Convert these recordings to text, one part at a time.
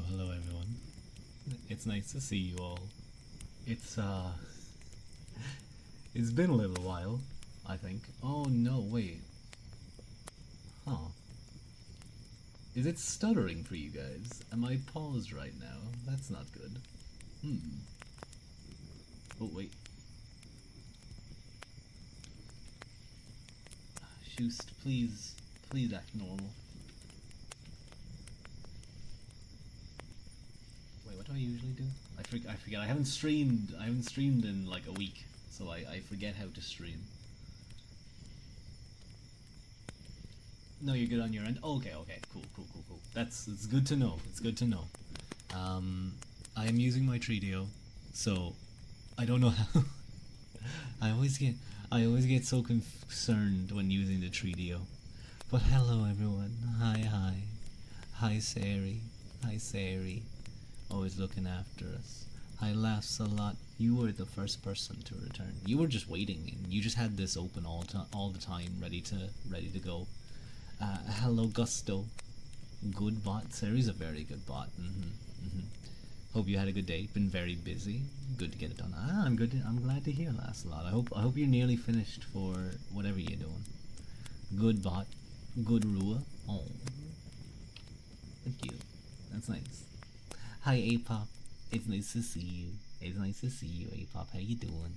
Hello everyone. It's nice to see you all. It's it's been a little while, I think. Oh no, wait. Huh. Is it stuttering for you guys? Am I paused right now? That's not good. Hmm. Oh wait. Shoost, please act normal. Wait, what do I usually do? I forget. I haven't streamed in like a week, so I forget how to stream. No, you're good on your end. Okay, okay, cool. It's good to know. It's good to know. Um, I am using my Treadio, so I don't know how. I always get I always get so concerned when using the Treadio. But hello everyone. Hi Sari. Hi Sari. Always looking after us. Hi laughs a lot. You were the first person to return. You were just waiting, and you just had this open all the time, ready to go. Hello Gusto. Good bot. Sari's a very good bot. Hope you had a good day. Been very busy. Good to get it done. I'm good. I'm glad to hear, Lancelot. I hope you're nearly finished for whatever you're doing. Good bot. Good Rua. Oh, thank you. That's nice. Hi Apop. It's nice to see you. It's nice to see you, Apop. How you doing?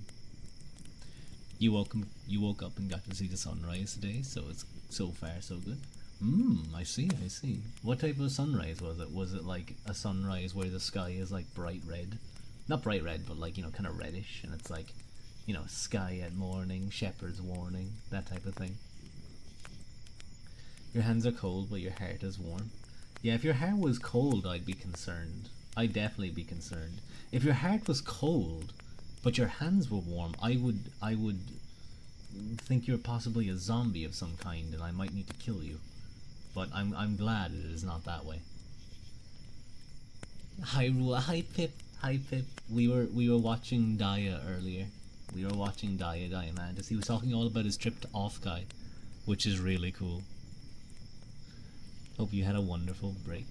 You woke up and got to see the sunrise today, so it's so far so good. I see. What type of sunrise was it? Was it like a sunrise where the sky is like bright red? Not bright red, but like, kind of reddish, and it's like, sky at morning, shepherd's warning, that type of thing. Your hands are cold, but your heart is warm. Yeah, if your heart was cold, I'd be concerned. I'd definitely be concerned. If your heart was cold, but your hands were warm, I would think you're possibly a zombie of some kind, and I might need to kill you. But I'm glad it is not that way. Hi Rua, hi Pip, hi Pip. We were watching Daya earlier. We were watching Daya Mantis. He was talking all about his trip to Offguy, which is really cool. Hope you had a wonderful break.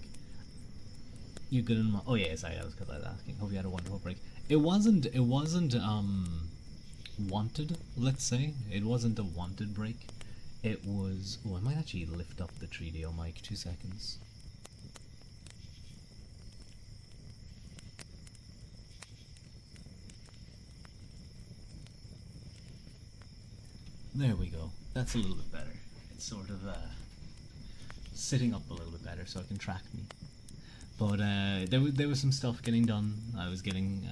You good in my? Oh yeah, sorry, that was because I was asking. Hope you had a wonderful break. It wasn't wanted. Let's say it wasn't a wanted break. It was. Oh, I might actually lift up the Treadio mic. 2 seconds. There we go. That's a little bit better. It's sort of sitting up a little bit better, so I can track me. But there was some stuff getting done. I was getting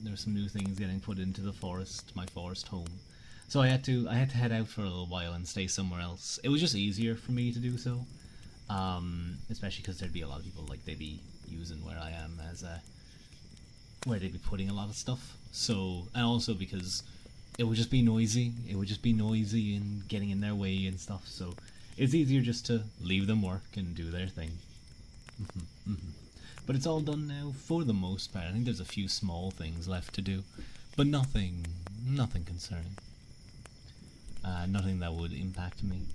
there were some new things getting put into the forest, my forest home. So I had to head out for a little while and stay somewhere else. It was just easier for me to do so, especially because there'd be a lot of people like they'd be using where I am as a where they'd be putting a lot of stuff. So, and also because it would just be noisy. It would just be noisy and getting in their way and stuff. So it's easier just to leave them work and do their thing. But it's all done now for the most part. I think there's a few small things left to do, but nothing concerning. Nothing that would impact me.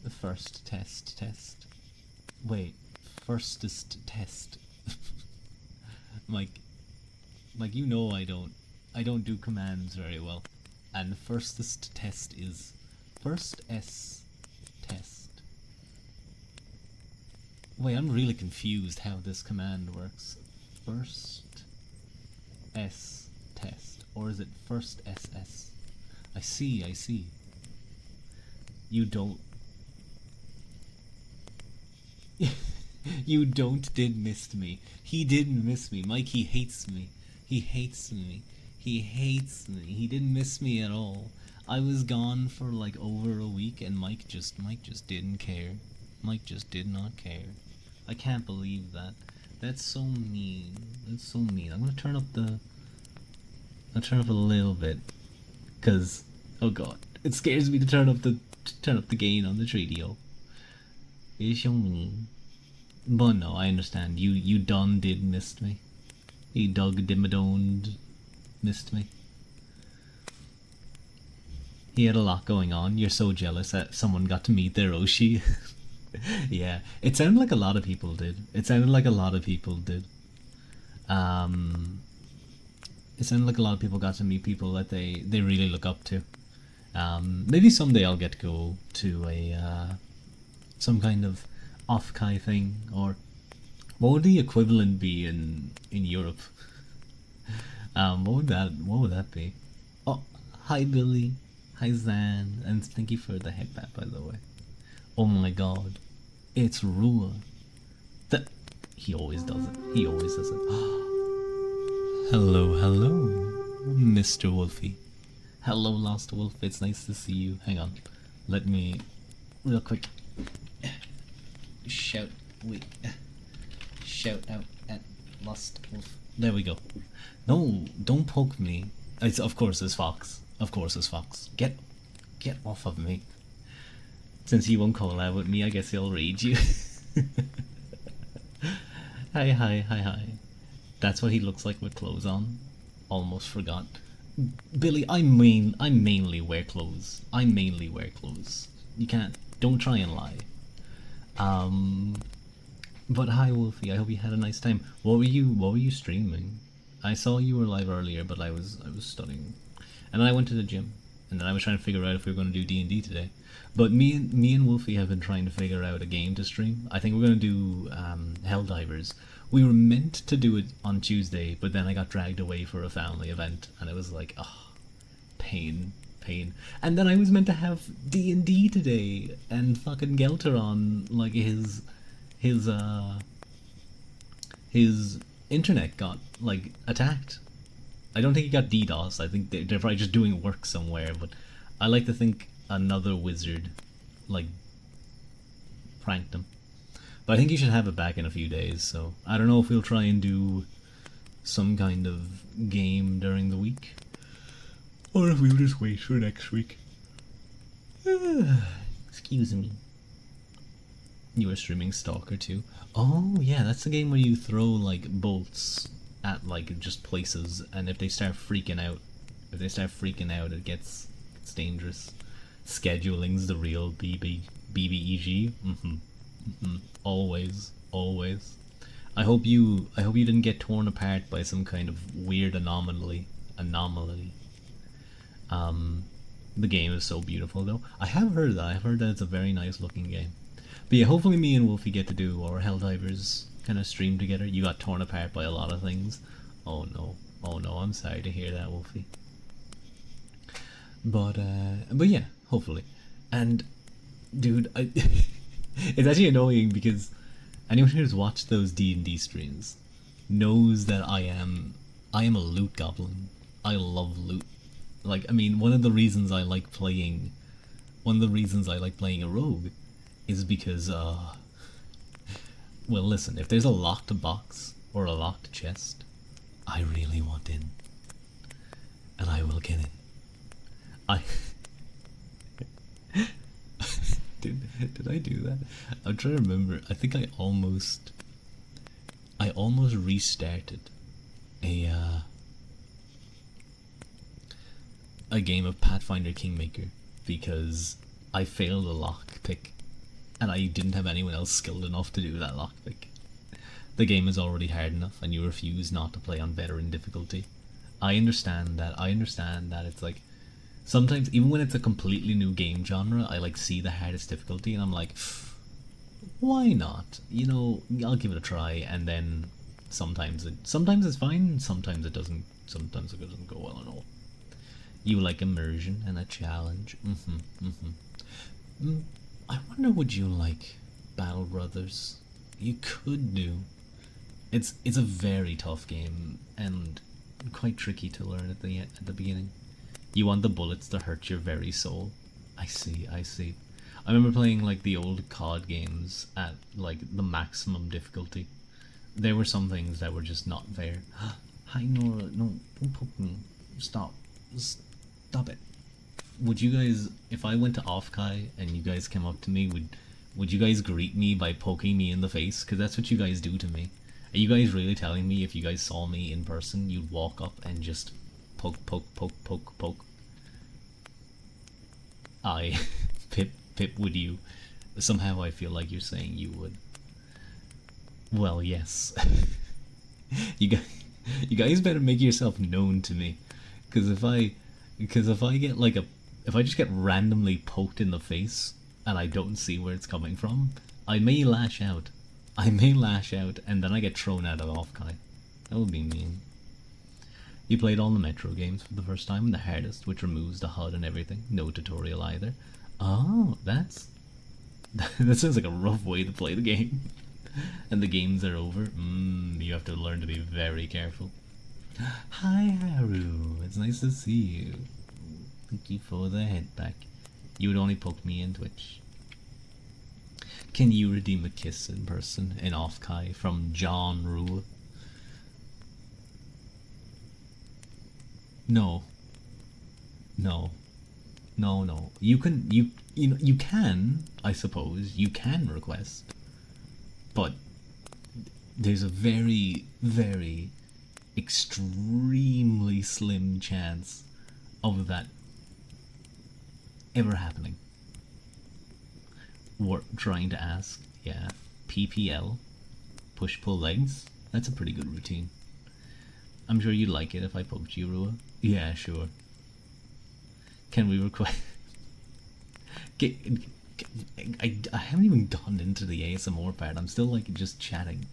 The first test. Wait, firstest test. like, I don't do commands very well, and the firstest test is first S test. Wait, I'm really confused how this command works. First S test. Or is it first SS? I see. You don't. You don't did missed me. He didn't miss me. Mikey hates me. He hates me. He hates me. He didn't miss me at all. I was gone for like over a week and Mike just didn't care. Mike just did not care. I can't believe that. That's so mean. That's so mean. I'll turn up a little bit, cause oh god, it scares me to turn up the gain on the Treadio. It's so mean. But no, I understand. You done did missed me. You dug dimmadoned missed me. He had a lot going on. You're so jealous that someone got to meet their Oshi. Yeah, it sounded like a lot of people did. It sounded like a lot of people did. Um, it sounded like a lot of people got to meet people that they really look up to. Maybe someday I'll get to go to a some kind of off-kai thing, or what would the equivalent be in Europe? What would that be? Oh, hi Billy, hi Zan, and thank you for the head bat, by the way. Oh my God, it's Rua. That he always does it. He always does it. Hello, hello, Mr. Wolfie. Hello, Lost Wolf. It's nice to see you. Hang on, let me real quick shout shout out at Lost Wolf. There we go. No, don't poke me. It's of course it's Fox. Of course it's Fox. Get off of me. Since he won't call out with me, I guess he'll raid you. Hi. That's what he looks like with clothes on. Almost forgot. Billy, I mainly wear clothes. I mainly wear clothes. You can't. Don't try and lie. But hi Wolfie, I hope you had a nice time. What were you streaming? I saw you were live earlier, but I was studying. And then I went to the gym. And then I was trying to figure out if we were going to do D&D today. But me and Wolfie have been trying to figure out a game to stream. I think we're going to do Helldivers. We were meant to do it on Tuesday, but then I got dragged away for a family event, and it was like, pain. And then I was meant to have D&D today, and fucking Gelteron, like his internet got like attacked. I don't think he got DDoS. I think they're probably just doing work somewhere. But I like to think another wizard like pranked him. But I think he should have it back in a few days. So I don't know if we'll try and do some kind of game during the week, or if we'll just wait for next week. Excuse me. You were streaming Stalker too. Oh yeah, that's the game where you throw like bolts at like just places, and if they start freaking out, it gets dangerous. Scheduling's the real BBEG. Always. I hope you didn't get torn apart by some kind of weird anomaly. The game is so beautiful though. I've heard that it's a very nice looking game. But yeah, hopefully me and Wolfie get to do our Helldivers kind of stream together. You got torn apart by a lot of things. Oh no, I'm sorry to hear that, Wolfie. But yeah, hopefully. And dude, it's actually annoying because anyone who's watched those D&D streams knows that I am a loot goblin. I love loot. Like, I mean, one of the reasons I like playing a rogue is because well, listen, if there's a locked box or a locked chest, I really want in, and I will get in. I did I do that? I'm trying to remember. I think I almost restarted a game of Pathfinder Kingmaker because I failed a lockpick, and I didn't have anyone else skilled enough to do that lockpick. The game is already hard enough, and you refuse not to play on veteran difficulty. I understand that. It's like sometimes, even when it's a completely new game genre, I like see the hardest difficulty, and I'm like, why not? You know, I'll give it a try, and then sometimes it's fine, sometimes it doesn't go well at all. You like immersion and a challenge. I wonder, would you like Battle Brothers? You could do. It's a very tough game and quite tricky to learn at the beginning. You want the bullets to hurt your very soul. I see. I remember playing like the old COD games at like the maximum difficulty. There were some things that were just not fair. Hi Nora, no, don't poke me. Stop it. Would you guys, if I went to Offkai and you guys came up to me, would you guys greet me by poking me in the face? Because that's what you guys do to me. Are you guys really telling me if you guys saw me in person, you'd walk up and just poke? I Pip, would you? Somehow I feel like you're saying you would. Well, yes. you guys, you guys better make yourself known to me, because if I get like a, if I just get randomly poked in the face and I don't see where it's coming from, I may lash out. I may lash out, and then I get thrown out of Offkai. That would be mean. You played all the Metro games for the first time, the hardest, which removes the HUD and everything. No tutorial either. Oh, that's that sounds like a rough way to play the game. And the games are over. You have to learn to be very careful. Hi Haru, it's nice to see you. Thank you for the head back. You would only poke me in Twitch. Can you redeem a kiss in person in Offkai from John Rule? No. No. No, no. You can, you know, you can, I suppose, you can request. But there's a very, very extremely slim chance of that ever happening. We're trying to ask, yeah. PPL, push pull legs. That's a pretty good routine. I'm sure you'd like it if I poked you, Rua. Yeah, sure. Can we request? I haven't even gone into the ASMR part. I'm still like just chatting.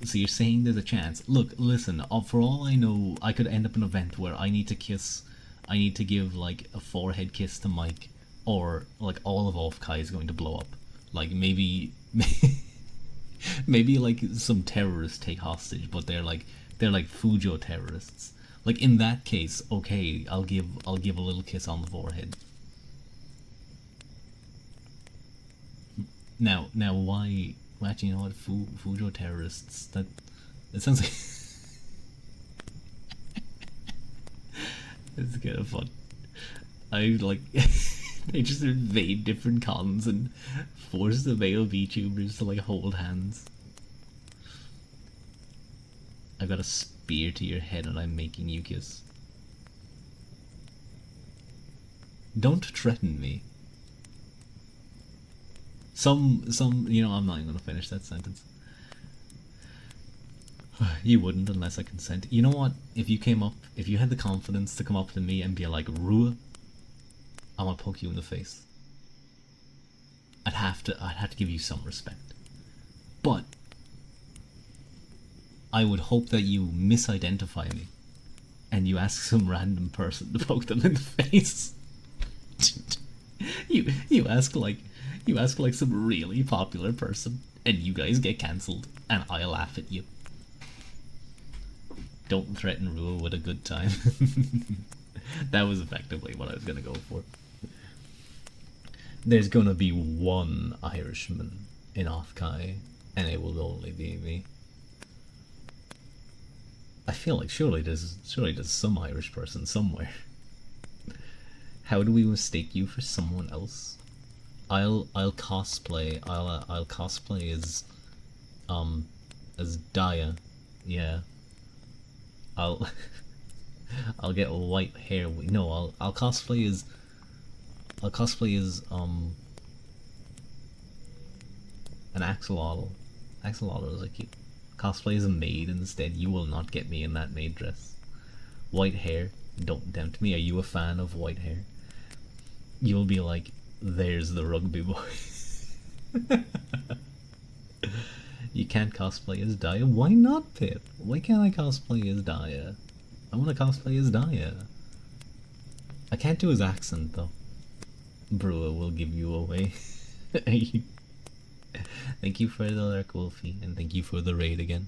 So you're saying there's a chance? Look, listen. For all I know, I could end up in an event where I need to kiss. I need to give like a forehead kiss to Mike, or like all of Offkai is going to blow up. Like maybe, maybe like some terrorists take hostage, but they're like Fujo terrorists. Like in that case, okay, I'll give a little kiss on the forehead. Now why? Actually, you know what? Fujo terrorists. That sounds like it's kind of fun. I like they just invade different cons and force the male VTubers to like hold hands. I got a spear to your head and I'm making you kiss. Don't threaten me. Some, you know, I'm not even gonna finish that sentence. You wouldn't unless I consent. You know what? If you had the confidence to come up to me and be like, Rua, I want to poke you in the face, I'd have to give you some respect. But I would hope that you misidentify me and you ask some random person to poke them in the face. you ask like some really popular person and you guys get cancelled and I laugh at you. Don't threaten Rua with a good time. That was effectively what I was gonna go for. There's gonna be one Irishman in Offkai and it will only be me. I feel like surely there's some Irish person somewhere. How do we mistake you for someone else? I'll cosplay. I'll cosplay as Daya. Yeah. I'll get white hair. No, I'll cosplay as an axolotl. Axolotl is like cute. Cosplay as a maid instead. You will not get me in that maid dress. White hair. Don't tempt me. Are you a fan of white hair? You'll be like, there's the rugby boy. You can't cosplay as Daya? Why not, Pip? Why can't I cosplay as Daya? I want to cosplay as Daya. I can't do his accent though. Brewer will give you away. Thank you for the Dark Wolfie, and thank you for the raid again.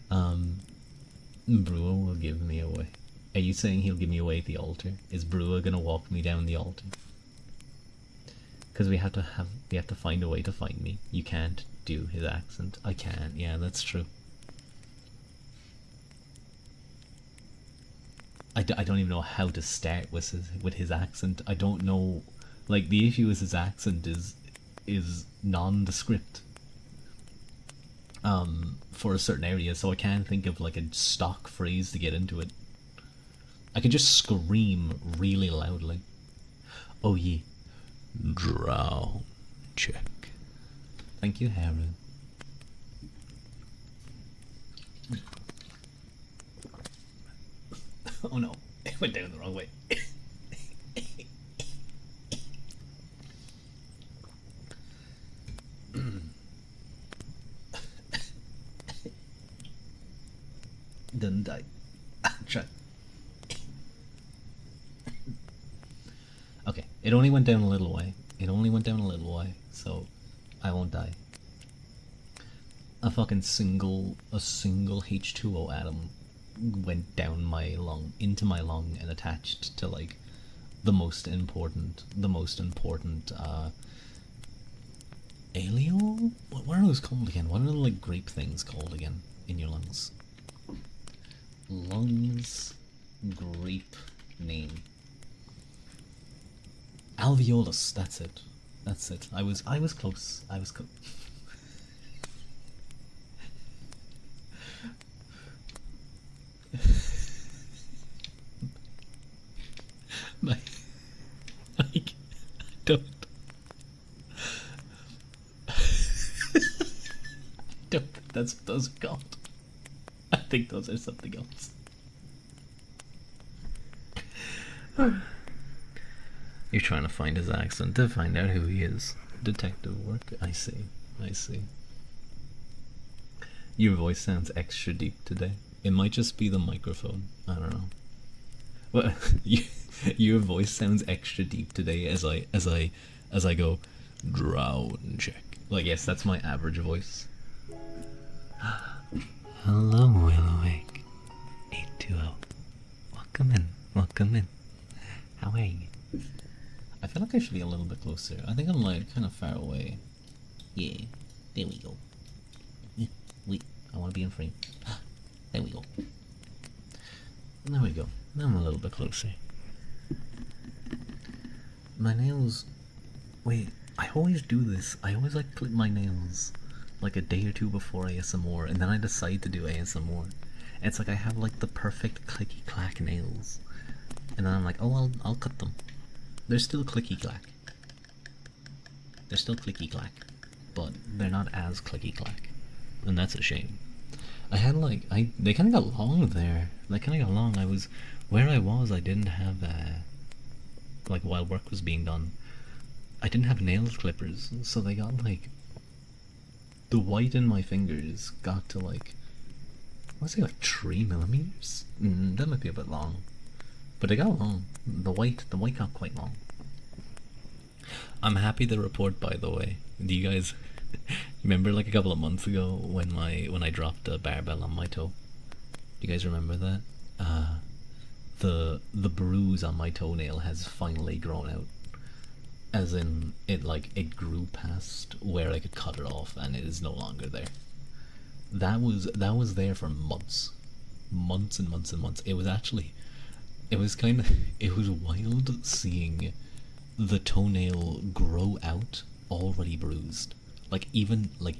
Brewer will give me away. Are you saying he'll give me away at the altar? Is Brewer gonna walk me down the altar? Because we have to find a way to find me. You can't do his accent. I can, yeah, that's true. I don't even know how to start with his accent. I don't know, like, the issue is his accent is nondescript for a certain area, so I can't think of like a stock phrase to get into it. I could just scream really loudly. Oh ye, drown. check. Thank you, Haru. Oh no, it went down the wrong way. Didn't die. Try. Okay, it only went down a little way. It only went down a little way, so I won't die. A single H2O atom went down my lung, into my lung, and attached to like the most important alveol? What are those called again? What are the like grape things called again in your lungs? Lungs, grape name. Alveolus, that's it. That's it. I was close. I was close. my I don't don't think that's what those are called. I think those are something else. You're trying to find his accent to find out who he is. Detective work. I see. I see. Your voice sounds extra deep today. It might just be the microphone. I don't know. Well, your voice sounds extra deep today as I go drown check. Like, yes, that's my average voice. Hello, Willowake. 820. Welcome in. Welcome in. How are you? I feel like I should be a little bit closer. I think I'm like kind of far away. Yeah, there we go. Wait, I want to be in frame. There we go. There we go. Now I'm a little bit closer. My nails. Wait, I always do this. I always like clip my nails like a day or two before ASMR, and then I decide to do ASMR. And it's like I have like the perfect clicky clack nails, and then I'm like, oh, I'll cut them. They're still clicky clack. They're still clicky clack, but they're not as clicky clack, and that's a shame. I had like they kind of got long there. They kind of got long. Where I was. I didn't have like while work was being done, I didn't have nails clippers, so they got like the white in my fingers got to like, let's say like 3 millimeters. That might be a bit long, but they got long. The white got quite long. I'm happy to report, by the way. Do you guys remember like a couple of months ago when I dropped a barbell on my toe? Do you guys remember that? The bruise on my toenail has finally grown out. As in, it grew past where I could cut it off, and it is no longer there. That was there for months and months and months. It was wild seeing the toenail grow out already bruised. Like, even like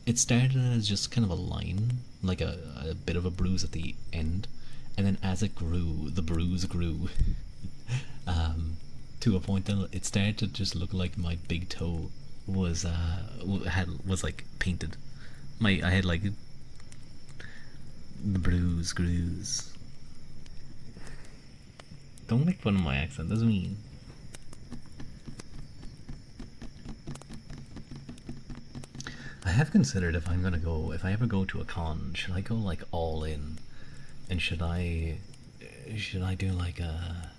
it started as just kind of a line, like a bit of a bruise at the end, and then as it grew, the bruise grew to a point that it started to just look like my big toe was like painted. I had like the bruise grews. Don't make fun of my accent. That's mean. I have considered if I ever go to a con, should I go like all in, and should I do like a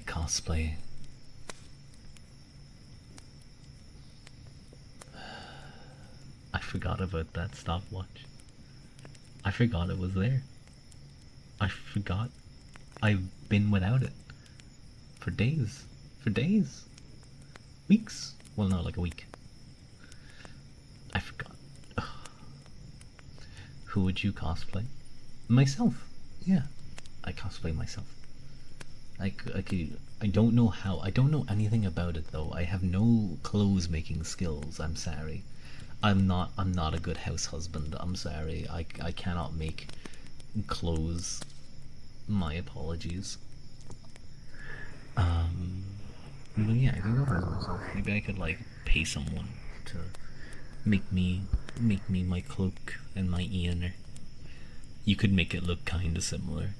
cosplay? I forgot about that stopwatch. I forgot it was there. I forgot. I've been without it for days. Weeks. Well, no, like a week. I forgot. Ugh. Who would you cosplay? Myself. Yeah, I cosplay myself. I don't know how. I don't know anything about it though. I have no clothes making skills. I'm sorry. I'm not a good house husband. I'm sorry. I cannot make clothes. My apologies. But yeah, I can go for it myself. Maybe I could like pay someone to make me make me my cloak and my ear. You could make it look kind of similar.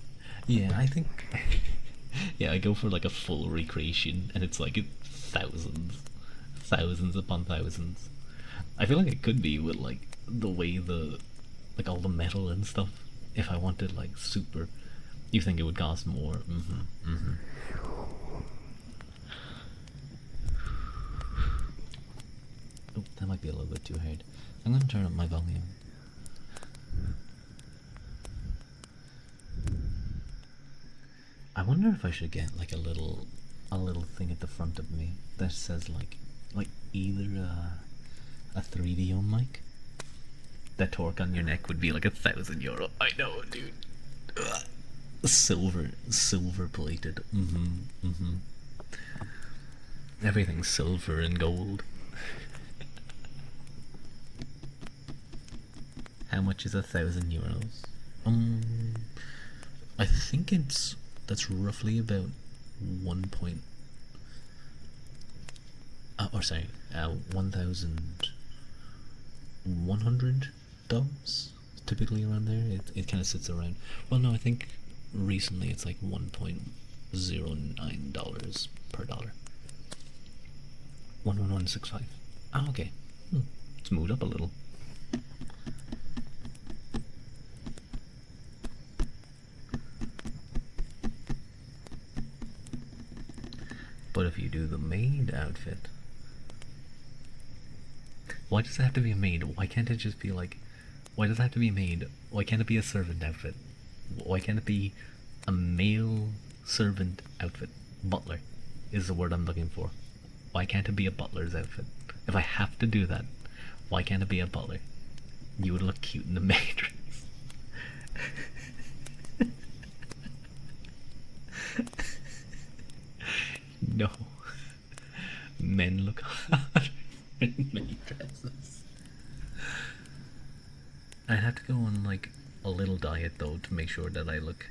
Yeah, I think. Yeah, I go for like a full recreation, and it's like thousands, thousands upon thousands. I feel like it could be with like the way like all the metal and stuff. If I wanted like super, you think it would cost more? Mm-hmm. Mm-hmm. Oh, that might be a little bit too hard. I'm gonna turn up my volume. I wonder if I should get like a little thing at the front of me that says like either a 3DO mic. That torque on your neck would be like €1,000. I know, dude. Ugh. Silver plated. Mm-hmm. Mm-hmm. Everything's silver and gold. How much is €1,000? I think that's roughly about 1 or sorry, 1,100 dubs. Typically around there, it kind of sits around. Well, no, I think recently it's like $1.09 per dollar. 11165. Ah, okay. It's moved up a little. But if you do the maid outfit, why does it have to be a maid? Why can't it just be like, why does it have to be a maid? Why can't it be a servant outfit? Why can't it be a male servant outfit? Butler is the word I'm looking for. Why can't it be a butler's outfit? If I have to do that, why can't it be a butler? You would look cute in the maid dress. No. Men look hot in maid dresses. I'd have to go on like a little diet though to make sure that I look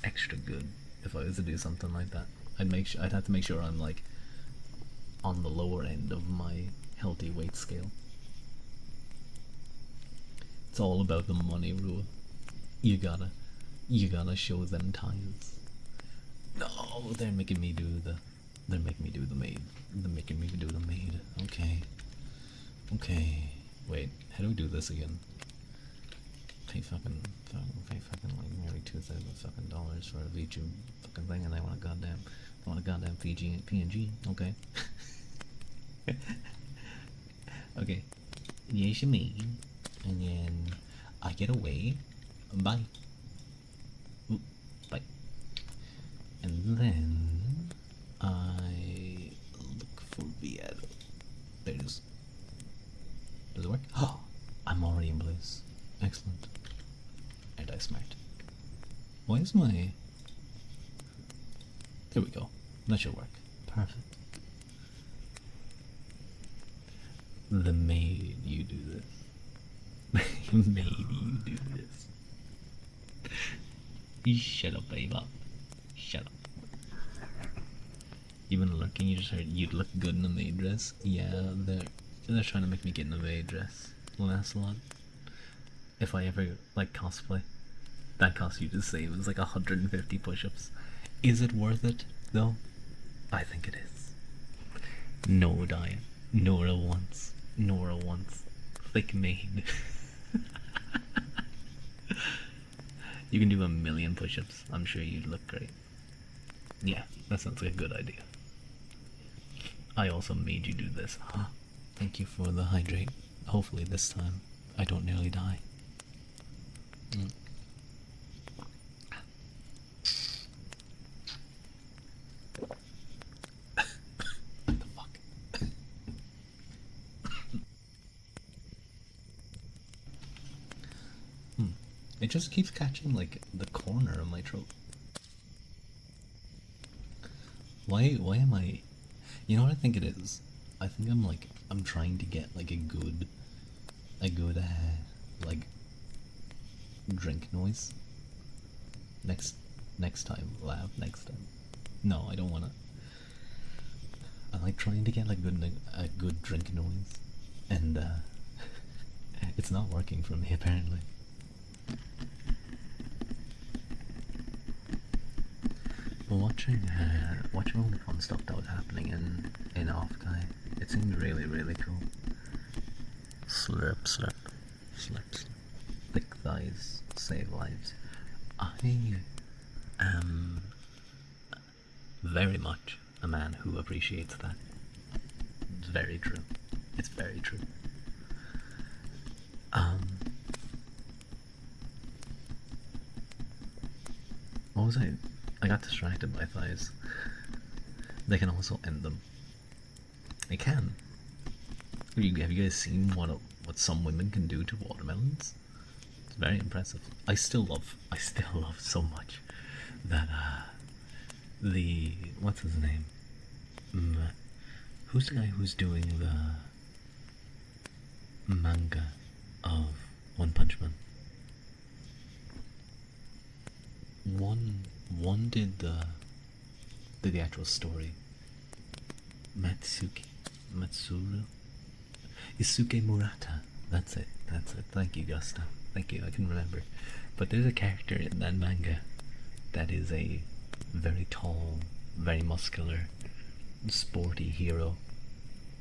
extra good if I was to do something like that. I'd have to make sure I'm like on the lower end of my healthy weight scale. It's all about the money, Rua. You gotta show them ties. No, they're making me do the maid. They're making me do the maid. Okay. Okay. Wait, how do we do this again? Pay fucking like nearly $2,000 for a VTube fucking thing, and I want a goddamn PNG. Okay. Okay. Yes, you mean. And then I get away. Bye. Ooh, bye. And then I look for Viado. There it is. Does it work? Oh, I'm already in bliss. Excellent. And I smart. Why is my... There we go. That should work. Perfect. The maid you do this. Maybe you do this. Shut up, babe. Shut up. You've been looking, you just heard you'd look good in a maid dress. Yeah, they're trying to make me get in a maid dress. Lancelot. If I ever like cosplay, that costs you the same as like 150 push-ups. Is it worth it though? I think it is. No diet. Nora wants. Thick maid. You can do 1,000,000 push-ups. I'm sure you'd look great. Yeah, that sounds like a good idea. I also made you do this. Huh? Thank you for the hydrate. Hopefully this time I don't nearly die. What the fuck? It just keeps catching like the corner of my throat. Why am I... You know what I think it is? I think I'm trying to get like a good like drink noise. Next time, laugh next time. No, I don't wanna. I like trying to get like a good drink noise, and it's not working for me apparently. But watching all the fun stuff that was happening in Offguy, it seemed really really cool. Slurp, slurp, slurp, slurp. Thick thighs save lives. I am very much a man who appreciates that. It's very true. It's very true. What was I? I got distracted by thighs. They can also end them. They can. Have you guys seen what some women can do to watermelons? It's very impressive. I still love so much that the what's his name? Who's the guy who's doing the manga of One Punch Man? One did the actual story. Matsuru? Isuke Murata. That's it. Thank you, Gusta. Thank you, I can remember. But there's a character in that manga that is a very tall, very muscular, sporty hero.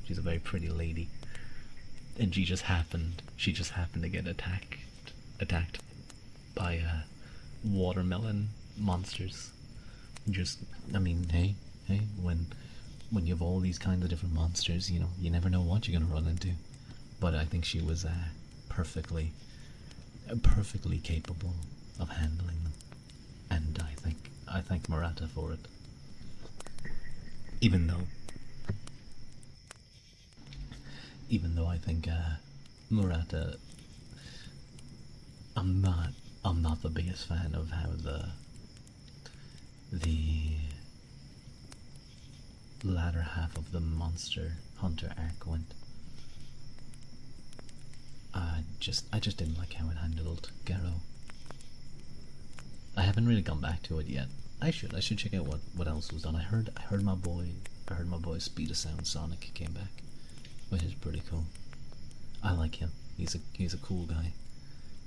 She's a very pretty lady. And she just happened to get attacked by watermelon monsters. I mean, hey, when you have all these kinds of different monsters, you know, you never know what you're gonna run into. But I think she was perfectly capable of handling them, and I thank Murata for it. Even though I think Murata, I'm not the biggest fan of how the latter half of the Monster Hunter arc went. I just didn't like how it handled Garo. I haven't really gone back to it yet. I should check out what else was done. I heard my boy Speed of Sound Sonic came back, which is pretty cool. I like him. He's a cool guy.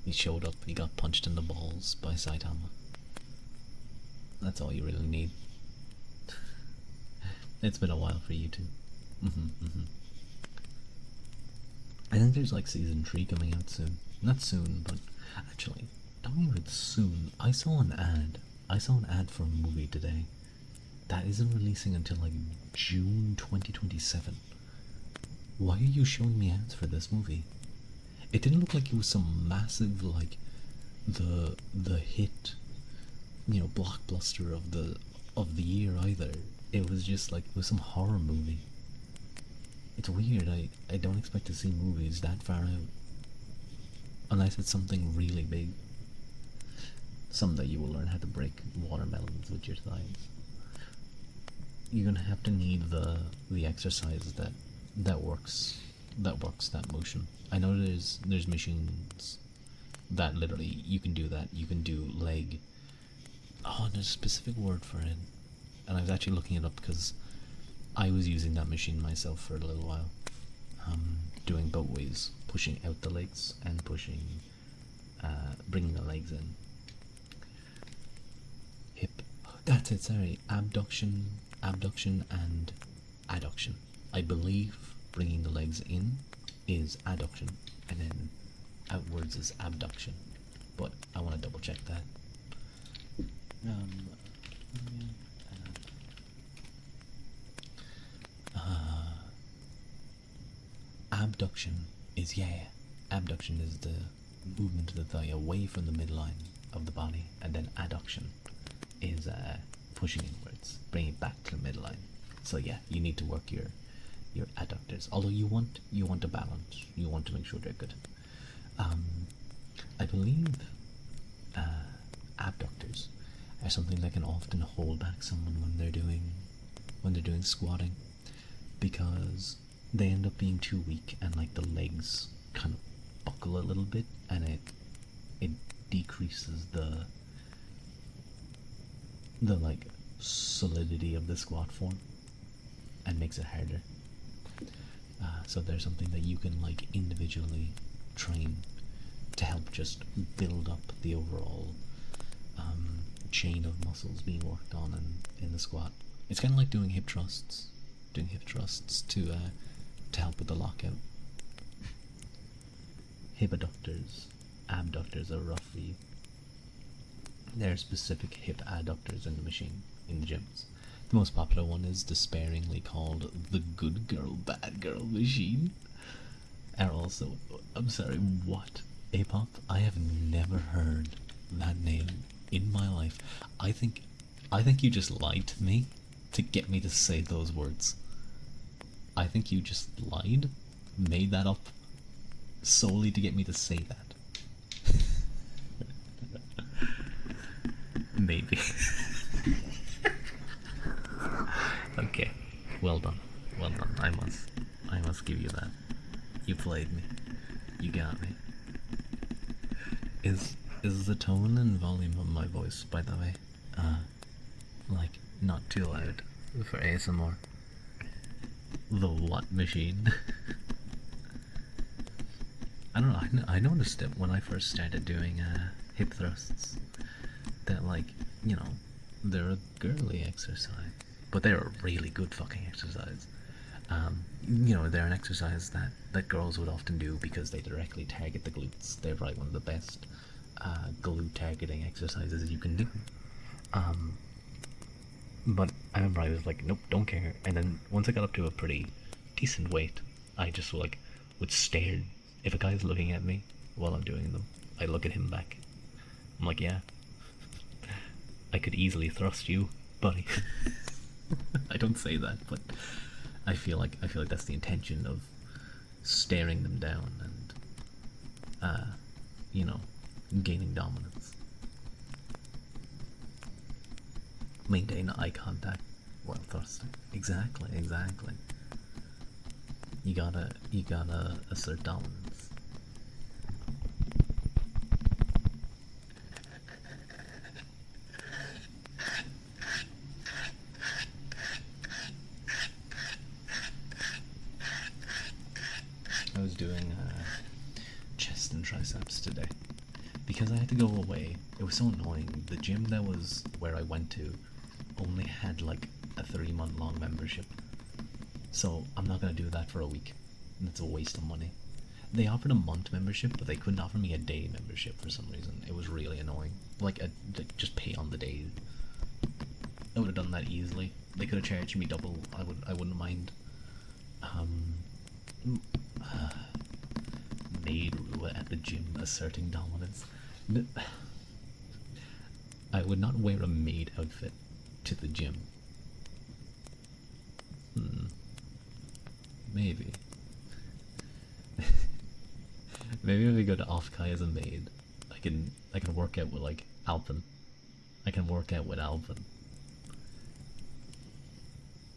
He showed up. He got punched in the balls by Saitama. That's all you really need. It's been a while for you too. I think there's like season 3 coming out soon. Not soon, but actually, talking about soon, I saw an ad for a movie today that isn't releasing until like June 2027. Why are you showing me ads for this movie? It didn't look like it was some massive like the hit, you know, blockbuster of the year either. It was just like it was some horror movie. It's weird. I don't expect to see movies that far out unless it's something really big. Someday you will learn how to break watermelons with your thighs. You're gonna have to need the exercise that works that motion. I know there's machines that literally you can do that. You can do leg. Oh, there's a specific word for it, and I was actually looking it up because I was using that machine myself for a little while, doing both ways, pushing out the legs and bringing the legs in. Hip. That's it. Sorry, abduction, and adduction. I believe bringing the legs in is adduction, and then outwards is abduction. But I want to double check that. Abduction is abduction is the movement of the thigh away from the midline of the body, and then adduction is pushing inwards, bringing it back to the midline. So yeah, you need to work your adductors. Although you want a balance, you want to make sure they're good. I believe abductors are something that can often hold back someone when they're doing squatting, because they end up being too weak and like the legs kind of buckle a little bit, and it decreases the like solidity of the squat form. and makes it harder. So there's something that you can like individually train to help just build up the overall chain of muscles being worked on in the squat. It's kind of like doing hip thrusts, to help with the lockout. Hip adductors, abductors are roughly, there are specific hip adductors in the machine in the gyms. The most popular one is despairingly called the good girl, bad girl machine. And also, I'm sorry, what? Apop? I have never heard that name in my life. I think you just lied to me to get me to say those words. I think you just lied, made that up, solely to get me to say that. Maybe. Okay, well done. I must give you that. You played me. You got me. Is the tone and volume of my voice, by the way, like not too loud for ASMR? The what machine? I don't know. I noticed it when I first started doing hip thrusts. That like, you know, they're a girly exercise, but they're a really good fucking exercise. You know, they're an exercise that girls would often do because they directly target the glutes. They're probably one of the best glute targeting exercises you can do. But I remember I was like, nope, don't care. And then once I got up to a pretty decent weight, I just like would stare. If a guy's looking at me while I'm doing them, I look at him back. I'm like, yeah, I could easily thrust you, buddy. I don't say that, but I feel like that's the intention of staring them down and you know, gaining dominance. Maintain eye contact while thrusting. Exactly. You gotta assert dominance. I was doing chest and triceps today because I had to go away. It was so annoying. The gym that was where I went to only had like a 3-month long membership, so I'm not gonna do that for a week. That's a waste of money. They offered a month membership, but they couldn't offer me a day membership for some reason. It was really annoying. Like just pay on the day. I would have done that easily. They could have charged me double. I wouldn't mind. Maid at the gym asserting dominance. I would not wear a maid outfit to the gym. Maybe. Maybe if we go to Offkai as a maid, I can work out with like Alpin. I can work out with Alpin.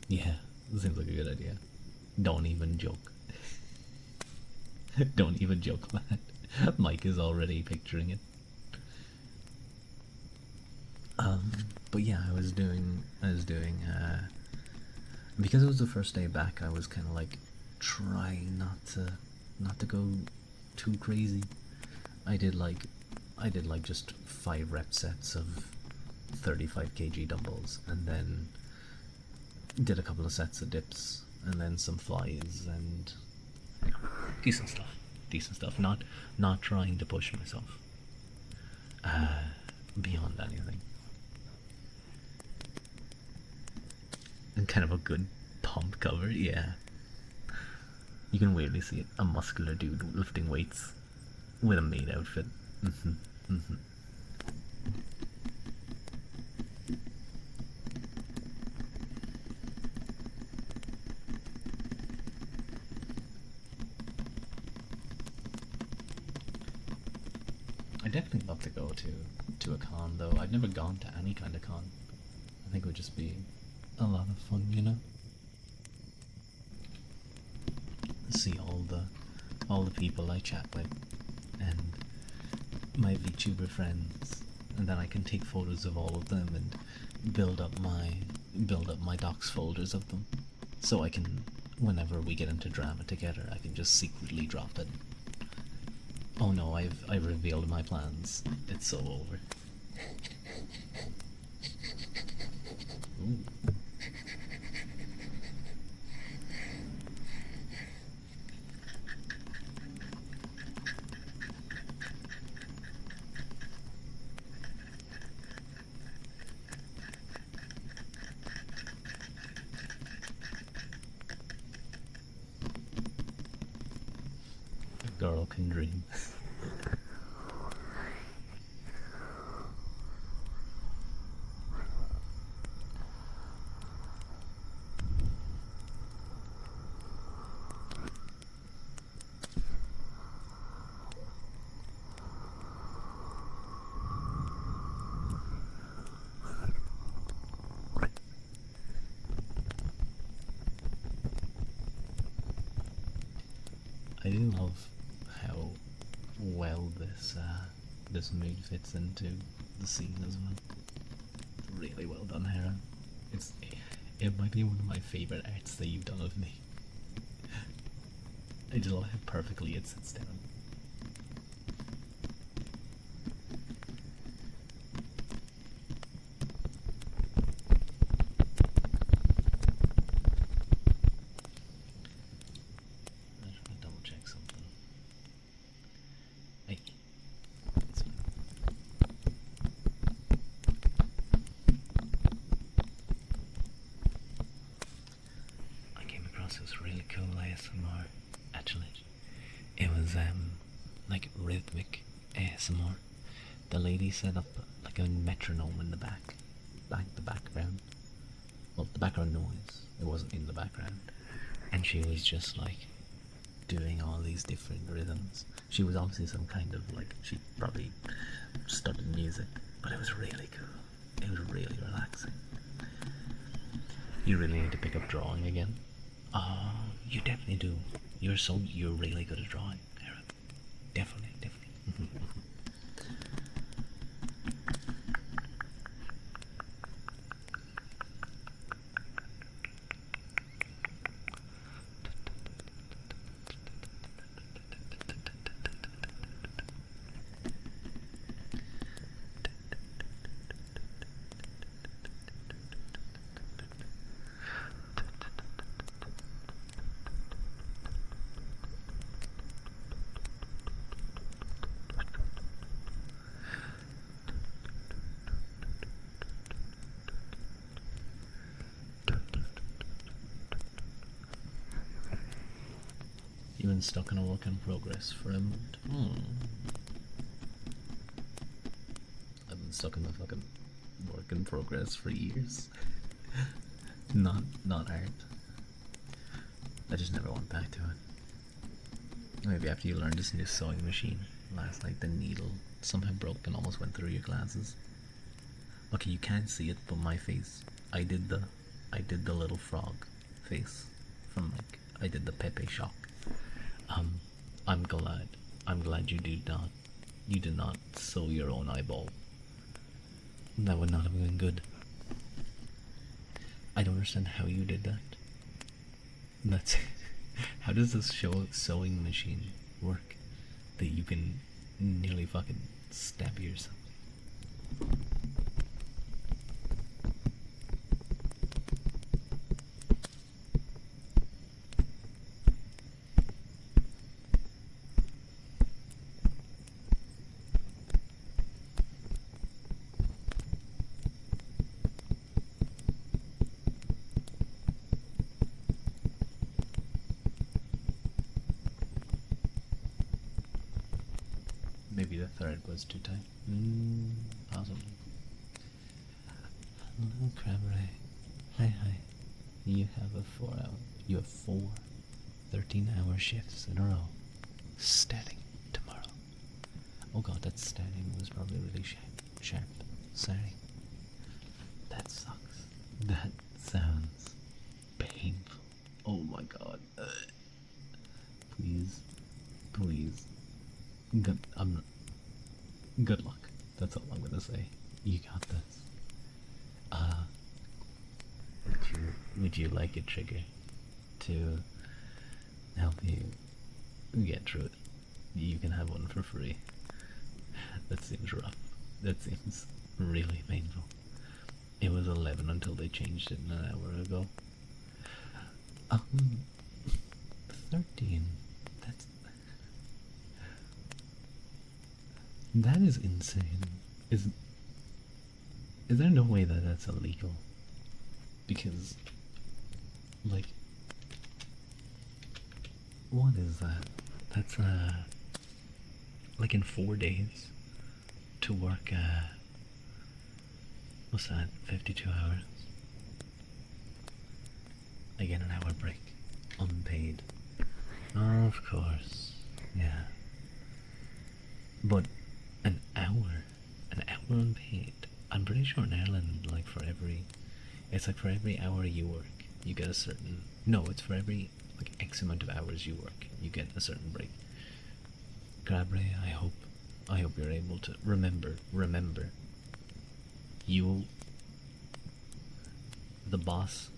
Yeah, this seems like a good idea. Don't even joke. Don't even joke, man. Mike is already picturing it. But yeah, I was doing, because it was the first day back, I was kind of like trying not to go too crazy. I did like just 5 rep sets of 35 kg dumbbells, and then did a couple of sets of dips, and then some flies, and decent stuff. Not trying to push myself beyond anything. And kind of a good pump cover, yeah. You can weirdly see it. A muscular dude lifting weights with a maid outfit. I definitely love to go to a con, though. I've never gone to any kind of con. I think it would just be a lot of fun, you know? See all the people I chat with, and my VTuber friends, and then I can take photos of all of them and build up my docs folders of them, So I can, whenever we get into drama together, I can just secretly drop it. Oh no, I've revealed my plans. It's so over. Ooh. A girl can dream. I do love how well this mood fits into the scene as well. Really well done, Hera. It might be one of my favorite acts that you've done of me. I just love how perfectly it sits down. I'm just gonna double check something. Hey, it's fine. I came across this really cool ASMR. Actually, it was like rhythmic ASMR. The lady set up like a metronome in the the background. Well, the background noise. It wasn't in the background, and she was just like doing all these different rhythms. She was obviously some kind of like, she probably studied music, but it was really cool. It was really relaxing. You really need to pick up drawing again. You definitely do. You're really good at drawing, Aaron. Definitely, definitely. You've been stuck in a work in progress for a month. I've been stuck in the fucking work in progress for years. not art. I just never went back to it. Maybe after you learned this new sewing machine last night, the needle somehow broke and almost went through your glasses. Okay, you can't see it, but my face. I did the little frog face from like I did the Pepe shock. I'm glad you did not sew your own eyeball. That would not have been good. I don't understand how you did that. That's how does this sewing machine work that you can nearly fucking stab yourself? Maybe the thread was too tight. Possibly. Hello, Crabray. Hi. You have you have four 13-hour shifts in a row. Starting tomorrow. Oh god, that starting was probably really sharp. Sorry. That sucks. That sounds painful. Oh my god. Please. Good luck. That's all I'm gonna say. You got this. Would you like a trigger? to help you get through it. You can have one for free. That seems rough. That seems really painful. It was 11 until they changed it an hour ago. 13. That is insane. Is there no way that that's illegal? Because, like, what is that? That's like in 4 days to work what's that, 52 hours? I get an hour break. Unpaid. Of course. Yeah. But an hour unpaid. I'm pretty sure in Ireland, like it's like for every hour you work, you get a certain, no, it's for every like X amount of hours you work, you get a certain break. Grabre, I hope you're able to remember, the boss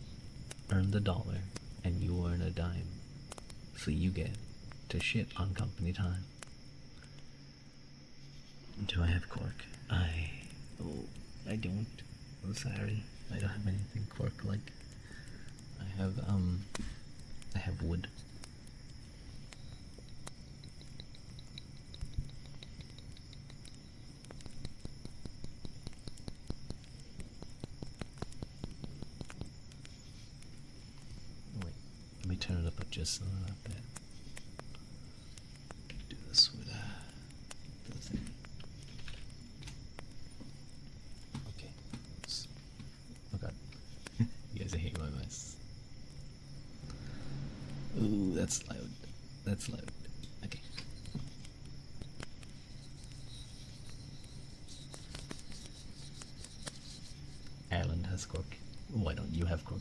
earned the dollar and you earn a dime. So you get to shit on company time. Do I have cork? I don't. I'm sorry. I don't have anything cork like. I have wood. Wait, let me turn it up just a little bit. Do this with the thing. Okay. Oh god. You guys hate my mess. Ooh, that's loud. That's loud. Okay. Ireland has cork. Why don't you have cork?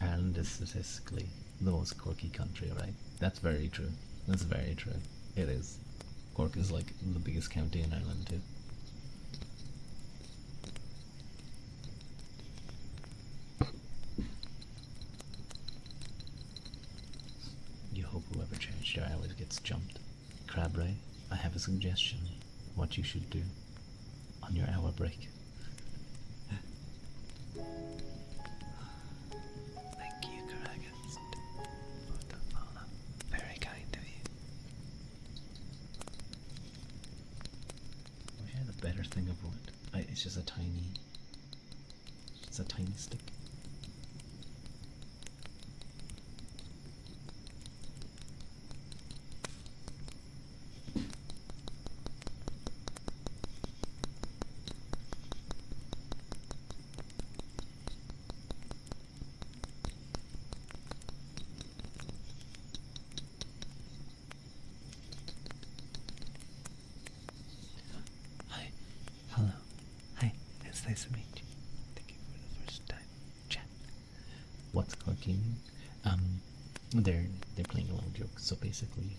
Ireland is statistically the most corky country, right? That's very true. That's very true. It is. Cork is like the biggest county in Ireland too. You hope whoever changed your hours gets jumped. Crabray, I have a suggestion. What you should do on your hour break. Thank you, Karagast, for the follow. Very kind of you. I had a better thing of wood. It's just a tiny stick. Hi. Hello. Hi. It's nice to meet you. Thank you for the first time chat. What's corking? They're playing a little joke. So basically,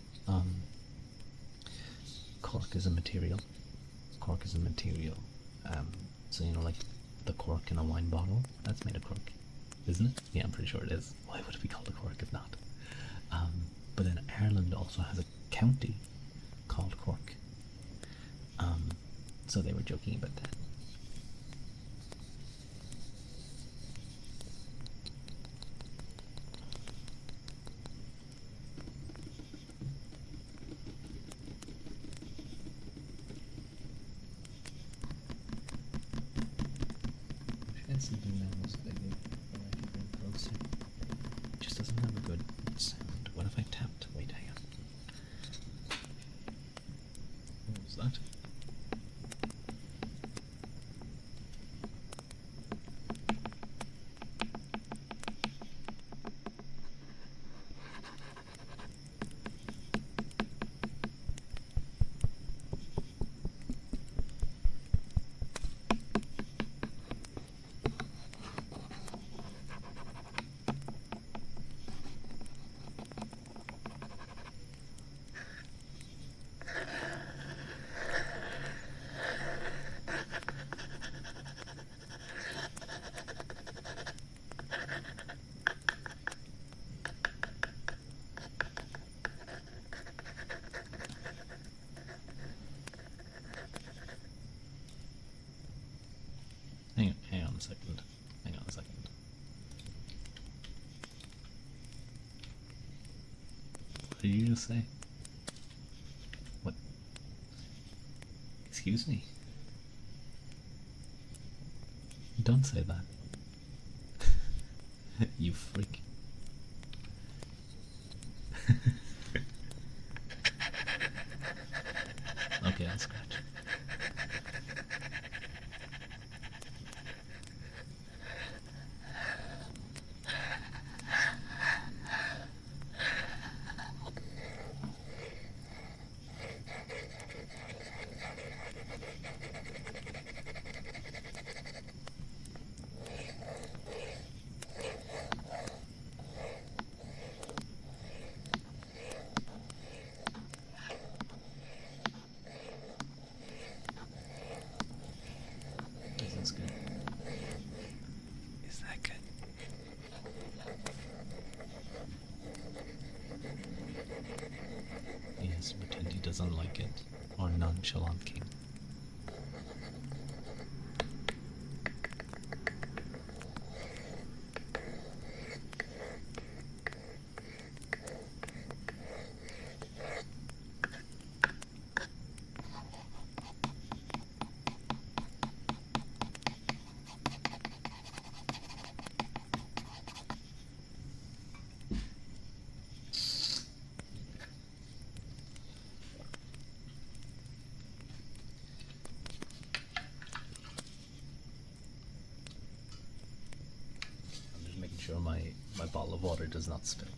cork is a material. Cork is a material. So you know, like the cork in a wine bottle, that's made of cork, isn't it? Yeah, I'm pretty sure it is. Why would it be called a cork if not? But then Ireland also has a county called Cork. So they were joking about that. Something that was bigger, or I could bring closer. It just doesn't have a good sound. What if I tapped? Wait, hang on. What was that? a second. Hang on a second. What did you just say? What? Excuse me? Don't say that. You freak. Okay, I'll scratch. This is good. Is that good? Yes, pretend he doesn't like it. Or nonchalant king. I'm just making sure my bottle of water does not spill.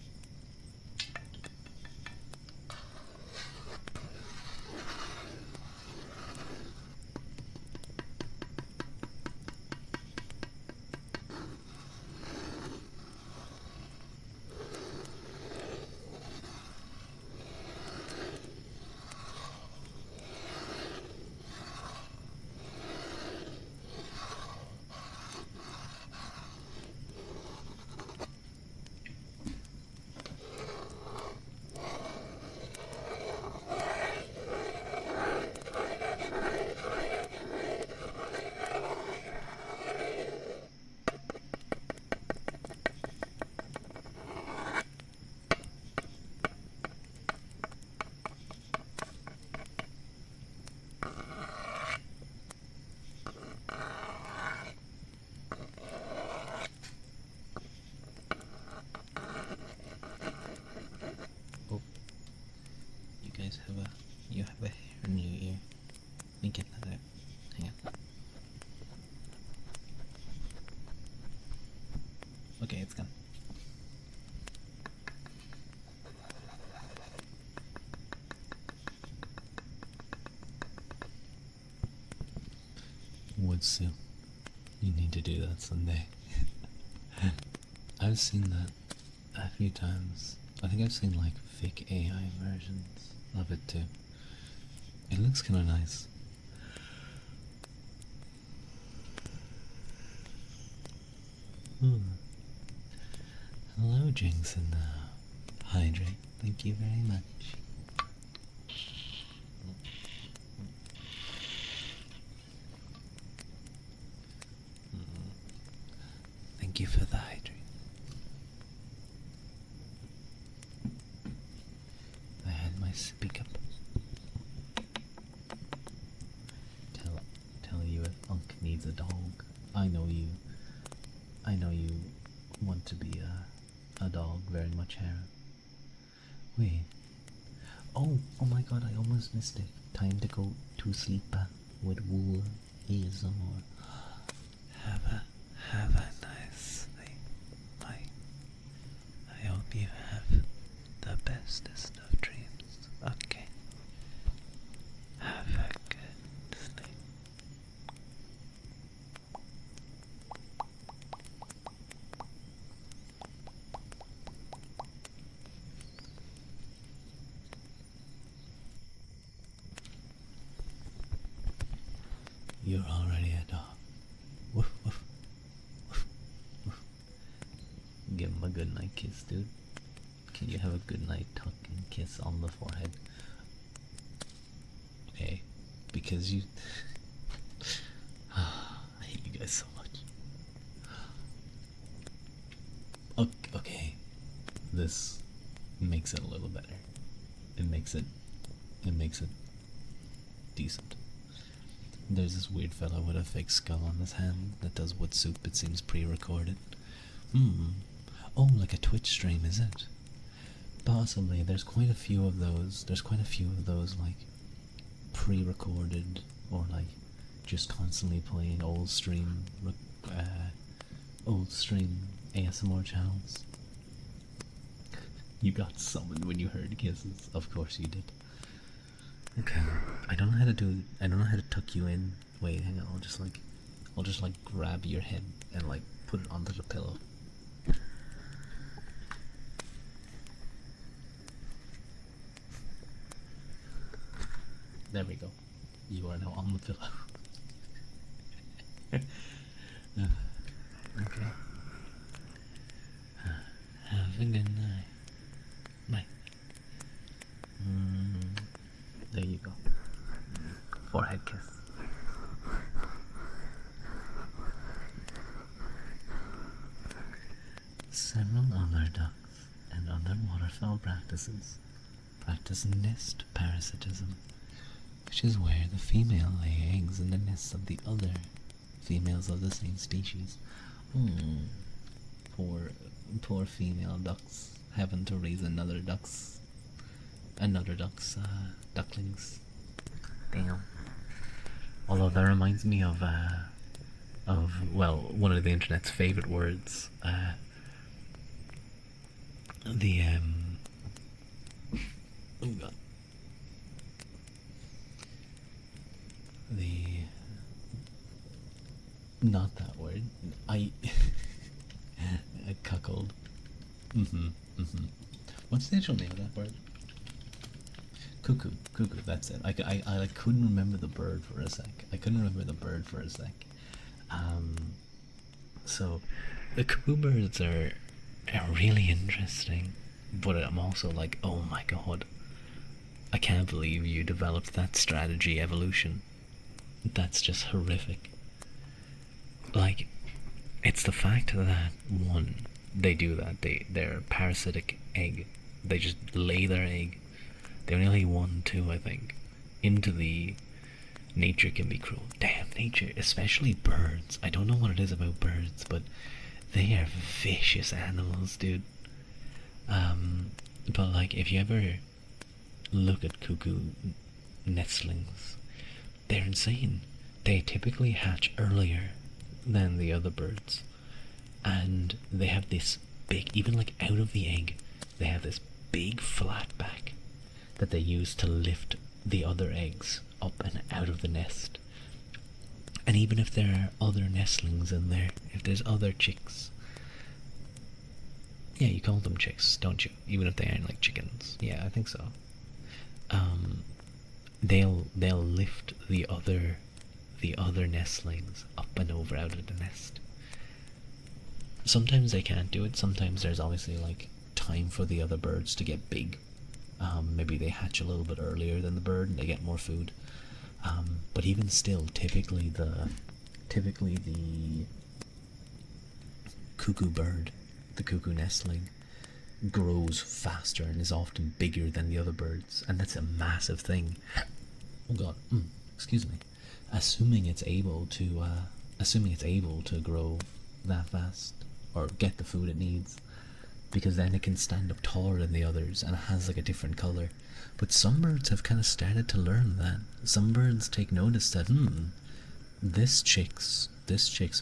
Oh, you guys have a hair in your ear. Let me get that out. Hang on. Okay, it's gone. Woodsu. You need to do that someday. I've seen that a few times. I think I've seen like fake AI versions of it too. It looks kind of nice. Hello, Jinx and Hydrate. Thank you very much. Thank you for the hydrate. I had my speak up. Tell you if Unk needs a dog. I know you want to be a dog very much, Hera. Wait. Oh my god, I almost missed it. Time to go to sleep with Wool ASMR. Have a nice sleep. I hope you have the bestest of dreams. Okay. Have a good sleep. You're already a dog. Woof, woof, woof, woof. Give him a good night kiss, dude. Can you have a good night tuck and kiss on the forehead? Okay, because you... I hate you guys so much. this makes it a little better. It makes it decent. There's this weird fellow with a fake skull on his hand that does wood soup, it seems pre-recorded. Oh, like a Twitch stream, is it? Possibly. There's quite a few of those. Like pre-recorded or like just constantly playing old stream ASMR channels. You got summoned when you heard kisses. Of course you did. Okay. I don't know how to tuck you in. Wait, hang on. I'll just like grab your head and like put it onto the pillow. There we go. You are now on the pillow. Okay. Have a good night. Bye. There you go. Forehead kiss. Several other ducks and other waterfowl practice nest parasitism, which is where the female lay eggs in the nests of the other females of the same species. Poor female ducks having to raise another duck's ducklings. Damn. Although that reminds me of one of the internet's favorite words. Oh god. Not that word. A cuckold. What's the actual name of that bird? Cuckoo, that's it. I couldn't remember the bird for a sec. So the cuckoo birds are really interesting, but I'm also like, oh my god, I can't believe you developed that strategy evolution. That's just horrific. Like, it's the fact that, one, they do that, they're parasitic egg. They just lay their egg. They only lay 1, 2, I think. Into the... Nature can be cruel. Damn, nature, especially birds. I don't know what it is about birds, but they are vicious animals, dude. But like, if you ever look at cuckoo nestlings, they're insane. They typically hatch earlier than the other birds, and they have this big, even like out of the egg, they have this big flat back that they use to lift the other eggs up and out of the nest. And even if there are other nestlings in there, if there's other chicks, yeah, you call them chicks, don't you? Even if they aren't like chickens. Yeah, I think so. They'll lift the other nestlings up and over out of the nest. Sometimes they can't do it. Sometimes there's obviously like time for the other birds to get big. Maybe they hatch a little bit earlier than the bird and they get more food. But even still, typically the cuckoo bird, the cuckoo nestling, grows faster and is often bigger than the other birds, and that's a massive thing. Oh god, excuse me. Assuming it's able to grow that fast or get the food it needs, because then it can stand up taller than the others and it has like a different color. But some birds have kind of started to learn that. Some birds take notice that this chick's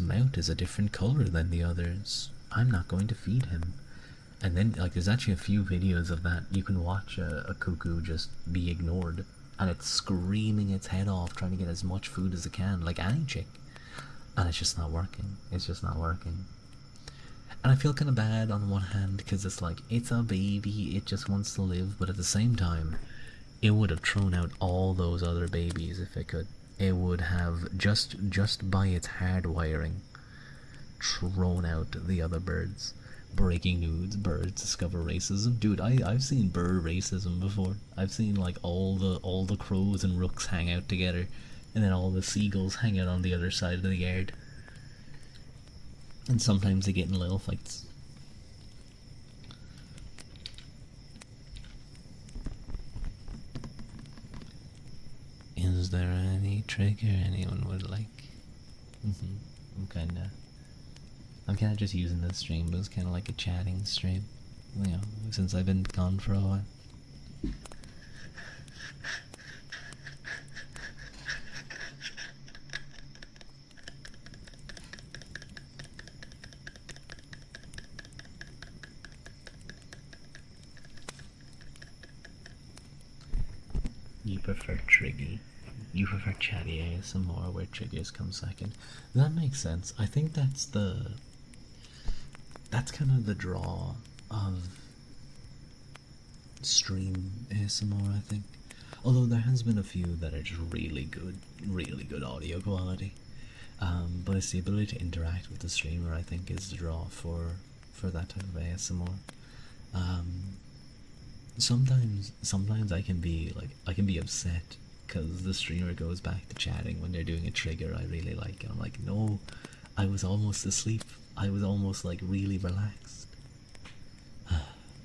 mouth is a different color than the others. I'm not going to feed him. And then like there's actually a few videos of that. You can watch a cuckoo just be ignored and it's screaming its head off trying to get as much food as it can, like any chick, and it's just not working. And I feel kind of bad on one hand because it's like, it's a baby, it just wants to live, but at the same time, it would have thrown out all those other babies if it could. It would have, just by its hardwiring, thrown out the other birds. Breaking news, birds discover racism. Dude, I've seen bird racism before. I've seen like all the crows and rooks hang out together, and then all the seagulls hang out on the other side of the yard. And sometimes they get in little fights. is there any trigger anyone would like? I'm kinda just using this stream as kinda like a chatting stream. You know, since I've been gone for a while. You prefer trigger. You prefer chatty ASMR where triggers come second. That makes sense. I think that's kind of the draw of stream ASMR, I think. Although there has been a few that are just really good audio quality. But it's the ability to interact with the streamer, I think, is the draw for that type of ASMR. Sometimes I can be upset because the streamer goes back to chatting when they're doing a trigger I really like, and I'm like, no, I was almost asleep. I was almost like really relaxed.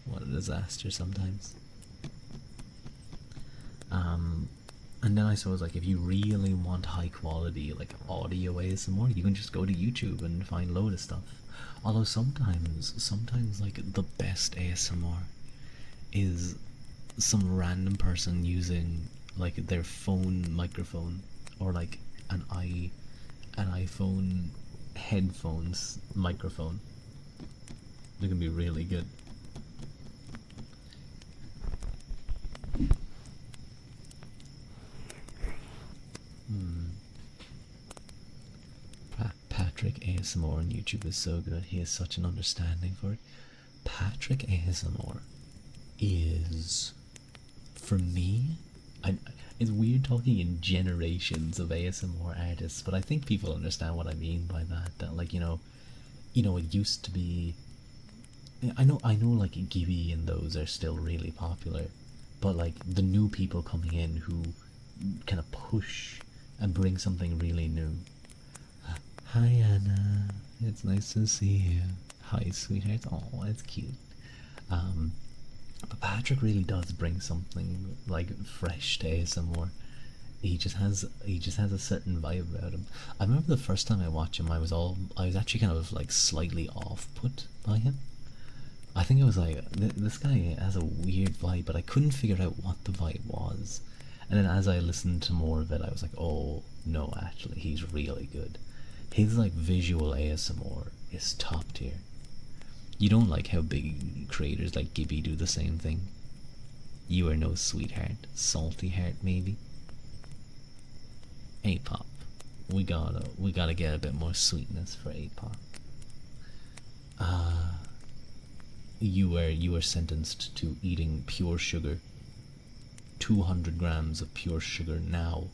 What a disaster sometimes. And then I suppose like if you really want high quality like audio ASMR, you can just go to YouTube and find a load of stuff. Although sometimes like the best ASMR is some random person using like their phone microphone or like an iPhone headphones microphone. They can be really good. Patrick ASMR on YouTube is so good. He has such an understanding for it. Patrick ASMR is, for me, it's weird talking in generations of ASMR artists, but I think people understand what I mean by that. That like it used to be. I know like Gibby and those are still really popular, but like the new people coming in who kind of push and bring something really new. Hi Anna, it's nice to see you. Hi sweetheart. Oh, it's cute. But Patrick really does bring something like fresh to ASMR. He just has a certain vibe about him. I remember the first time I watched him, I was actually kind of like slightly off put by him. I think it was like this guy has a weird vibe, but I couldn't figure out what the vibe was. And then as I listened to more of it, I was like, oh no, actually he's really good. His like visual ASMR is top tier. You don't like how big creators like Gibby do the same thing. You are no sweetheart, salty heart maybe. A-pop, we gotta get a bit more sweetness for A-pop. You were sentenced to eating pure sugar. 200 grams of pure sugar now.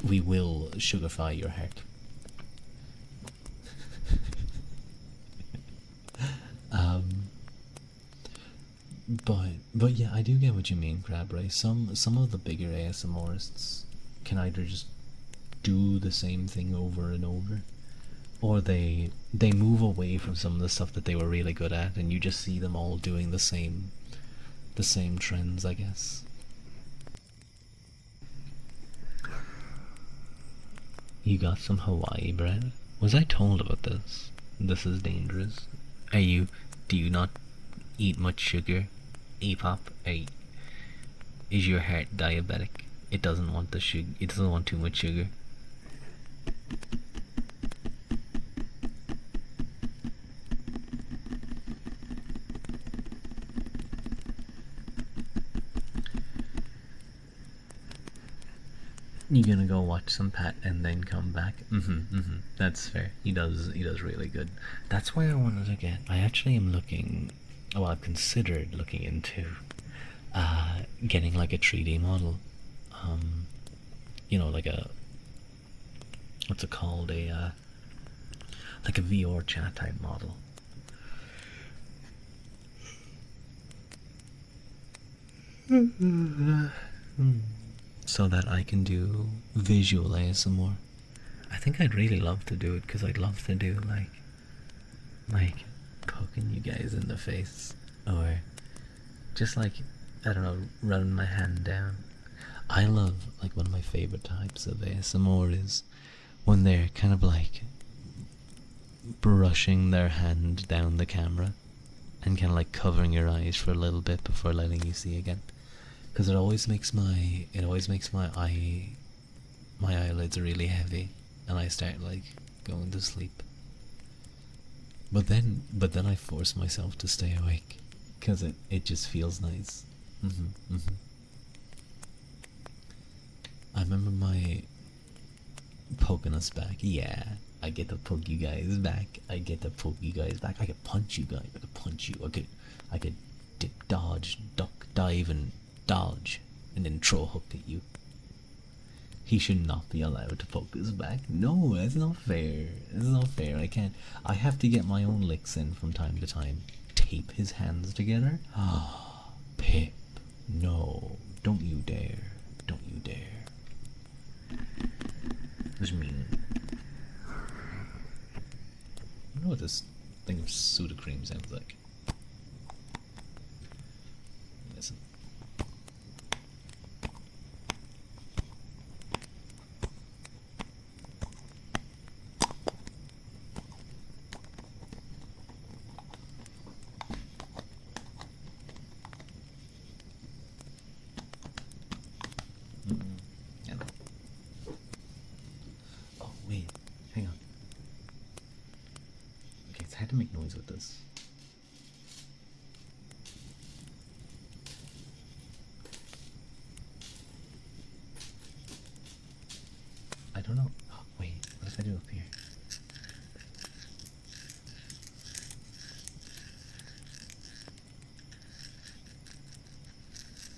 We will sugarify your heart. But yeah, I do get what you mean, Crabray. Some of the bigger ASMRists can either just do the same thing over and over, or they move away from some of the stuff that they were really good at, and you just see them all doing the same trends, I guess. You got some Hawaii bread? Was I told about this? This is dangerous. Do you not eat much sugar? A-pop, is your heart diabetic? It doesn't want the sugar. It doesn't want too much sugar. You gonna go watch some Pat and then come back? That's fair. He does really good. That's why I wanted to get. I actually am looking. Well, I've considered looking into getting like a 3D model. Like a, what's it called, like a VR chat type model. So that I can do visual ASMR. I think I'd really love to do it because I'd love to do like poking you guys in the face, or just like, I don't know, running my hand down. I love, like, one of my favorite types of ASMR is when they're kind of like brushing their hand down the camera and kind of like covering your eyes for a little bit before letting you see again. Because it always makes my eyelids really heavy, and I start like going to sleep. But then I force myself to stay awake, because it just feels nice. I remember my poking us back. Yeah, I get to poke you guys back. I get to poke you guys back. I could punch you guys. I could punch you. I could dip, dodge, duck, dive, and dodge, and then throw a hook at you. He should not be allowed to poke us back. No, that's not fair. That's not fair. I can't. I have to get my own licks in from time to time. Tape his hands together? Ah, Pip. No. Don't you dare. Don't you dare. That's mean. I know what this thing of Sudocrem sounds like. Listen. Oh, wait. Hang on. Okay, it's had to make noise with this. I don't know. Oh, wait. What if I do up here?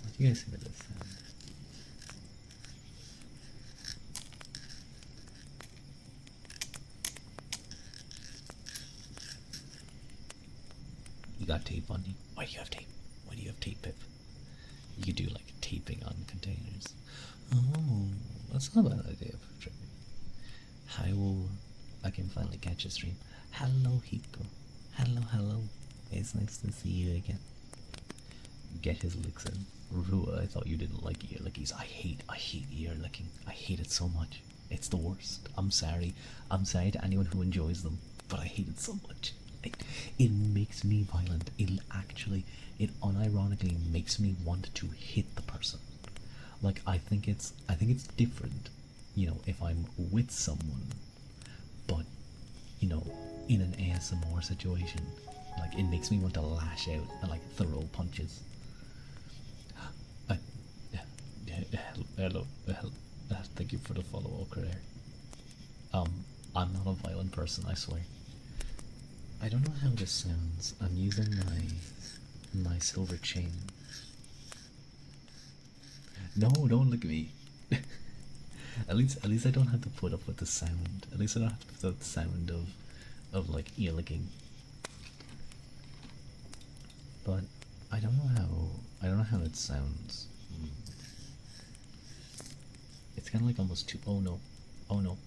What do you guys think of this sound? You got tape on you? Why do you have tape? Why do you have tape, Pip? You could do like taping on containers. Oh, that's not a bad idea for tripping. I can finally catch a stream. Hello, Hiko. Hello, hello. It's nice to see you again. Get his licks in. Rua, I thought you didn't like ear lickies. I hate ear licking. I hate it so much. It's the worst. I'm sorry. I'm sorry to anyone who enjoys them, but I hate it so much. It makes me violent. It unironically makes me want to hit the person. Like, I think it's different, if I'm with someone, but, in an ASMR situation, like, it makes me want to lash out and, like, throw punches. Hello, thank you for the follow, Ocrair. I'm not a violent person, I swear. I don't know how this sounds. I'm using my silver chain. No, don't look at me. at least I don't have to put up with the sound. At least I don't have to put up with the sound of like ear licking. But I don't know how it sounds. It's kind of like almost too. Oh no, oh no,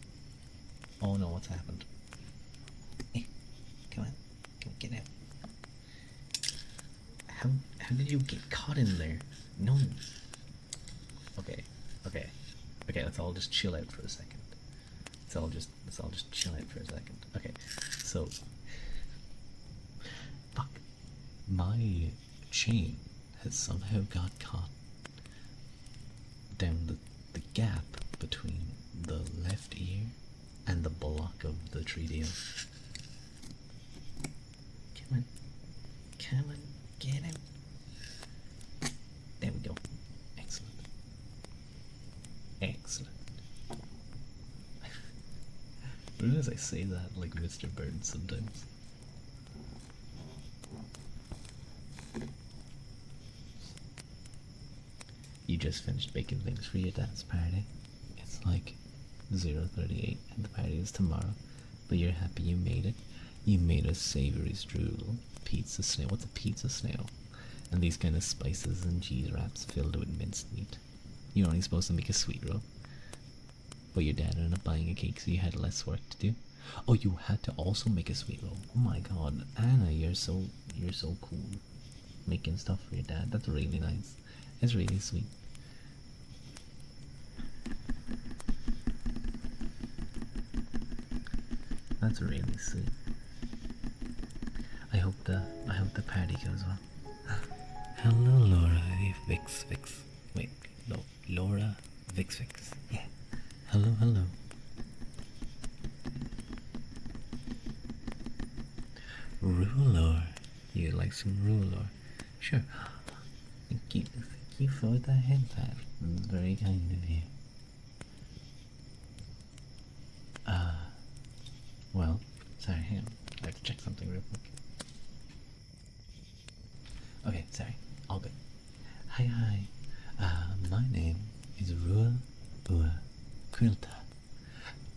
oh no! What's happened? Come on, get out. How did you get caught in there? No. Okay. Let's all just chill out for a second. Let's all just chill out for a second. Okay. So, fuck. My chain has somehow got caught down the gap between the left ear and the block of the Treadio. Come on, get him. There we go. Excellent. I realize I say that like Mr. Bird sometimes. You just finished baking things for your dad's party. It's like 0:38 and the party is tomorrow, but you're happy you made it. You made a savory strudel, pizza snail. What's a pizza snail? And these kind of spices and cheese wraps filled with minced meat. You're only supposed to make a sweet roll, but your dad ended up buying a cake, so you had less work to do. Oh, you had to also make a sweet roll. Oh my God, Anna, you're so cool, making stuff for your dad. That's really nice. It's really sweet. That's really sweet. I hope the party goes well. Hello, Laura Vix Vix. Wait, no, Laura Vix Vix. Yeah. Hello, hello. Rulor. You like some Rulor? Sure. Thank you for the head pat. Very kind of you. Well, sorry, hang on. I have to check something real quick. Okay, sorry. All good. Hi, hi. My name is Rua Ua Quilta.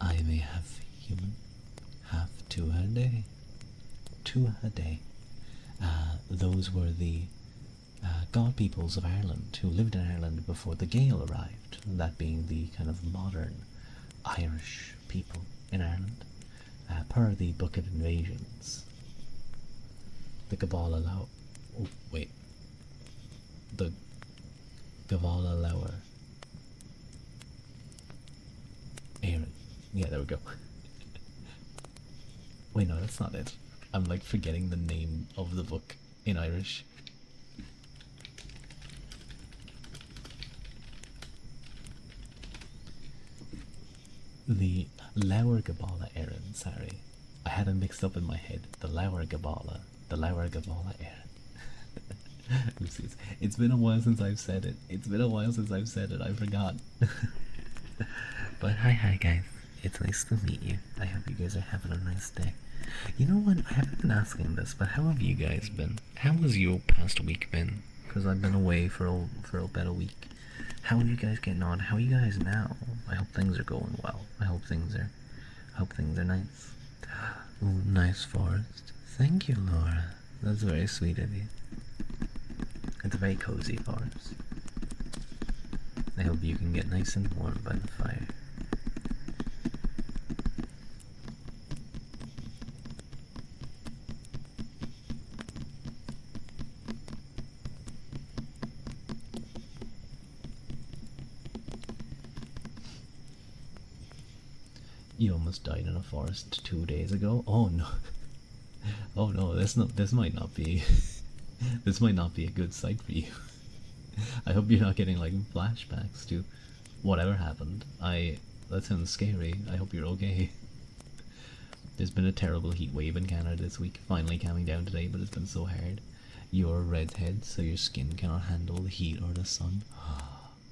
I may have human, have two a day. Two a day. Those were the god peoples of Ireland who lived in Ireland before the Gael arrived, that being the kind of modern Irish people in Ireland, per the Book of Invasions. The Gabala Lower. Oh, wait. The Gabala Lower. Aaron. Yeah, there we go. Wait, no, that's not it. I'm like forgetting the name of the book in Irish. The Lower Gabala Aaron, sorry. I had it mixed up in my head. The Lower Gabala. The Lower Gabala Aaron. Oopsies. It's been a while since I've said it. I forgot. But hi guys. It's nice to meet you. I hope you guys are having a nice day. You know what? I haven't been asking this, but how have you guys been? How has your past week been? Because I've been away for about a week. How are you guys getting on? How are you guys now? I hope things are going well. I hope things are nice. Ooh, nice forest. Thank you, Laura. That's very sweet of you. It's a very cozy forest. I hope you can get nice and warm by the fire. You almost died in a forest 2 days ago. Oh no! Oh no! This might not be. This might not be a good sight for you. I hope you're not getting like flashbacks to whatever happened. That sounds scary. I hope you're okay. There's been a terrible heat wave in Canada this week. Finally calming down today, but it's been so hard. You're a redhead, so your skin cannot handle the heat or the sun.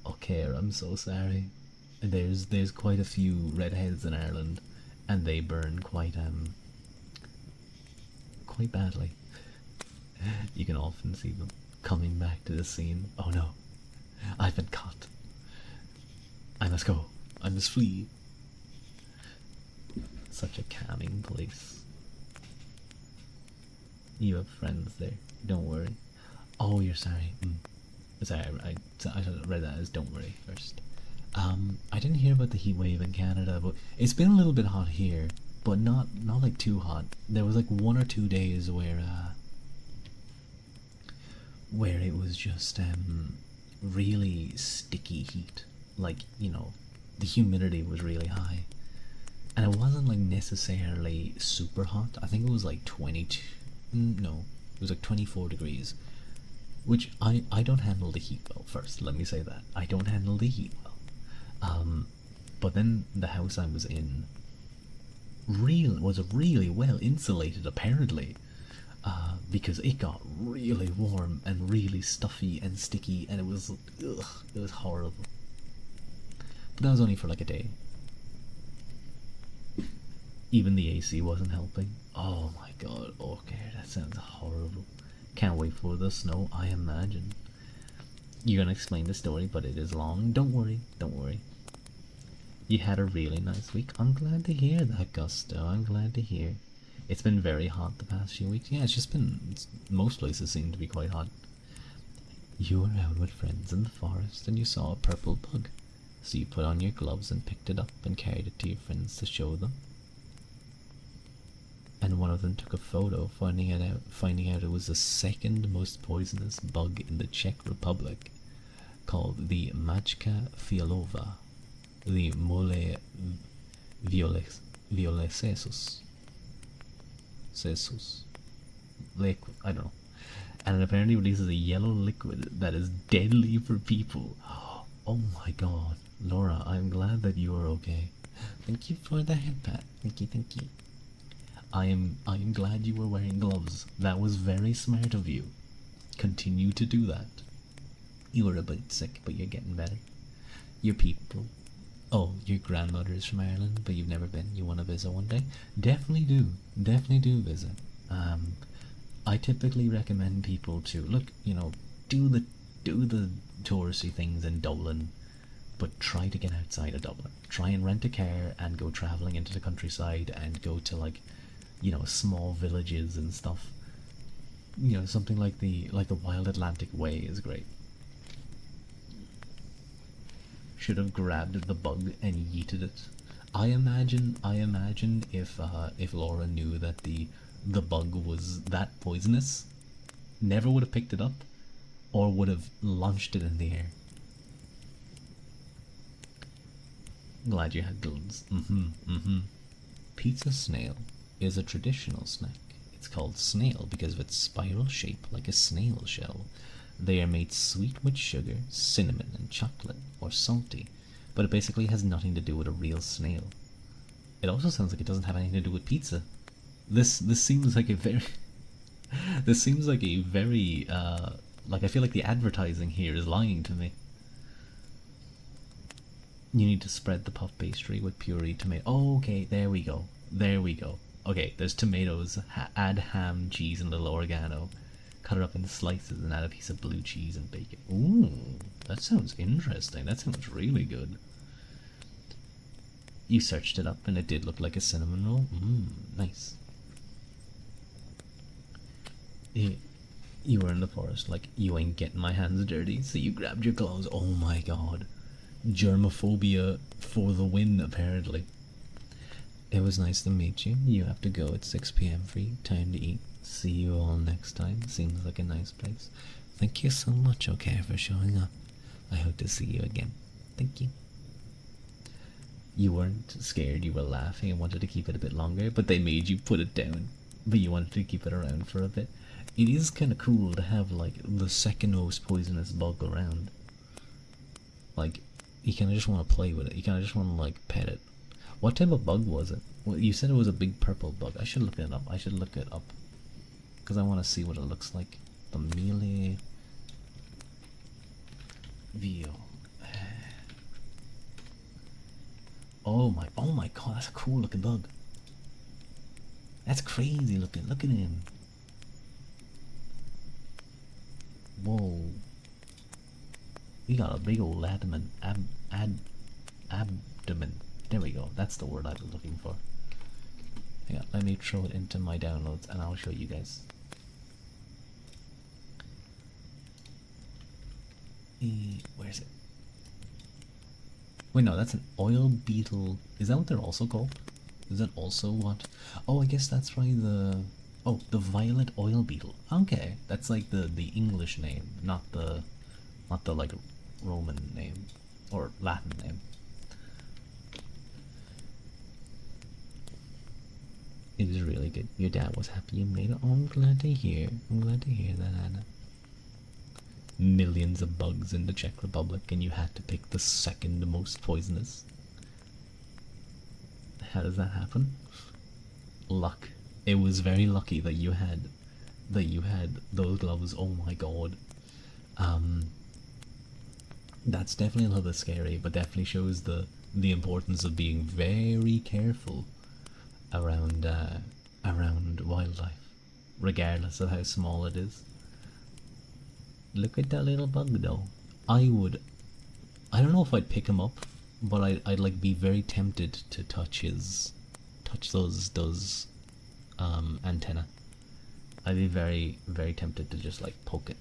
Okay, I'm so sorry. There's quite a few redheads in Ireland, and they burn quite badly. You can often see them coming back to the scene. Oh no, I've been caught. I must go. I must flee. Such a calming place. You have friends there. Don't worry. Oh, you're sorry. Sorry, I read that as don't worry first. I didn't hear about the heat wave in Canada, but it's been a little bit hot here, but not like too hot. There was like 1 or 2 days where it was just really sticky heat. Like, you know, the humidity was really high. And it wasn't like necessarily super hot. I think it was like 22, no, it was like 24 degrees. Which I don't handle the heat well, first, let me say that. I don't handle the heat well. But then the house I was in was really well insulated apparently, because it got really warm and really stuffy and sticky, and it was horrible. But that was only for like a day. Even the AC wasn't helping. Oh my god, okay, that sounds horrible. Can't wait for the snow, I imagine. You're gonna explain the story, but it is long. Don't worry. You had a really nice week. I'm glad to hear that, Gusto. I'm glad to hear. It's been very hot the past few weeks. Yeah, it's just been... most places seem to be quite hot. You were out with friends in the forest and you saw a purple bug. So you put on your gloves and picked it up and carried it to your friends to show them. And one of them took a photo, finding out it was the second most poisonous bug in the Czech Republic, called the Mačka fialová, the Mole violecensus. Sesus. Liquid. I don't know. And it apparently releases a yellow liquid that is deadly for people. Oh my god. Laura, I'm glad that you are okay. Thank you for the head pat. Thank you, thank you. I am glad you were wearing gloves. That was very smart of you. Continue to do that. You were a bit sick, but you're getting better. Your people. Oh, your grandmother is from Ireland, but you've never been. You want to visit one day? Definitely do. Definitely do visit. I typically recommend people to look, do the touristy things in Dublin, but try to get outside of Dublin. Try and rent a car and go traveling into the countryside and go to small villages and stuff. Something like the Wild Atlantic Way is great. Should have grabbed the bug and yeeted it. I imagine if Laura knew that the bug was that poisonous, never would have picked it up, or would have launched it in the air. Glad you had gloves. Pizza snail is a traditional snack. It's called snail because of its spiral shape like a snail shell. They are made sweet with sugar, cinnamon, and chocolate, or salty, but it basically has nothing to do with a real snail. It also sounds like it doesn't have anything to do with pizza. This seems like a very this seems like a very I feel like the advertising here is lying to me. You need to spread the puff pastry with puree tomato. Oh, okay, there we go. There we go. Okay, there's tomatoes. Add ham, cheese, and a little oregano. Cut it up in slices and add a piece of blue cheese and bacon. Ooh, that sounds interesting. That sounds really good. You searched it up and it did look like a cinnamon roll. Nice. You were in the forest, like, you ain't getting my hands dirty, so you grabbed your gloves. Oh my god. Germophobia for the win, apparently. It was nice to meet you. You have to go at 6 p.m. for you. Time to eat. See you all next time. Seems like a nice place. Thank you so much, okay, for showing up. I hope to see you again. Thank you. You weren't scared, you were laughing and wanted to keep it a bit longer, but they made you put it down. But you wanted to keep it around for a bit. It is kind of cool to have, like, the second most poisonous bug around. Like, you kind of just want to play with it. You kind of just want to, like, pet it. What type of bug was it? Well, you said it was a big purple bug. I should look it up. Because I want to see what it looks like. The melee Vio. Oh my god, that's a cool looking bug. That's crazy looking. Look at him. Whoa. We got a big old abdomen. Abdomen. There we go. That's the word I was looking for. Hang on, let me throw it into my downloads and I'll show you guys. Where is it? Wait, no, that's an oil beetle. Is that what they're also called? Is that also what? Oh, I guess that's why the violet oil beetle. Okay, that's like the English name, not the like Roman name or Latin name. It is really good. Your dad was happy you made it. Oh, I'm glad to hear. I'm glad to hear that, Anna. Millions of bugs in the Czech Republic, and you had to pick the second most poisonous. How does that happen? Luck. It was very lucky that you had those gloves. Oh my god. That's definitely a little bit scary, but definitely shows the importance of being very careful around wildlife, regardless of how small it is. Look at that little bug though. I don't know if I'd pick him up, but I'd like be very tempted to touch those antenna. I'd be very, very tempted to just like poke it.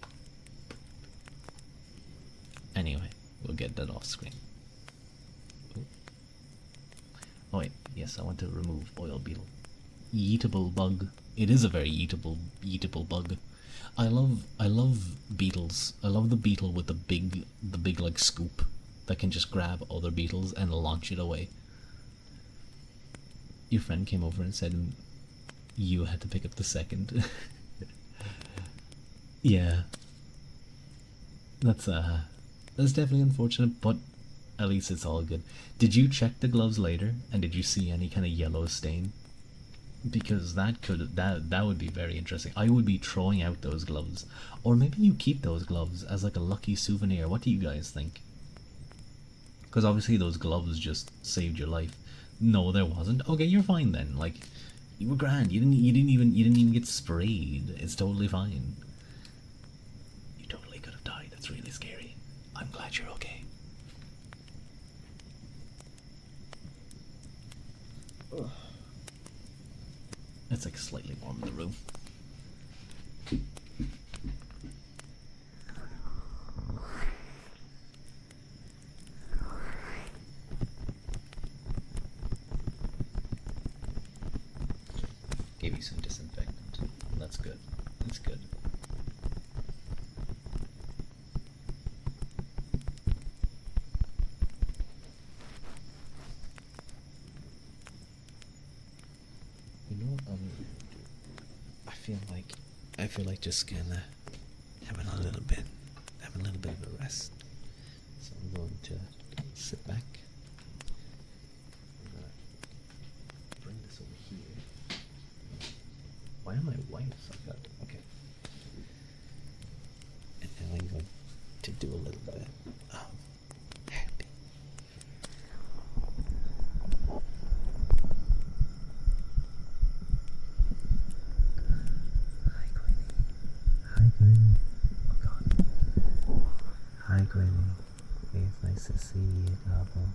Anyway, we'll get that off screen. Ooh. Oh wait, yes, I want to remove oil beetle. Eatable bug. It is a very eatable bug. I love beetles. I love the beetle with the big like scoop that can just grab other beetles and launch it away. Your friend came over and said you had to pick up the second. Yeah, that's that's definitely unfortunate, but at least it's all good. Did you check the gloves later, and did you see any kind of yellow stain? Because that would be very interesting. I would be throwing out those gloves, or maybe you keep those gloves as like a lucky souvenir. What do you guys think? Because obviously those gloves just saved your life. No, there wasn't. Okay, you're fine then. Like, you were grand. You didn't even get sprayed. It's totally fine. You totally could have died. That's really scary. I'm glad you're okay. It's like slightly warm in the room. Gave you some disinfectant. That's good. That's good. You know what I'm gonna do? I feel like just kinda having a little bit of a rest. So I'm going to sit back. I'm gonna bring this over here. Why am I white? I've got okay. And then I'm going to do a little bit of happy. Hi, Queenie. Oh God. Hi, Queenie. It's nice to see you, Gobble.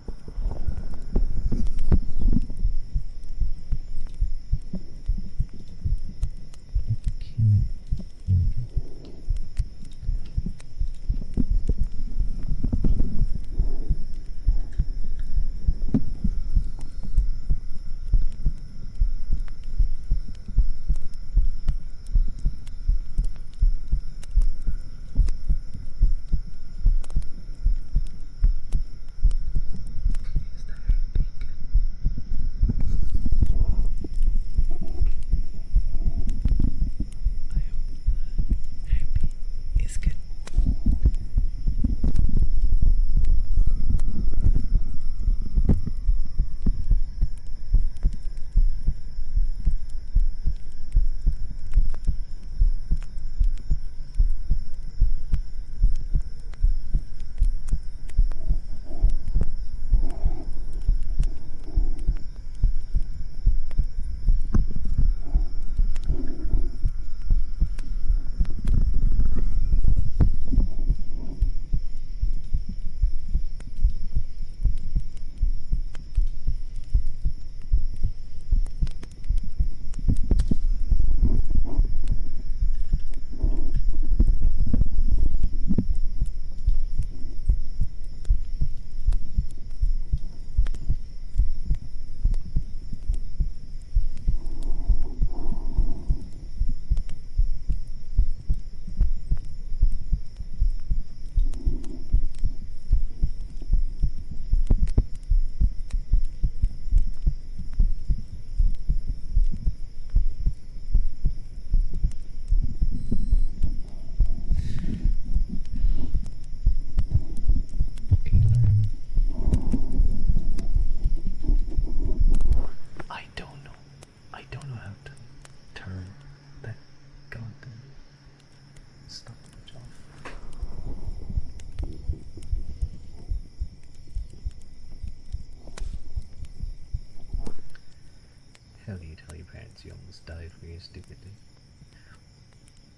How do you tell your parents you almost died really stupidly?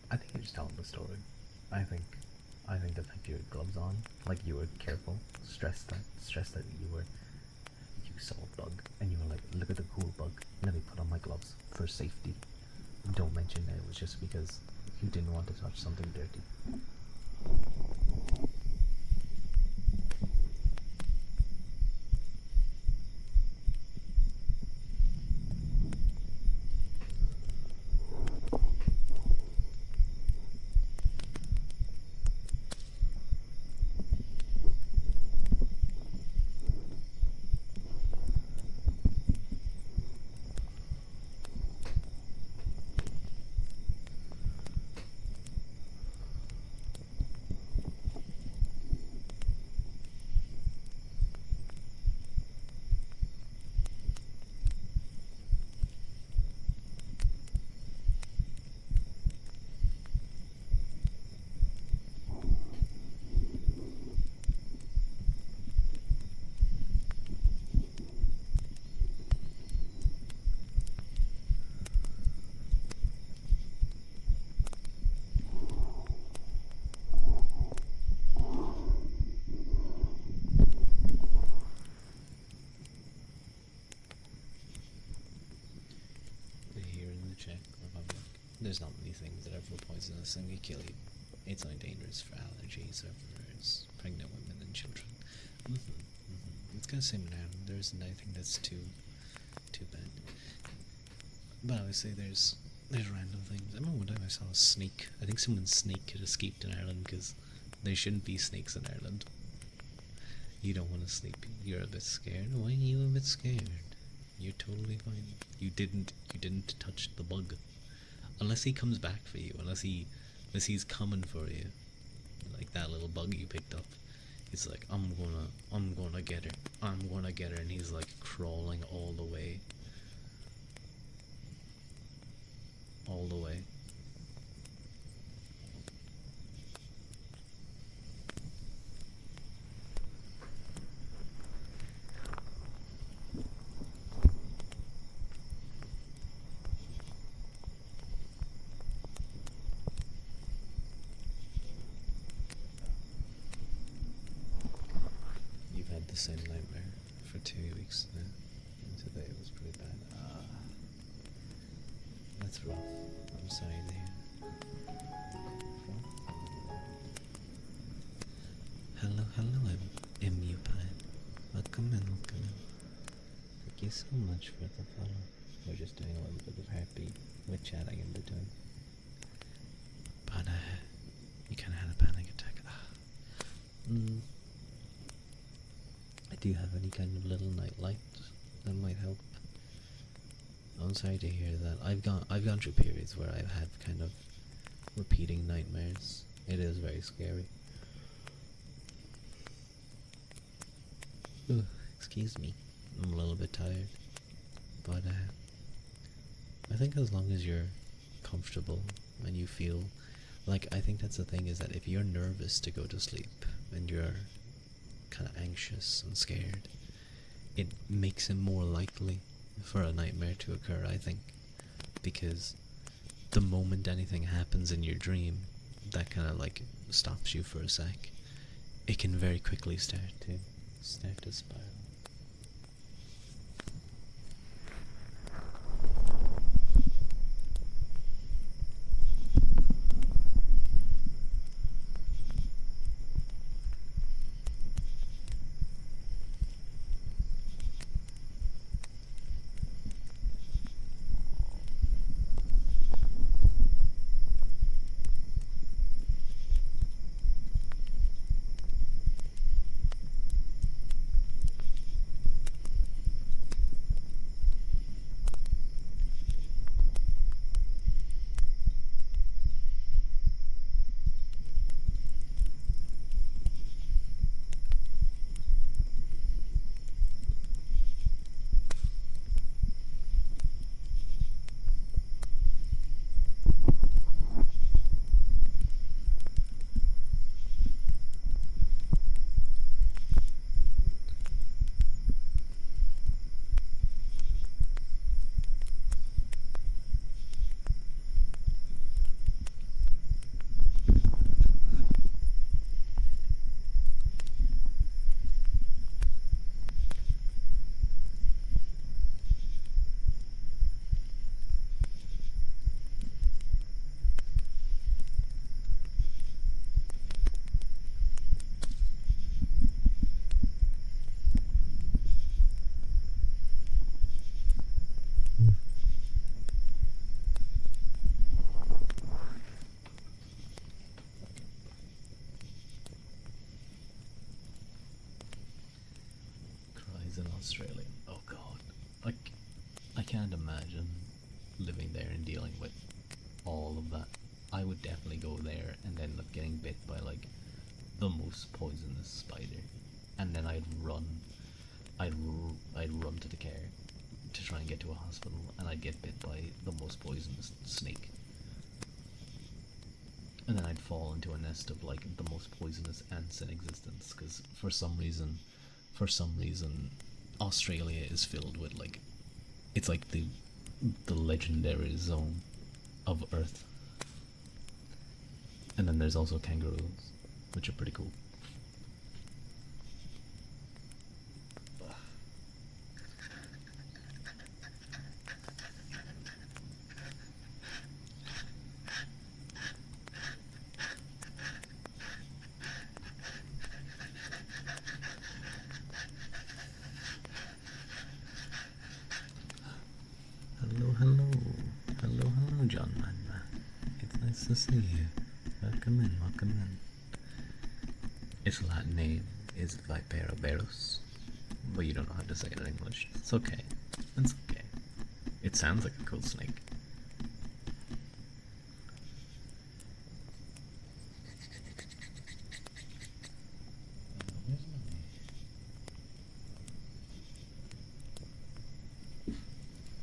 I think you're just telling the story. I think the fact you had gloves on, like you were careful, stressed that you saw a bug and you were like, look at the cool bug. Let me put on my gloves for safety. Don't mention that it was just because you didn't want to touch something dirty. there's not many things that are food poisonous and can kill you. It's only dangerous for allergy sufferers, pregnant women, and children. It's gonna say now there isn't anything that's too bad. But obviously there's random things. I remember one time I saw a snake. I think someone's snake had escaped in Ireland because there shouldn't be snakes in Ireland. You don't want to sleep. You're a bit scared. Why are you a bit scared? You're totally fine. You didn't touch the bug. Unless he comes back for you. Unless he's coming for you. Like that little bug you picked up. He's like, I'm gonna get her. I'm gonna get her, and he's like crawling all the way. All the way. You've had the same nightmare for 2 weeks now. And today it was pretty bad. That's rough. I'm sorry to hear. Hello, I'm MUPie. Welcome in. Thank you so much for the follow. We're just doing a little bit of heartbeat with chatting in between. But you kinda had a panic attack. Do you have any kind of little night light that might help? I'm sorry to hear that. I've gone through periods where I've had kind of repeating nightmares. It is very scary. Ugh, excuse me. I'm a little bit tired. But I think as long as you're comfortable and you feel like, I think that's the thing, is that if you're nervous to go to sleep and you're kind of anxious and scared, it makes it more likely for a nightmare to occur, I think, because the moment anything happens in your dream that kind of like stops you for a sec, it can very quickly start to spiral. Cries in Australia. Oh god. Like, I can't imagine living there and dealing with all of that. I would definitely go there and end up getting bit by like the most poisonous spider, and then I'd run to the care to try and get to a hospital, and I'd get bit by the most poisonous snake, and then I'd fall into a nest of like the most poisonous ants in existence, because for some reason, Australia is filled with like, it's like the legendary zone of Earth. And then there's also kangaroos, which are pretty cool. to see you. Welcome in, welcome in. Its Latin name is Viperoberus, but you don't know how to say it in English. It's okay. It's okay. It sounds like a cool snake.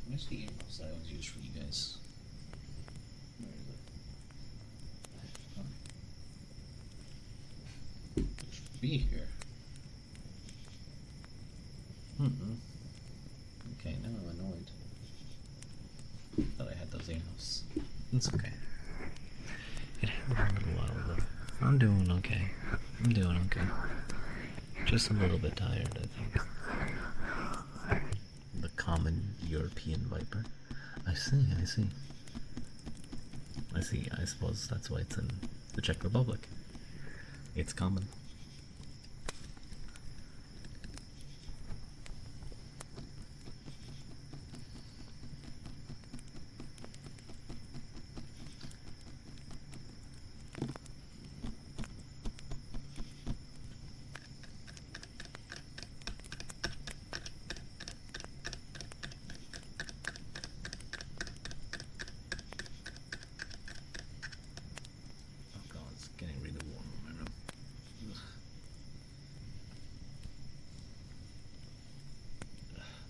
Where's the earmuffs I always use for you guys? Where is it? Huh? It should be here. Okay, now I'm annoyed that I had those earmuffs. It's okay. It happened a little while ago. I'm doing okay. I'm doing okay. Just a little bit tired, I think. The common European viper. I see, I see. I see, I suppose that's why it's in the Czech Republic. It's common.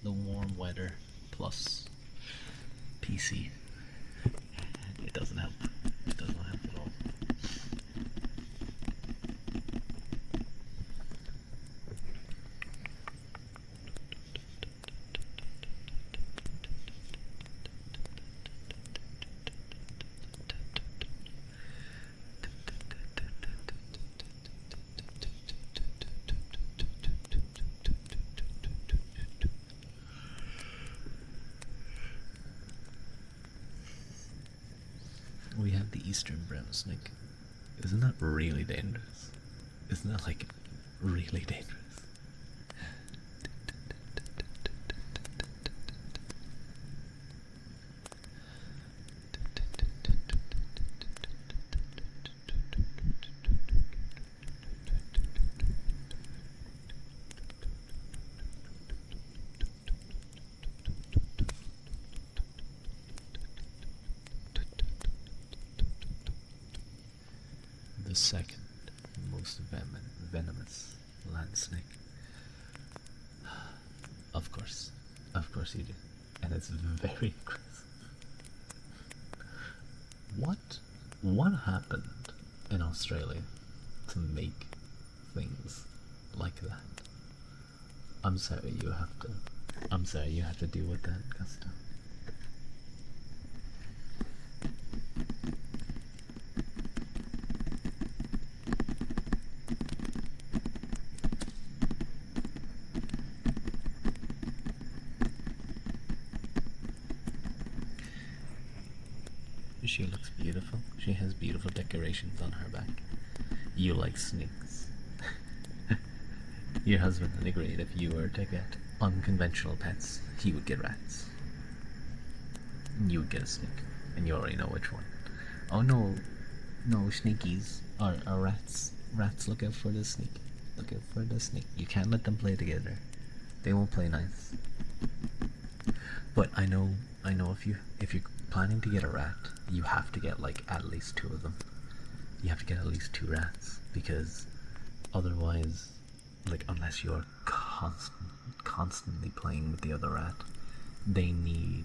The warm weather plus PC. It doesn't help. It doesn't help at all. We have the eastern brown snake. Isn't that really dangerous? Isn't that like really dangerous? The second most venomous land snake. Of course you do, and it's very aggressive. What happened in Australia to make things like that? I'm sorry you have to deal with that, Gusto. She looks beautiful. She has beautiful decorations on her back. You like snakes. Your husband would agree if you were to get unconventional pets, he would get rats. You would get a snake, and you already know which one. Oh no, snakies are rats. Rats, look out for the snake. Look out for the snake. You can't let them play together. They won't play nice. But I know if you're planning to get a rat, you have to get like at least 2 of them. You have to get at least 2 rats, because otherwise, like, unless you're constantly playing with the other rat, they need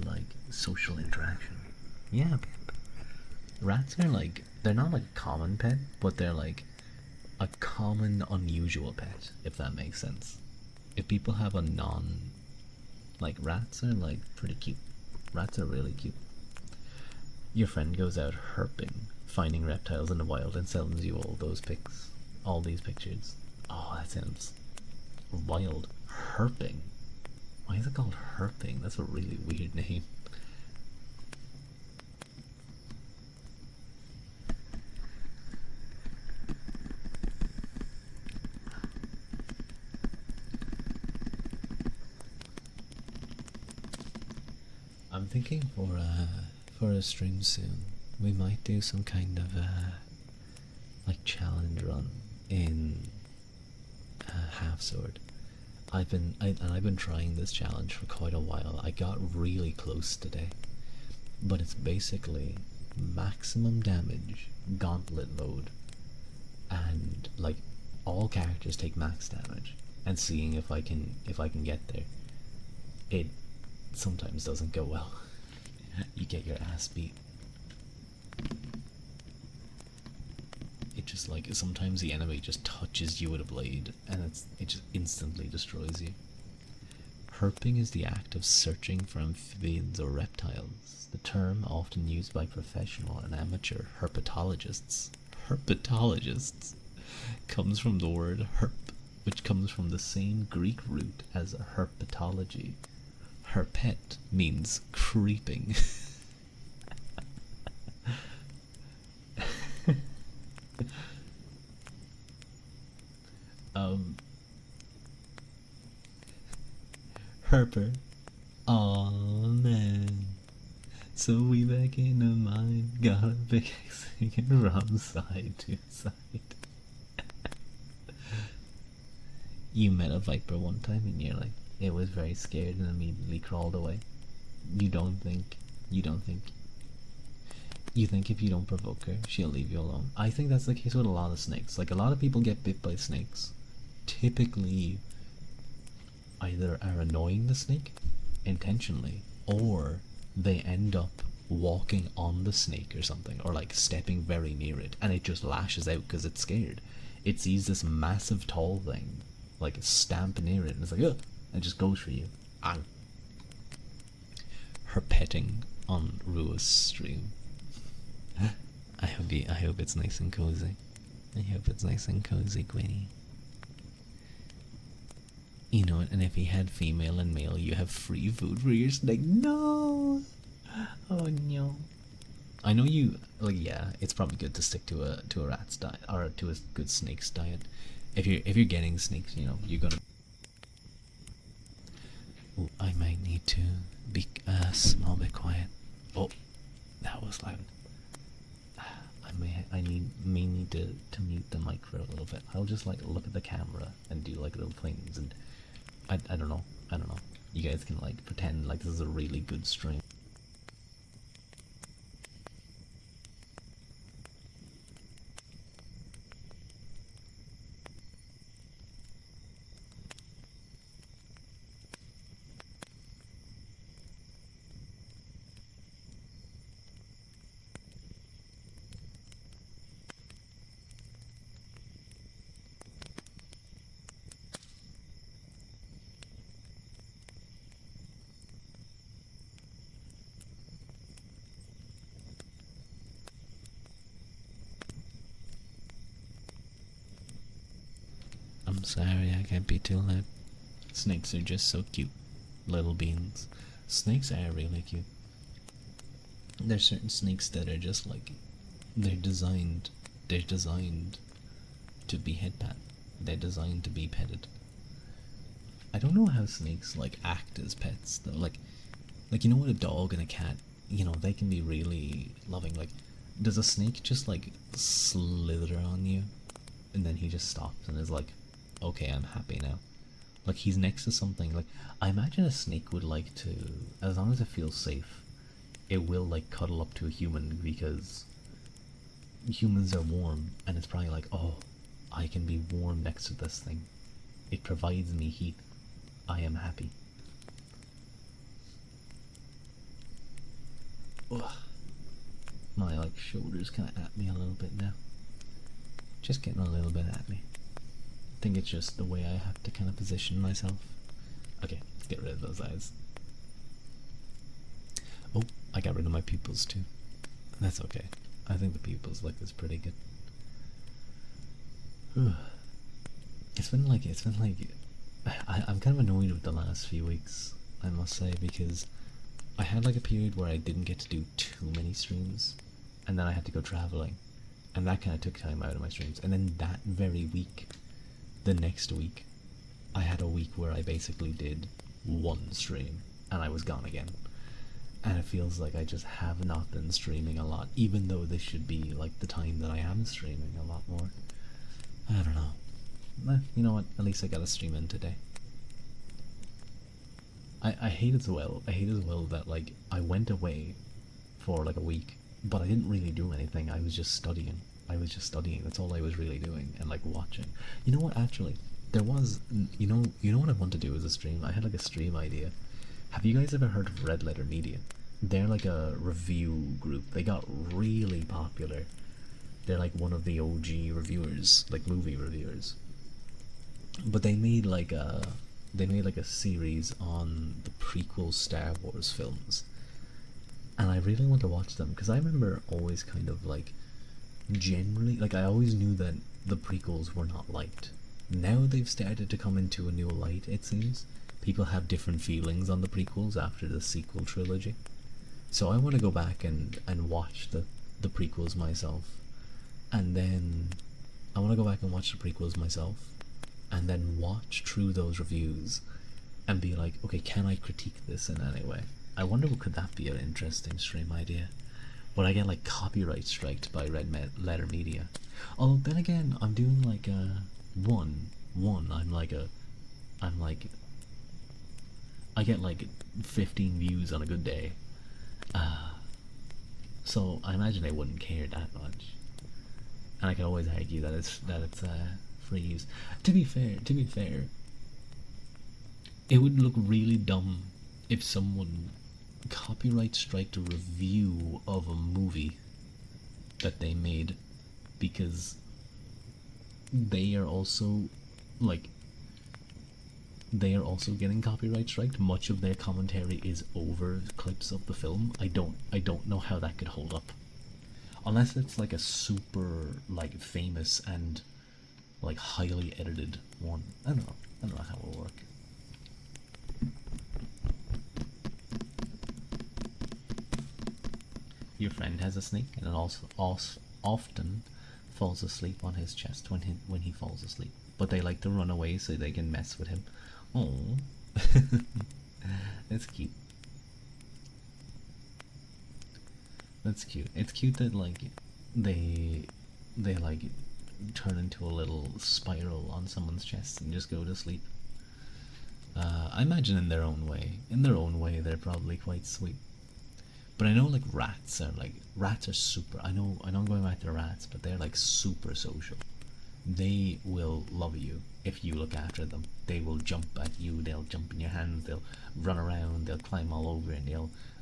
like social interaction. Yeah, babe. Rats are like, they're not like a common pet, but they're like a common unusual pet, if that makes sense. If people have a like, rats are like pretty cute. Rats are really cute. Your friend goes out herping, finding reptiles in the wild, and sends you all those pics, all these pictures. Oh, that sounds wild. Herping. Why is it called herping? That's a really weird name. I'm thinking for a stream soon, we might do some kind of like challenge run in Half Sword. I've been trying this challenge for quite a while. I got really close today, but it's basically maximum damage gauntlet mode, and like all characters take max damage, and seeing if I can get there. It sometimes doesn't go well. You get your ass beat. It just like sometimes the enemy just touches you with a blade and it just instantly destroys you. Herping is the act of searching for amphibians or reptiles. The term often used by professional and amateur herpetologists comes from the word herp, which comes from the same Greek root as herpetology. Herpet means creeping. Herper. Aw, man. So we back in the mine, got a big axe from side to side. You met a viper one time and you're like, it was very scared and immediately crawled away. You think if you don't provoke her, she'll leave you alone. I think that's the case with a lot of snakes. Like, a lot of people get bit by snakes. Typically, either are annoying the snake intentionally, or they end up walking on the snake or something, or like stepping very near it, and it just lashes out because it's scared. It sees this massive tall thing, like stamp near it, and it's like, ugh, and it just goes for you. Ow. Her petting on Rua's stream. I hope it's nice and cozy. I hope it's nice and cozy, Gwynny. You know, and if he had female and male, you have free food for your snake. No! Oh no. I know you, like, yeah, it's probably good to stick to a rat's diet, or to a good snake's diet. If you're getting snakes, you know, you're gonna... Oh, I might need to be a small bit quiet. Oh, that was loud. I may need to mute the mic for a little bit. I'll just like look at the camera and do like little things, and I don't know. You guys can like pretend like this is a really good stream. I'm sorry, I can't be too loud. Snakes are just so cute. Little beans. Snakes are really cute. There's certain snakes that are just like, they're designed to be head pat. They're designed to be petted. I don't know how snakes like act as pets though. Like you know what, a dog and a cat, you know, they can be really loving. Like, does a snake just like slither on you and then he just stops and is like, okay, I'm happy now? Like, he's next to something. Like, I imagine a snake would like to, as long as it feels safe, it will like cuddle up to a human, because humans are warm, and it's probably like, oh, I can be warm next to this thing. It provides me heat. I am happy. Ugh. My like shoulders kind of at me a little bit now. Just getting a little bit at me. I think it's just the way I have to kind of position myself. Okay, let's get rid of those eyes. Oh, I got rid of my pupils too. That's okay. I think the pupils look is pretty good. It's been like I'm kind of annoyed with the last few weeks, I must say, because I had like a period where I didn't get to do too many streams, and then I had to go traveling, and that kind of took time out of my streams. And then that very week, the next week, I had a week where I basically did one stream and I was gone again. and it feels like I just have not been streaming a lot, even though this should be like the time that I am streaming a lot more. I don't know. You know what? At least I got a stream in today. I hate as well. I hate as well that like I went away for like a week, but I didn't really do anything. I was just studying. That's all I was really doing, and like watching. You know what? Actually, there was. You know what I want to do as a stream. I had like a stream idea. Have you guys ever heard of Red Letter Media? They're like a review group. They got really popular. They're like one of the OG reviewers, like movie reviewers. But they made like a series on the prequel Star Wars films. And I really want to watch them because I remember always kind of like generally like I always knew that the prequels were not liked. Now they've started to come into a new light, it seems. People have different feelings on the prequels after the sequel trilogy. So I want to go back and watch the prequels myself. And then I want to go back and watch the prequels myself. And then watch through those reviews and be like, okay, can I critique this in any way? I wonder, could that be an interesting stream idea? Would I get like copyright striked by Red Letter Media? Although then again, I'm doing like a I get like 15 views on a good day. So I imagine they wouldn't care that much. And I can always argue that it's free use. To be fair, it would look really dumb if someone copyright striked a review of a movie that they made because they are also getting copyright striked. Much of their commentary is over clips of the film. I don't know how that could hold up. Unless it's like a super like famous and like highly edited one. I don't know how it will work. Your friend has a snake and it also often falls asleep on his chest when he falls asleep. But they like to run away so they can mess with him. Oh, that's cute. That's cute. It's cute that like they like turn into a little spiral on someone's chest and just go to sleep. I imagine in their own way, they're probably quite sweet. But I know like rats are super. I know I'm going back to rats, but they're like super social. They will love you if you look after them. They will jump at you. They'll jump in your hands. They'll run around. They'll climb all over, and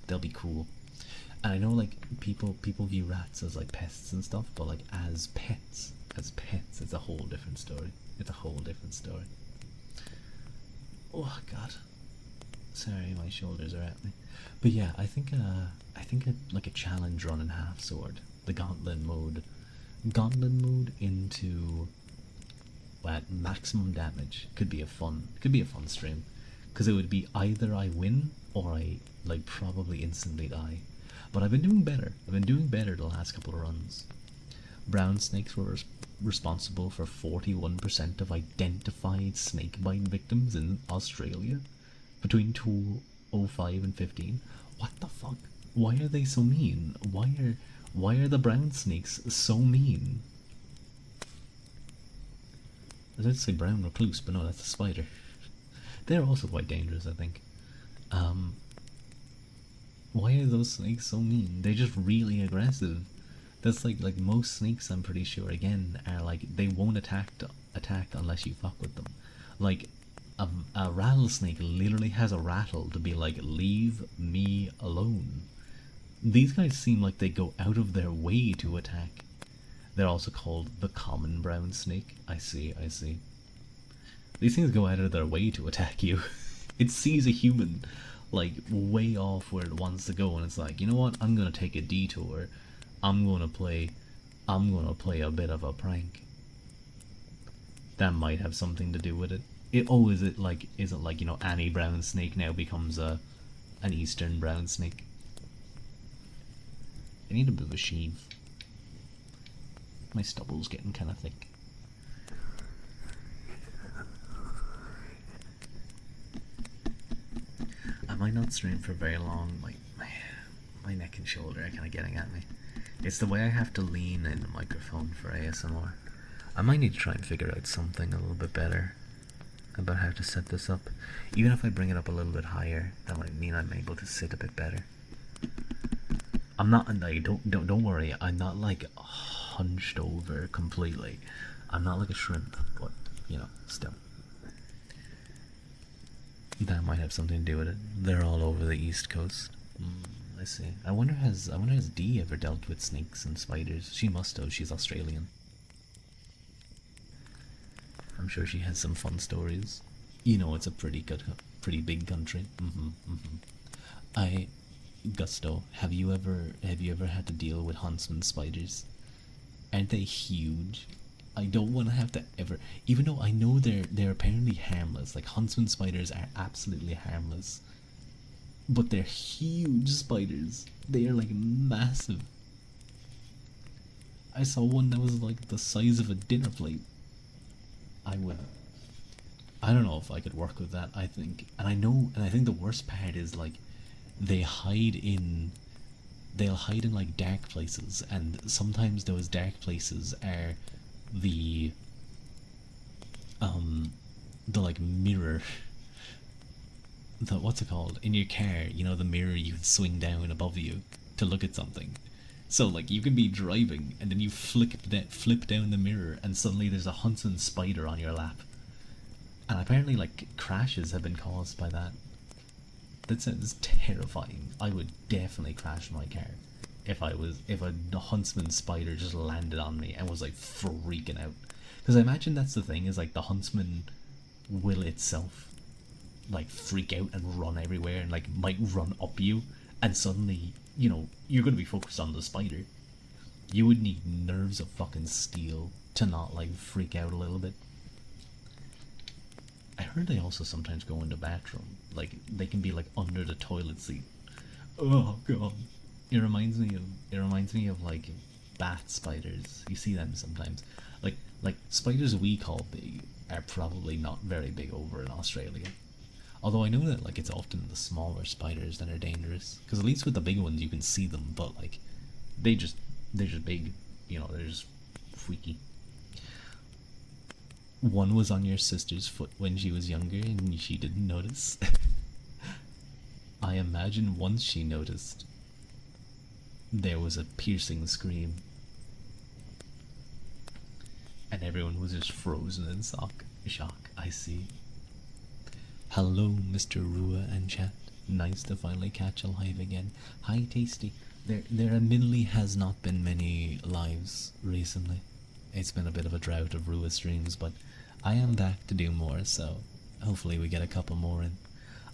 they'll be cool. And I know like people view rats as like pests and stuff, but like as pets, it's a whole different story. Oh God, sorry, my shoulders are at me. But yeah, I think like a challenge run in half sword, the gauntlet mode into at maximum damage could be a fun stream, because it would be either I win or I like probably instantly die. But I've been doing better. The last couple of runs. Brown snakes were responsible for 41% of identified snakebite victims in Australia between 2005 and 15. What the fuck? Why are they so mean? Why are the brown snakes so mean? I was about to say brown recluse, but no, that's a spider. They're also quite dangerous, I think. Why are those snakes so mean? They're just really aggressive. That's like most snakes, I'm pretty sure, again, are like, they won't attack unless you fuck with them. Like, a rattlesnake literally has a rattle to be like, leave me alone. These guys seem like they go out of their way to attack. They're also called the common brown snake. I see. These things go out of their way to attack you. It sees a human like way off where it wants to go, and it's like, you know what, I'm gonna take a detour. I'm gonna play a bit of a prank. That might have something to do with it. Is it like, you know, any brown snake now becomes an eastern brown snake? I need a bit of a sheave. My stubble's getting kind of thick. I might not stream for very long. My my neck and shoulder are kind of getting at me. It's the way I have to lean in the microphone for ASMR. I might need to try and figure out something a little bit better about how to set this up. Even if I bring it up a little bit higher, that might mean I'm able to sit a bit better. I'm not like don't worry. I'm not like hunched over completely. I'm not like a shrimp, but you know, still. That might have something to do with it. They're all over the East Coast. I see. I wonder has Dee ever dealt with snakes and spiders? She must have. She's Australian. I'm sure she has some fun stories. You know, it's a pretty pretty big country. Gusto, have you ever had to deal with huntsman spiders? Aren't they huge? I don't want to have to ever, even though I know they're apparently harmless. Like huntsman spiders are absolutely harmless, but they're huge spiders. They are like massive. I saw one that was like the size of a dinner plate. I don't know if I could work with that. I think, and I think the worst part is like they'll hide in like dark places, and sometimes those dark places are the like mirror, the what's it called in your car, you know, the mirror you can swing down above you to look at something. So like you can be driving and then you flip down the mirror and suddenly there's a huntsman spider on your lap. And apparently like crashes have been caused by that. That sounds terrifying. I would definitely crash my car if a huntsman spider just landed on me and was like freaking out. Because I imagine that's the thing, is like the huntsman will itself like freak out and run everywhere and like might run up you, and suddenly, you know, you're going to be focused on the spider. You would need nerves of fucking steel to not like freak out a little bit. I heard they also sometimes go in the bathroom. Like they can be like under the toilet seat. Oh god. It reminds me of like bat spiders. You see them sometimes. Like spiders we call big are probably not very big over in Australia. Although I know that like it's often the smaller spiders that are dangerous. Because at least with the big ones you can see them, but like they're just big. You know, they're just freaky. One was on your sister's foot when she was younger and she didn't notice. I imagine once she noticed, there was a piercing scream. And everyone was just frozen in shock. I see. Hello, Mr. Rua and chat. Nice to finally catch a live again. Hi, Tasty. There admittedly has not been many lives recently. It's been a bit of a drought of Rua streams, but I am back to do more, so hopefully we get a couple more in.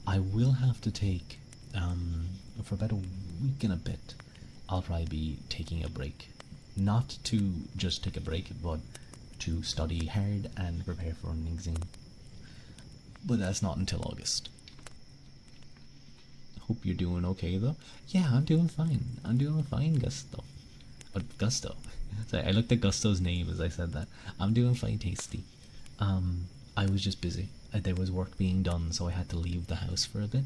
I will have to take, for about a week and a bit, I'll probably be taking a break. Not to just take a break, but to study hard and prepare for an exam. But that's not until August. Hope you're doing okay though. Yeah, I'm doing fine. I'm doing fine, Gusto. Gusto. Sorry, I looked at Gusto's name as I said that. I'm doing fine, Tasty. I was just busy. There was work being done, so I had to leave the house for a bit.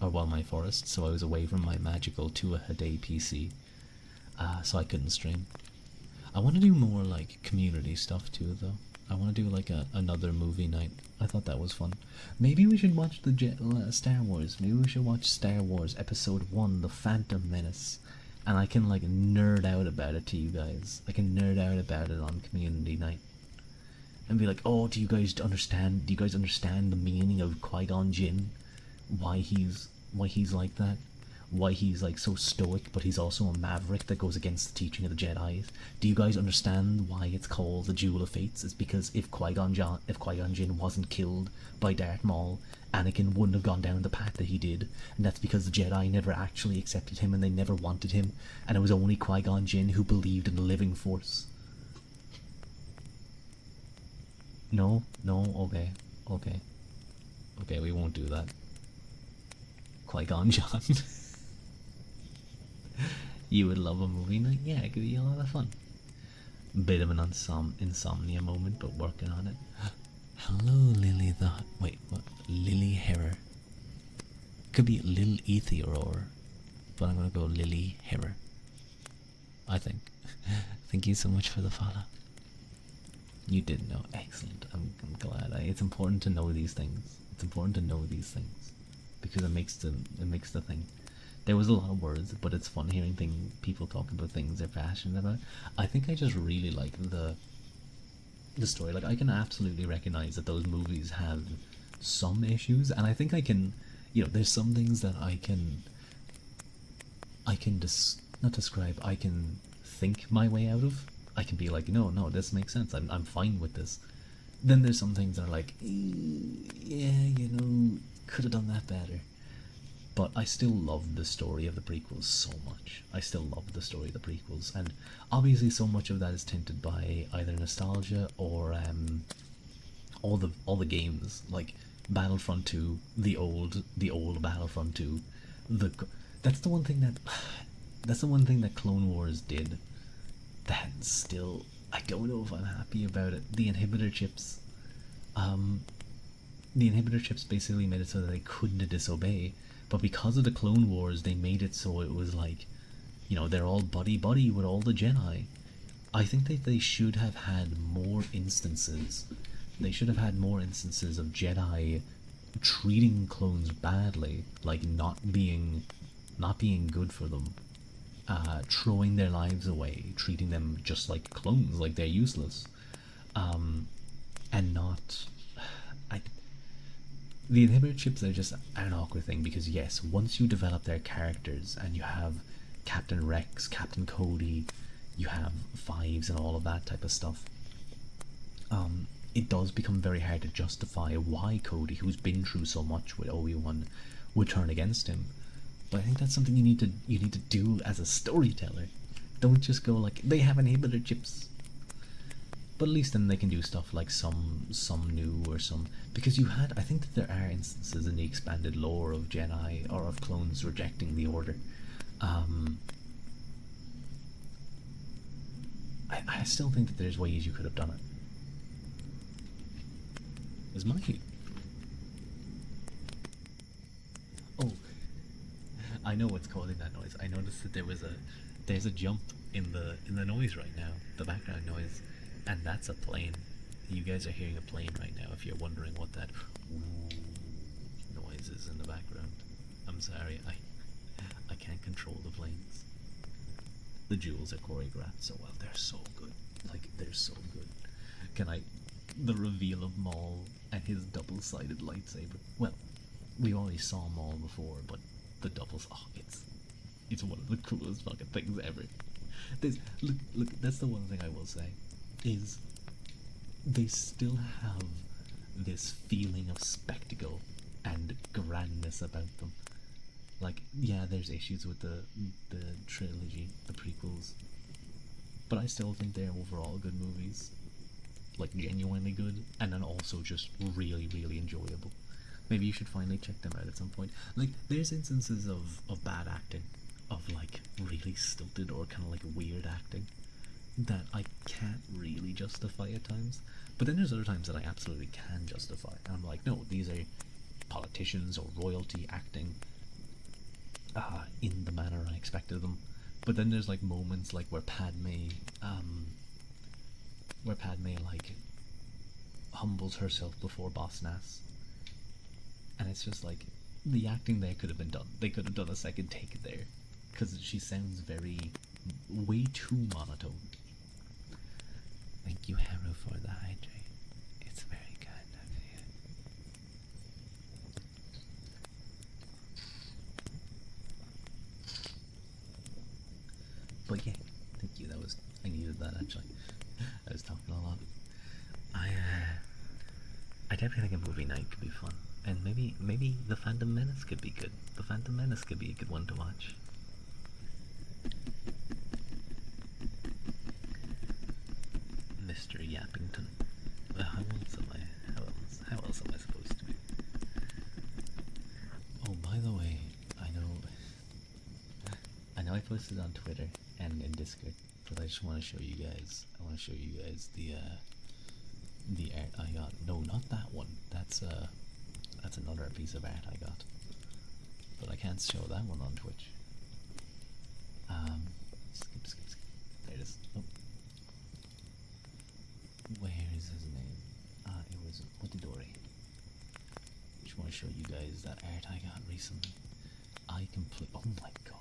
Or well, my forest, so I was away from my magical 2 a day PC. So I couldn't stream. I want to do more like community stuff too though. I want to do like another movie night. I thought that was fun. Maybe we should watch the Star Wars. Maybe we should watch Star Wars Episode 1, The Phantom Menace. And I can like nerd out about it to you guys. I can nerd out about it on community night. And be like, oh, do you guys understand the meaning of Qui-Gon Jinn? Why he's like that? Why he's like so stoic, but he's also a maverick that goes against the teaching of the Jedi? Do you guys understand why it's called the Jewel of Fates? It's because if Qui-Gon Jinn wasn't killed by Darth Maul, Anakin wouldn't have gone down the path that he did, and that's because the Jedi never actually accepted him and they never wanted him, and it was only Qui-Gon Jinn who believed in the living force. No, okay, we won't do that. Qui-Gon Jinn. You would love a movie night? Yeah, it could be a lot of fun. Bit of an insomnia moment, but working on it. Hello, Lily the... Wait, what? Lily Herrer. Could be Lil Ethior. but I'm gonna go Lily Hammer. I think. Thank you so much for the follow. You did know. Excellent. I'm glad. It's important to know these things. It's important to know these things because it makes the thing. There was a lot of words, but it's fun hearing people talk about things they're passionate about. I think I just really like the story. Like I can absolutely recognize that those movies have some issues, and I think I can. There's some things that I can not describe. I can think my way out of. I can be like, no, this makes sense. I'm fine with this. Then there's some things that are like, yeah, could have done that better. But I still love the story of the prequels so much. I still love the story of the prequels, and obviously so much of that is tinted by either nostalgia or all the games like Battlefront 2, the old Battlefront 2. That's the one thing that Clone Wars did. That still, I don't know if I'm happy about it. The inhibitor chips basically made it so that they couldn't disobey, but because of the Clone Wars, they made it so it was like, they're all buddy with all the Jedi. I think that they should have had more instances. They should have had more instances of Jedi treating clones badly, like not being good for them, throwing their lives away, treating them just like clones, like they're useless, and not. The inhibitor chips are just an awkward thing because yes, once you develop their characters and you have Captain Rex, Captain Cody, you have Fives and all of that type of stuff, it does become very hard to justify why Cody, who's been through so much with Obi-Wan, would turn against him. But I think that's something you need to do as a storyteller. Don't just go like, they have inhibitor chips. But at least then they can do stuff like some new or some, because I think that there are instances in the expanded lore of Jedi or of clones rejecting the Order. I still think that there's ways you could have done it. Is my Oh, I know what's causing that noise. I noticed that there's a jump in the noise right now, the background noise, and that's a plane. You guys are hearing a plane right now. If you're wondering what that noise is in the background, I'm sorry. I can't control the planes. The jewels are choreographed so well. They're so good. Like they're so good. The reveal of Maul and his double-sided lightsaber. Well, we already saw Maul before, but the doubles. Oh, it's one of the coolest fucking things ever. Look. That's the one thing I will say is they still have this feeling of spectacle and grandness about them. Like, yeah, there's issues with the trilogy, the prequels, but I still think they're overall good movies. Like, genuinely good, and then also just really, really enjoyable. Maybe you should finally check them out at some point. Like, there's instances of bad acting, of like really stilted or kind of like weird acting that I can't really justify at times. But then there's other times that I absolutely can justify. And I'm like, no, these are politicians or royalty acting in the manner I expected them. But then there's like moments like where Padme like humbles herself before Boss Nass, and it's just like the acting there could have been done. They could have done a second take there, because she sounds way too monotone. Thank you, Haru, for the hydrate. It's very kind of you. But yeah, thank you. I needed that actually. I was talking a lot. I definitely think a movie night could be fun, and maybe The Phantom Menace could be good. The Phantom Menace could be a good one to watch. Mr. Yappington. How else am I supposed to be? Oh, by the way, I know I posted on Twitter and in Discord, but I just want to show you guys. I want to show you guys the art I got. No, not that one. That's another piece of art I got. But I can't show that one on Twitch. Skip, skip, skip. There it is. Oh. Where is his name? It was Otidori. Just want to show you guys that art I got recently. Oh my god.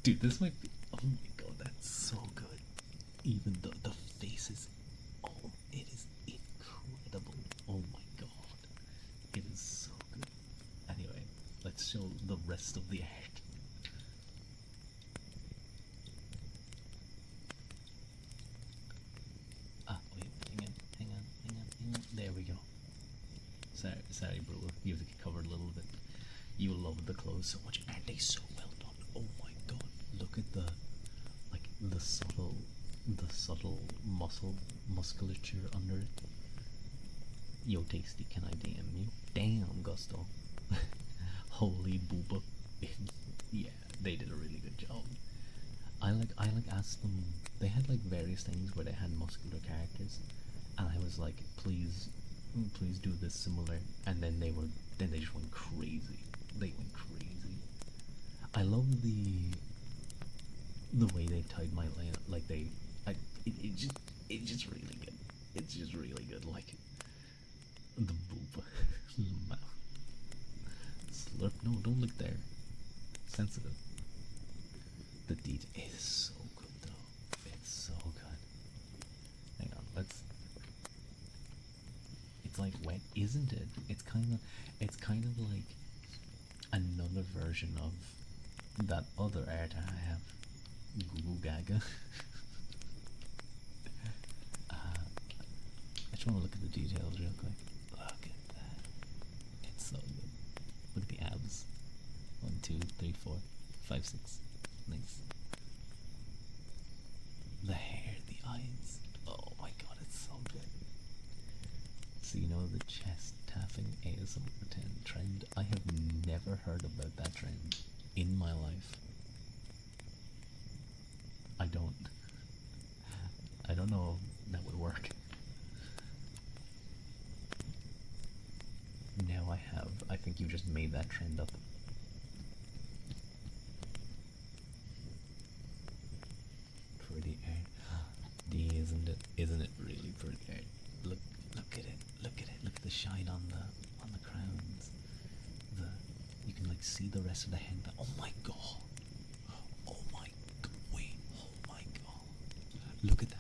Dude, this might be. Oh my god, that's so good. Even the faces. Oh, it is incredible. Oh my god. It is so good. Anyway, let's show the rest of the art. Wait, hang on. There we go. Sorry, bro. You have to get covered a little bit. You love the clothes so much. Aren't they so well done? Oh my god. Look at the subtle musculature under it. Yo, Tasty, can I DM you? Damn, Gusto. Holy booba. Yeah, they did a really good job. I asked them. They had like various things where they had muscular characters, and I was like, please do this similar. And then they just went crazy. They went crazy. I love the way they tied my line. Like it's just really good. It's just really good. Like the boob mouth. Slurp. No, don't look there. Sensitive. The detail is so good though. It's so good. Hang on, it's like wet, isn't it? It's kind of like another version of that other art I have. Goo Gaga. I just want to look at the details real quick. Look at that. It's so good. Look at the abs. 1, 2, 3, 4, 5, 6. Nice. The hair, the eyes. Oh my god, it's so good. So you know the chest tapping ASMR trend? I have never heard about that trend in my life. I don't know if that would work. Now I have. I think you just made that trend up. Pretty art. Isn't it? Isn't it really pretty art? Look at it. Look at it. Look at the shine on the crowns. You can like see the rest of the head. But oh my god. Oh my god. Wait. Oh my god. Look at that.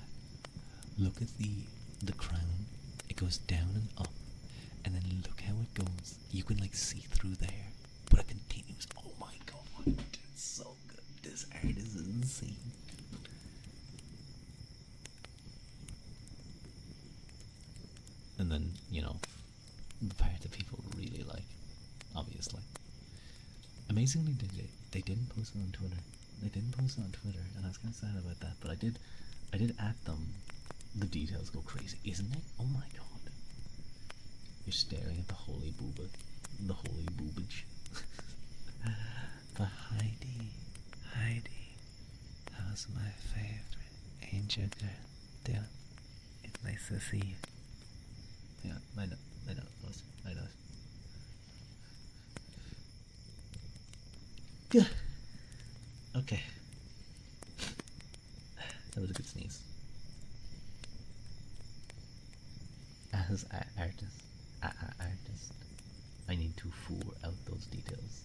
Look at the crown. It goes down and up, and then look how it goes. You can like see through there, but it continues. Oh my god, it's so good. This art is insane. And then the part that people really like, obviously. Amazingly, they didn't post it on Twitter. They didn't post it on Twitter, and I was kind of sad about that. But I did at them. The details go crazy, isn't it? Oh my god. You're staring at the holy booba. The holy boobage. But Heidi, that was my favorite angel girl. Dylan, it's nice to see you. Yeah, I know, boss. I know. Good. Okay. That was a good sneeze. As an artist, I need to fool out those details.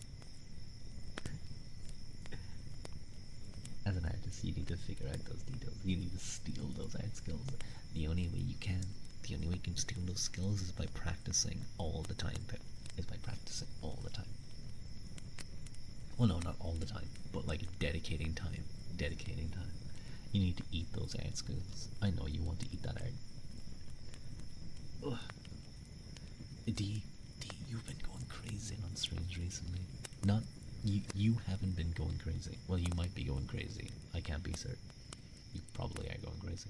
As an artist, you need to figure out those details. You need to steal those art skills. The only way you can steal those skills is by practicing all the time. Well, no, not all the time, but like dedicating time. You need to eat those art skills. I know you want to eat that art. Ugh. D, you've been going crazy on streams recently. Not you haven't been going crazy. Well, you might be going crazy. I can't be certain. You probably are going crazy.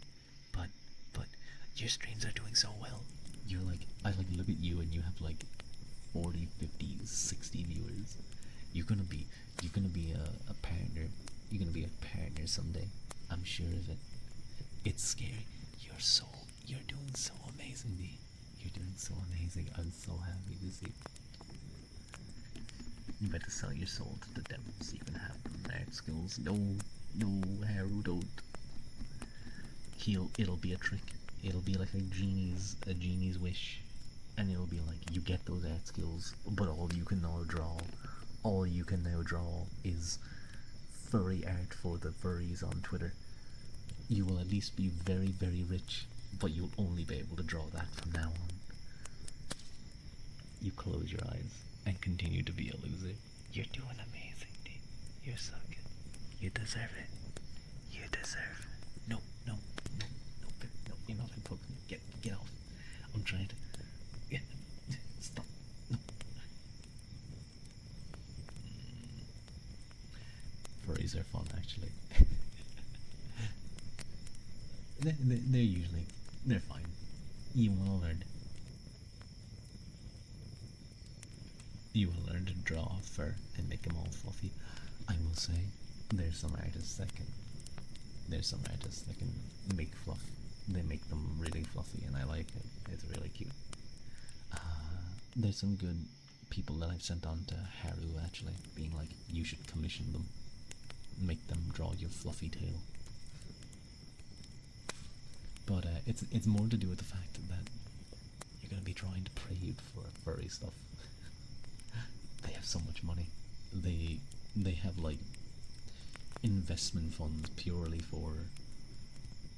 But your streams are doing so well. You're like, I like look at you and you have like 40, 50, 60 viewers. You're gonna be a partner. You're gonna be a partner someday. I'm sure of it. It's scary. You're doing so amazing, D. You're doing so amazing. I'm so happy to see. You better sell your soul to the devil so you can have them art skills. No, no, Haru, don't. It'll be a trick. It'll be like a genie's wish. And it'll be like, you get those art skills, but all you can now draw is furry art for the furries on Twitter. You will at least be very, very rich, but you'll only be able to draw that from now on. You close your eyes and continue to be a loser. You're doing amazing, Dean. You're so good. You deserve it. You deserve it. No, no, no, no, no, you're not poking me. Get off. I'm trying to. Get. Stop. No. Furries are fun, actually. they're usually, they're fine. You will learn. You will learn to draw fur and make them all fluffy. I will say, there's some artists that can make fluff. They make them really fluffy, and I like it. It's really cute. There's some good people that I've sent on to Haru, actually, being like, you should commission them, make them draw your fluffy tail. But it's more to do with the fact that you're gonna be trying to trade for furry stuff. They have so much money. They have like investment funds purely for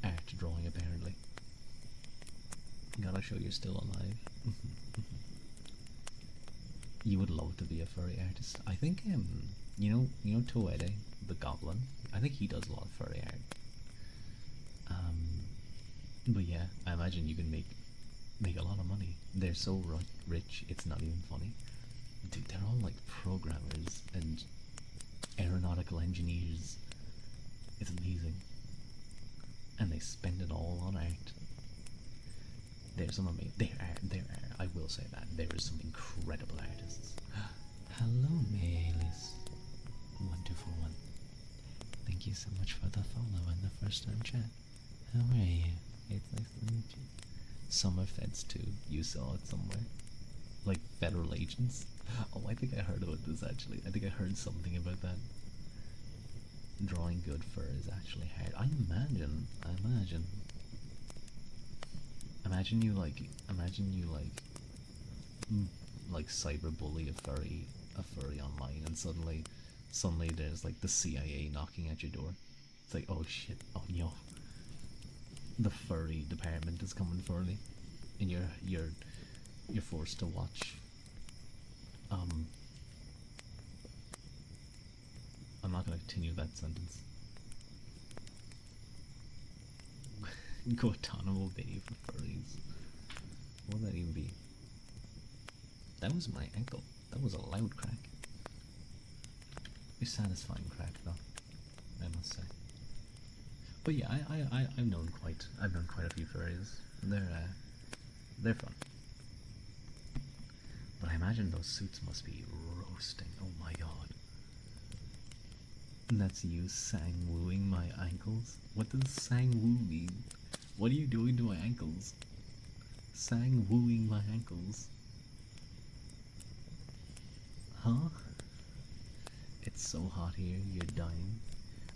art drawing, apparently. Gotta show you're still alive. You would love to be a furry artist. I think you know Toede, the goblin. I think he does a lot of furry art. But yeah, I imagine you can make a lot of money. They're so rich, it's not even funny. Dude, they're all like programmers and aeronautical engineers. It's amazing. And they spend it all on art. There's some amazing. There are. I will say that there are some incredible artists. Hello, Malis. 1241. Thank you so much for the follow and the first time chat. How are you? It's nice to meet you. Summer Feds too. You saw it somewhere. Like federal agents. Oh, I think I heard about this actually. I think I heard something about that. Drawing good fur is actually hard. I imagine. Imagine you like cyberbully a furry online, and suddenly there's like the CIA knocking at your door. It's like, oh shit, oh no, the furry department is coming for me, and you're forced to watch. I'm not gonna continue that sentence. Guantanamo Bay for furries. What would that even be? That was my ankle. That was a loud crack. A satisfying crack, though, I must say. But yeah, I've known quite a few furries. They're fun. But I imagine those suits must be roasting. Oh my god. And that's you sang-wooing my ankles? What does sang-woo mean? What are you doing to my ankles? Sang-wooing my ankles? Huh? It's so hot here, you're dying.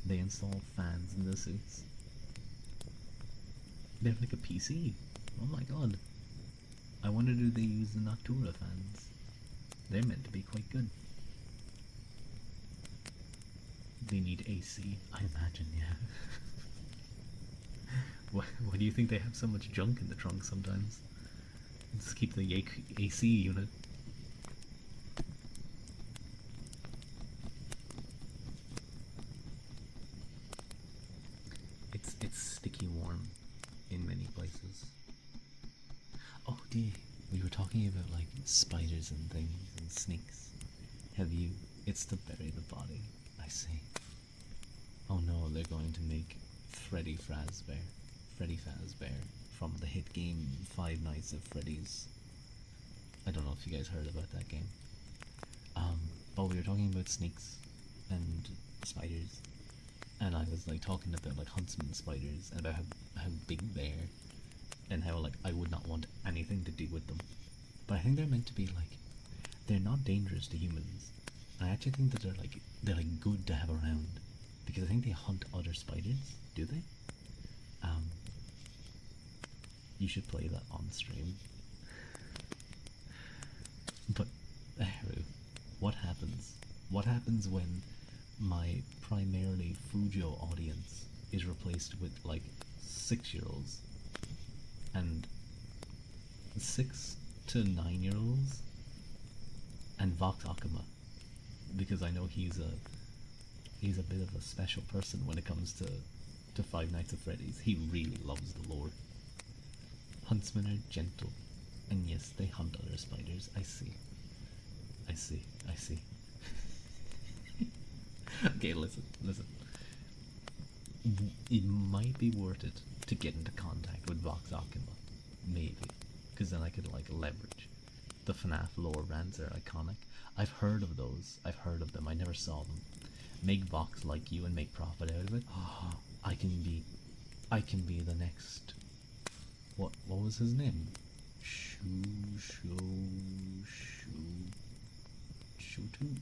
They installed fans in the suits. They have like a PC. Oh my god. I wonder, do they use the Noctura fans? They're meant to be quite good. They need AC, I imagine, yeah. Why do you think they have so much junk in the trunk sometimes? Just keep the AC unit. It's sticky warm in many places. Oh dear, we were talking about like spiders and things and snakes. Have you? It's to bury the body, I see. Oh no, they're going to make Freddy Fazbear from the hit game Five Nights at Freddy's. I don't know if you guys heard about that game. But we were talking about snakes and spiders, and I was like talking about like huntsman spiders and about how big they are, and how like I would not want anything to do with them. But I think they're meant to be like, they're not dangerous to humans, I actually think that they're like good to have around because I think they hunt other spiders. Do they? Um, you should play that on stream. But Haru, what happens? What happens when my primarily Fujo audience is replaced with like 6-year-olds and 6 to 9-year-olds and Vox Akuma? Because I know he's a bit of a special person when it comes to Five Nights at Freddy's. He really loves the lore. Huntsmen are gentle, and yes, they hunt other spiders. I see. I see. I see. Okay, listen. It might be worth it to get into contact with Vox Akuma, maybe, because then I could like leverage. The FNAF lore rants are iconic. I've heard of those. I've heard of them. I never saw them. Make Vox like you and make profit out of it. I can be the next. What was his name?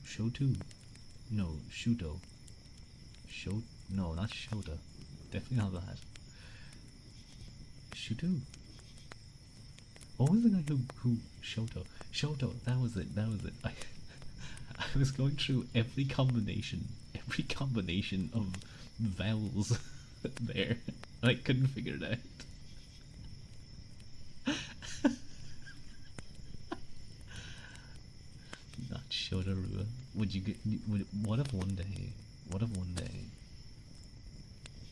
Shotu. No, Shuto. No, not Shota. Definitely not that. Shuto. What was the guy who Shoto? That was it. I was going through every combination of vowels there. And I couldn't figure it out. Not Shotarua. What if one day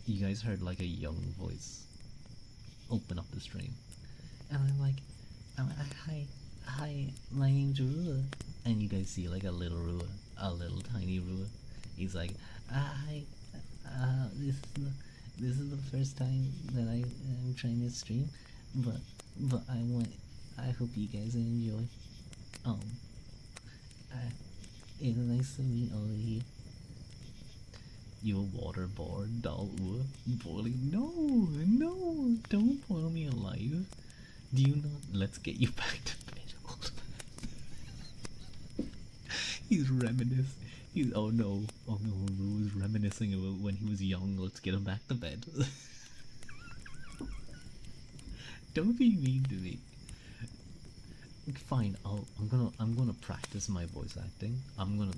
you guys heard like a young voice open up the stream and hi, my name's Rua, and you guys see like a little tiny Rua. He's like, hi, this is the first time that I'm trying to stream, but I hope you guys enjoy. It's nice to meet all of you. You waterboard doll boiling? No, don't boil me alive. Do you not? Let's get you back to bed, old man. He's reminiscing. Oh no, Rue is reminiscing about when he was young. Let's get him back to bed. Don't be mean to me. Fine, I'm gonna practice my voice acting. I'm gonna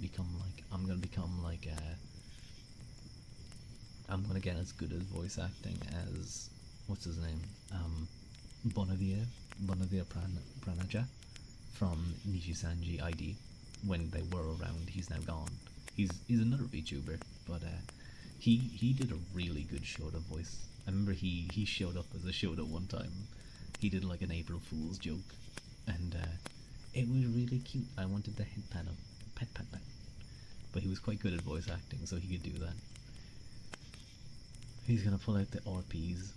get as good at voice acting as what's his name? Bonavia Pranaja from Nijisanji ID. When they were around, he's now gone. He's another VTuber, but he did a really good Shota voice. I remember he showed up as a Shota one time. He did like an April Fool's joke, and it was really cute. I wanted to pet him, pet. But he was quite good at voice acting, so he could do that. He's gonna pull out the RPs.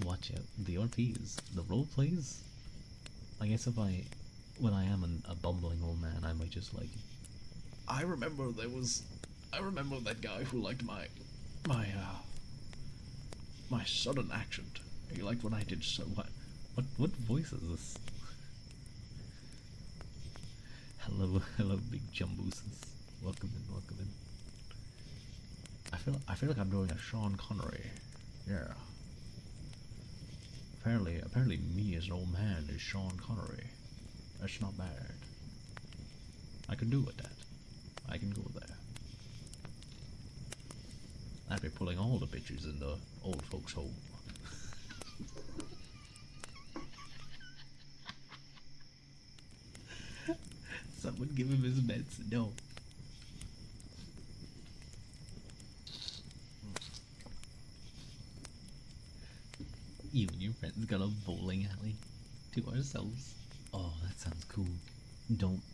Watch out, the RPs, the role plays. I guess when I am a bumbling old man, I might just like. I remember that guy who liked my southern accent. He liked what I did so what voice is this? Hello, big jumbooses. Welcome in. I feel like I'm doing a Sean Connery. Yeah. Apparently me as an old man is Sean Connery. That's not bad. I can do with that. I can go there. I'd be pulling all the pictures in the old folks' home. Someone give him his meds. No. You and your friends got a bowling alley to ourselves. Oh, that sounds cool.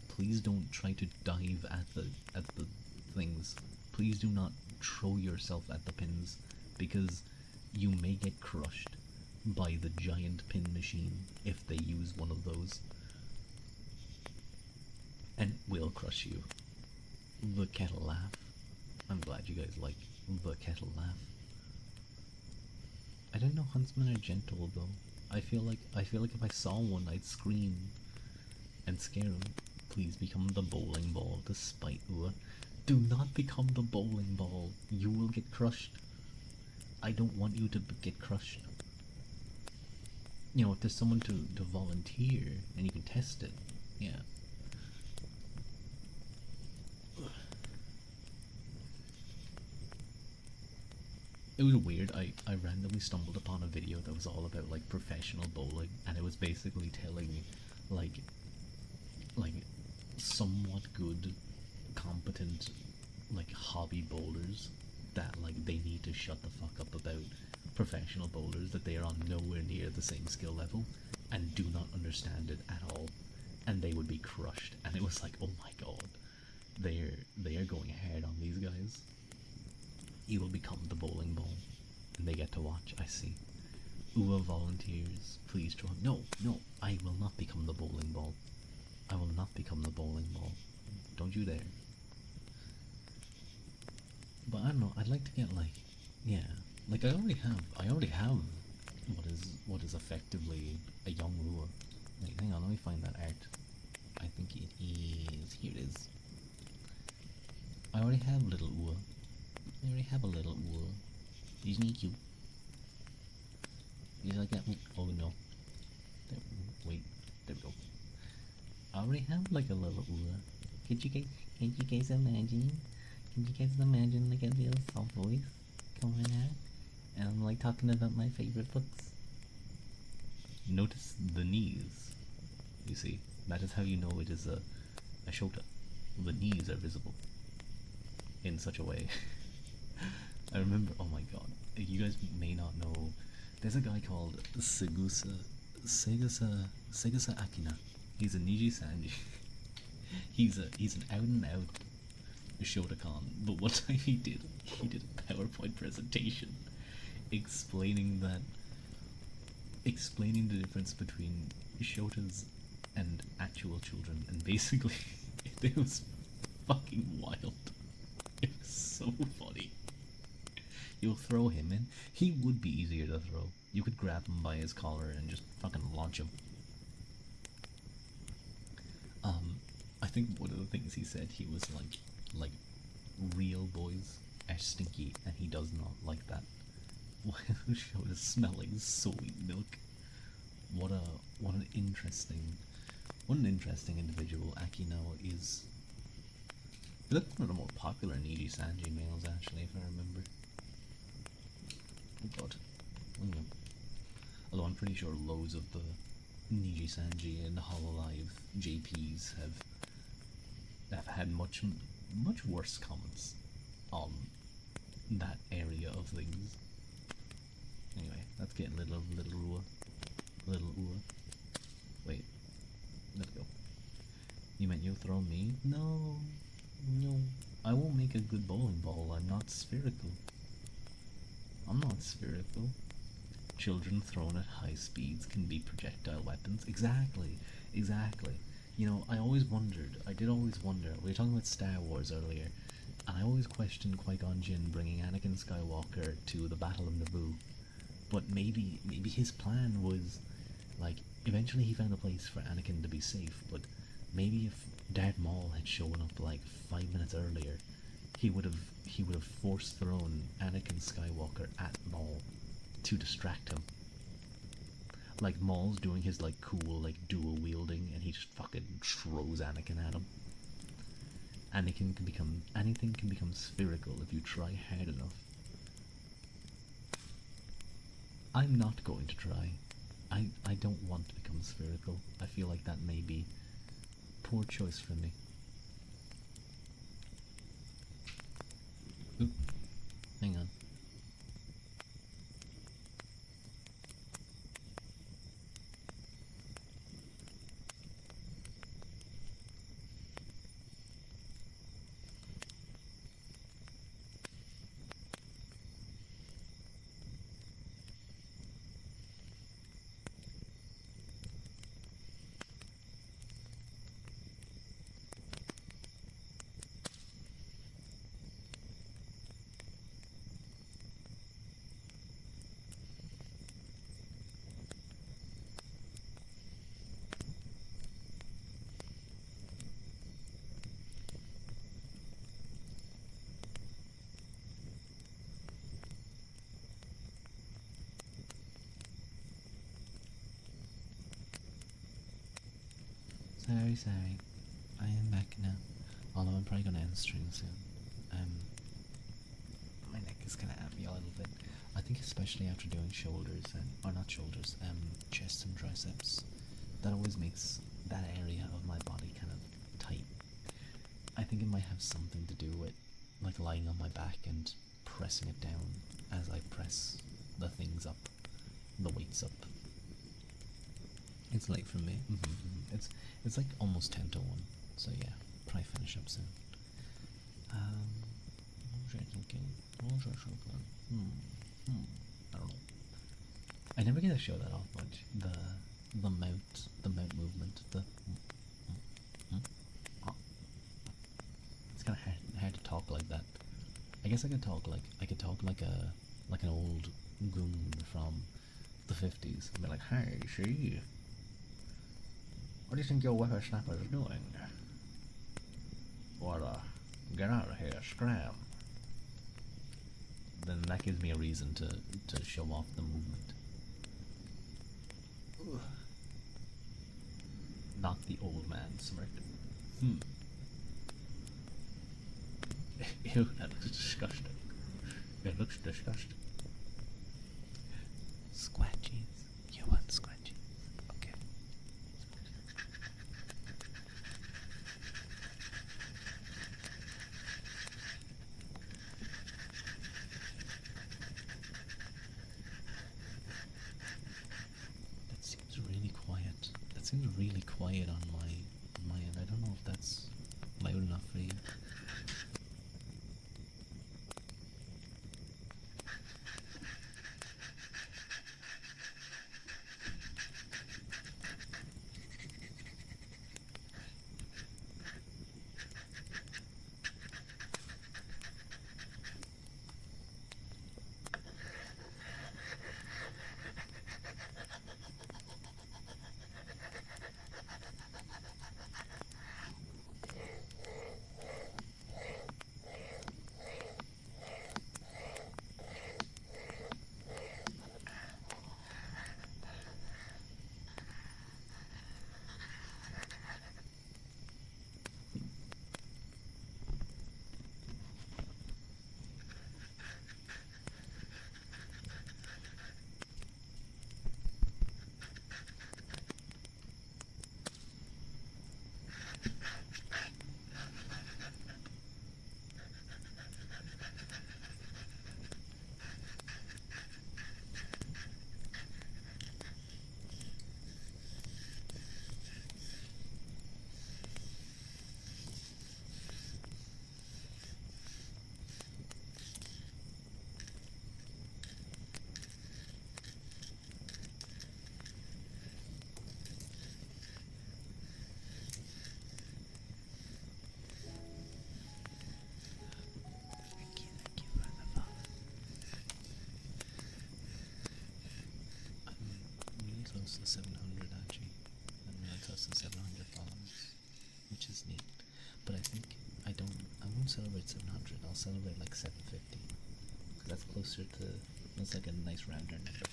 Please don't try to dive at the things. Please do not throw yourself at the pins, because you may get crushed by the giant pin machine if they use one of those. And will crush you. The kettle laugh. I'm glad you guys like the kettle laugh. I didn't know huntsmen are gentle though. I feel like if I saw one, I'd scream and scare them. Please become the bowling ball despite Ua. Do not become the bowling ball. You will get crushed. I don't want you to get crushed. You know, if there's someone to volunteer and you can test it, yeah. It was weird. I randomly stumbled upon a video that was all about like professional bowling, and it was basically telling me like somewhat good, competent like hobby bowlers that like they need to shut the fuck up about professional bowlers, that they are on nowhere near the same skill level and do not understand it at all, and they would be crushed. And it was like, oh my god, they are going hard on these guys. You will become the bowling ball, and they get to watch. I see. Ua volunteers. Please join. No, no, I will not become the bowling ball. I will not become the bowling ball. Don't you dare. But I don't know. I'd like to get like, yeah, like I already have what is effectively a young Ua. Wait, hang on. Let me find that art. I think it is. Here it is. I already have little Ua. I already have a little Ua. Isn't he cute? He's like that. Oh no. There, wait. There we go. I already have like a little Ua. Can you guys imagine? Can you guys imagine like a little soft voice coming out? And I'm like talking about my favorite books. Notice the knees. You see, that is how you know it is a Shota. The knees are visible in such a way. I remember, oh my god, you guys may not know, there's a guy called Segasa Akina. He's a Niji Sanji. he's an out and out Shotokan, but one time he did a PowerPoint presentation explaining the difference between Shotas and actual children, and basically it was fucking wild. It was so funny. You'll throw him in. He would be easier to throw. You could grab him by his collar and just fucking launch him. I think one of the things he said, he was like real boys are stinky, and he does not like that. The show is smelling soy milk. What an interesting individual Akino is. He's like one of the more popular Niji Sanji males, actually, if I remember. Oh god. Although I'm pretty sure loads of the Niji Sanji and Hololive JPs have had much worse comments on that area of things. Anyway, let's get little Ua. Wait, let it go. You meant you'll throw me? No, I won't make a good bowling ball. I'm not spherical. Children thrown at high speeds can be projectile weapons. Exactly. You know, I did always wonder, we were talking about Star Wars earlier, and I always questioned Qui-Gon Jinn bringing Anakin Skywalker to the Battle of Naboo. But maybe his plan was, like, eventually he found a place for Anakin to be safe, but maybe if Darth Maul had shown up like 5 minutes earlier, he would have force thrown Anakin Skywalker at Maul to distract him. Like Maul's doing his like cool like dual wielding, and he just fucking throws Anakin at him. Anything can become spherical if you try hard enough. I'm not going to try. I don't want to become spherical. I feel like that may be poor choice for me. Oop. Hang on. Sorry, sorry. I am back now. Although I'm probably gonna end the stream soon. My neck is kind of at me a little bit. I think especially after doing shoulders or not shoulders, chest and triceps, that always makes that area of my body kind of tight. I think it might have something to do with like lying on my back and pressing it down as I press the things up, the weights up. It's late for me. It's like almost 10 to 1. So yeah, probably finish up soon. What was I thinking? What was I thinking? I don't know. I never get to show that off much. The mouth movement. It's kind of hard to talk like that. I guess I could talk like an old goon from the 50s. And be like, hey, see, what do you think your whippersnapper is doing? Well, get out of here, scram. Then that gives me a reason to show off the movement. Not the old man smirk. Ew, that looks disgusting. It looks disgusting. Squatchies. You want squatchies? Okay. That seems really quiet. That seems really quiet on my end. I don't know if that's loud enough for you. Close to 700 actually. I'm really close to 700 followers, which is neat. But I think I won't celebrate 700. I'll celebrate like 750. That's closer to. That's like a nice rounder number.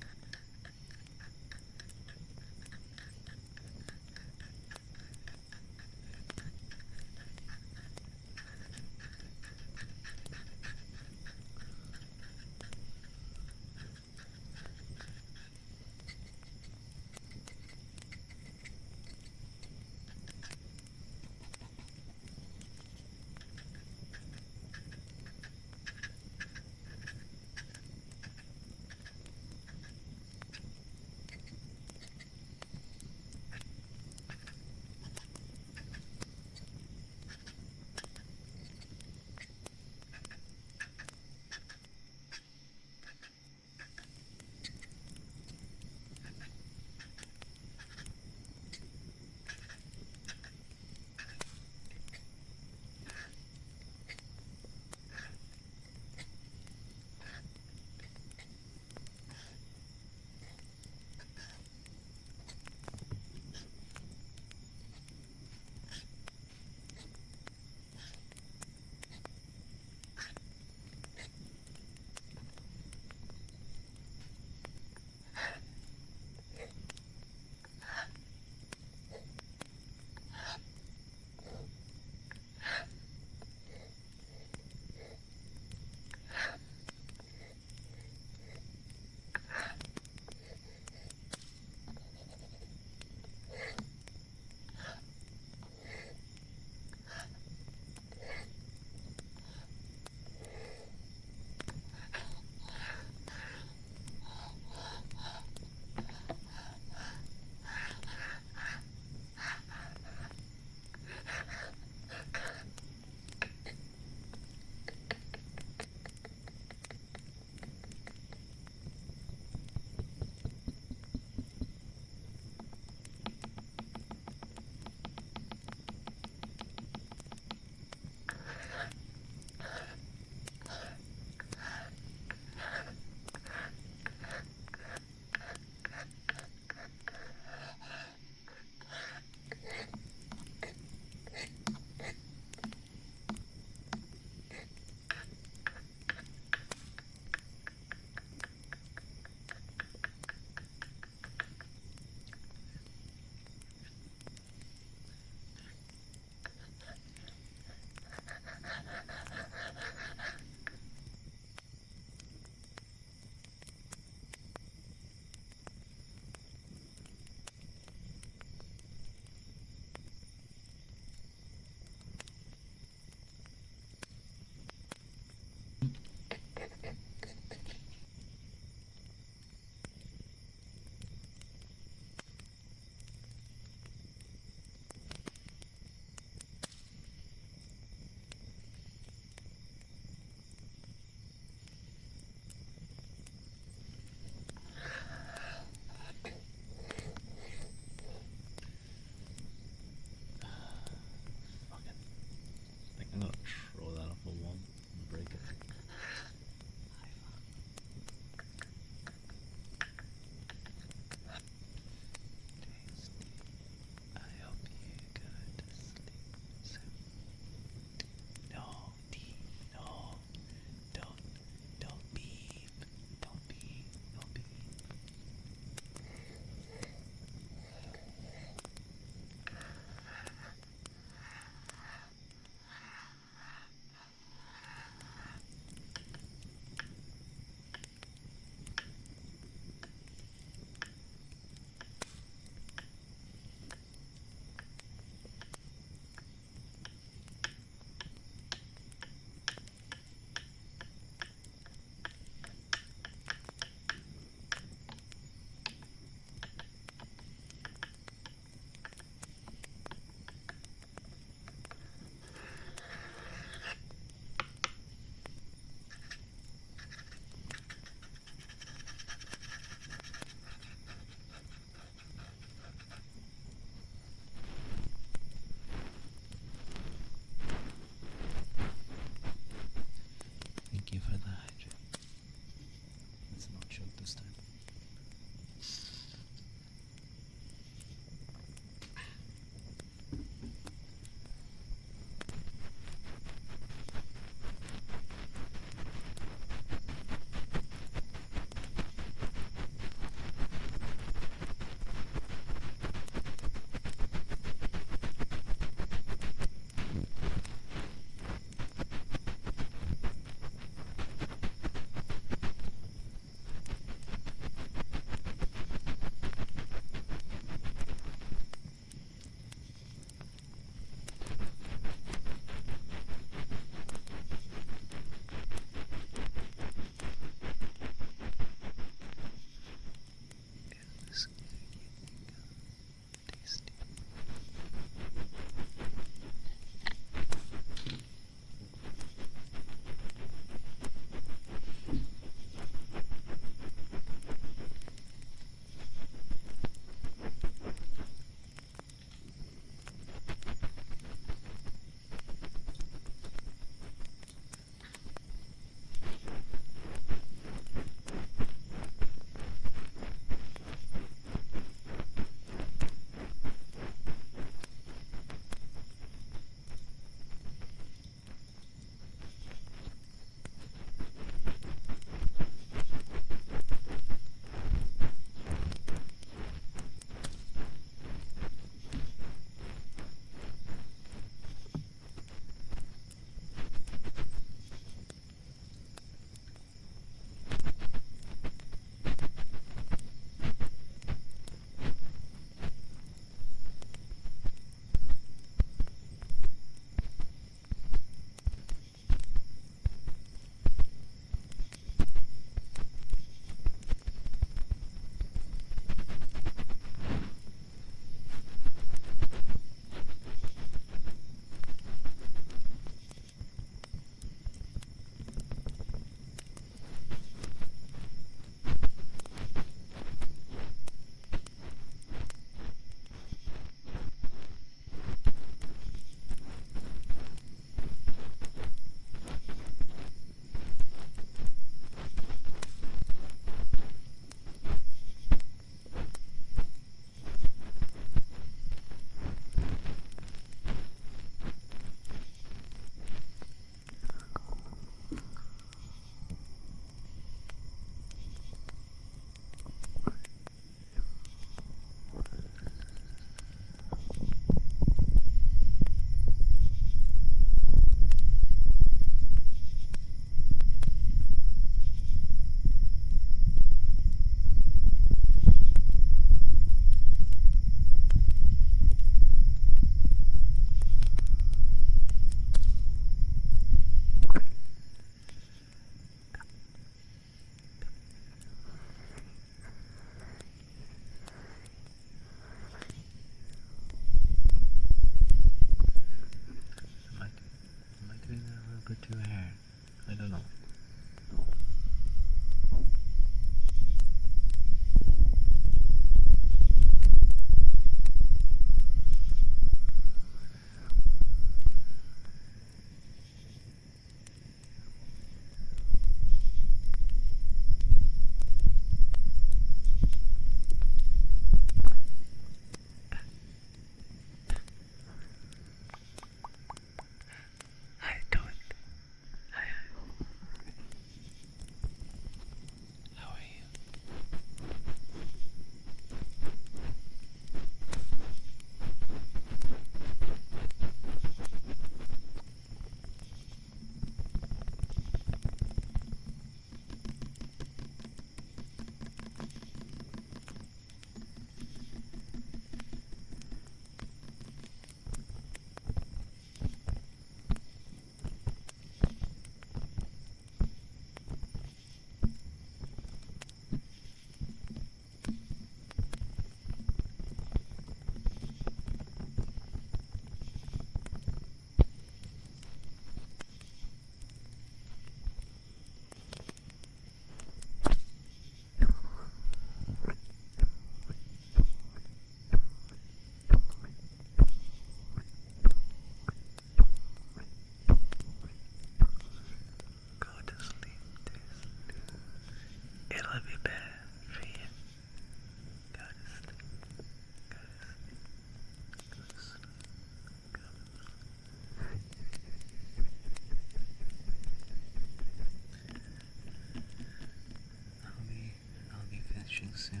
issues, yeah.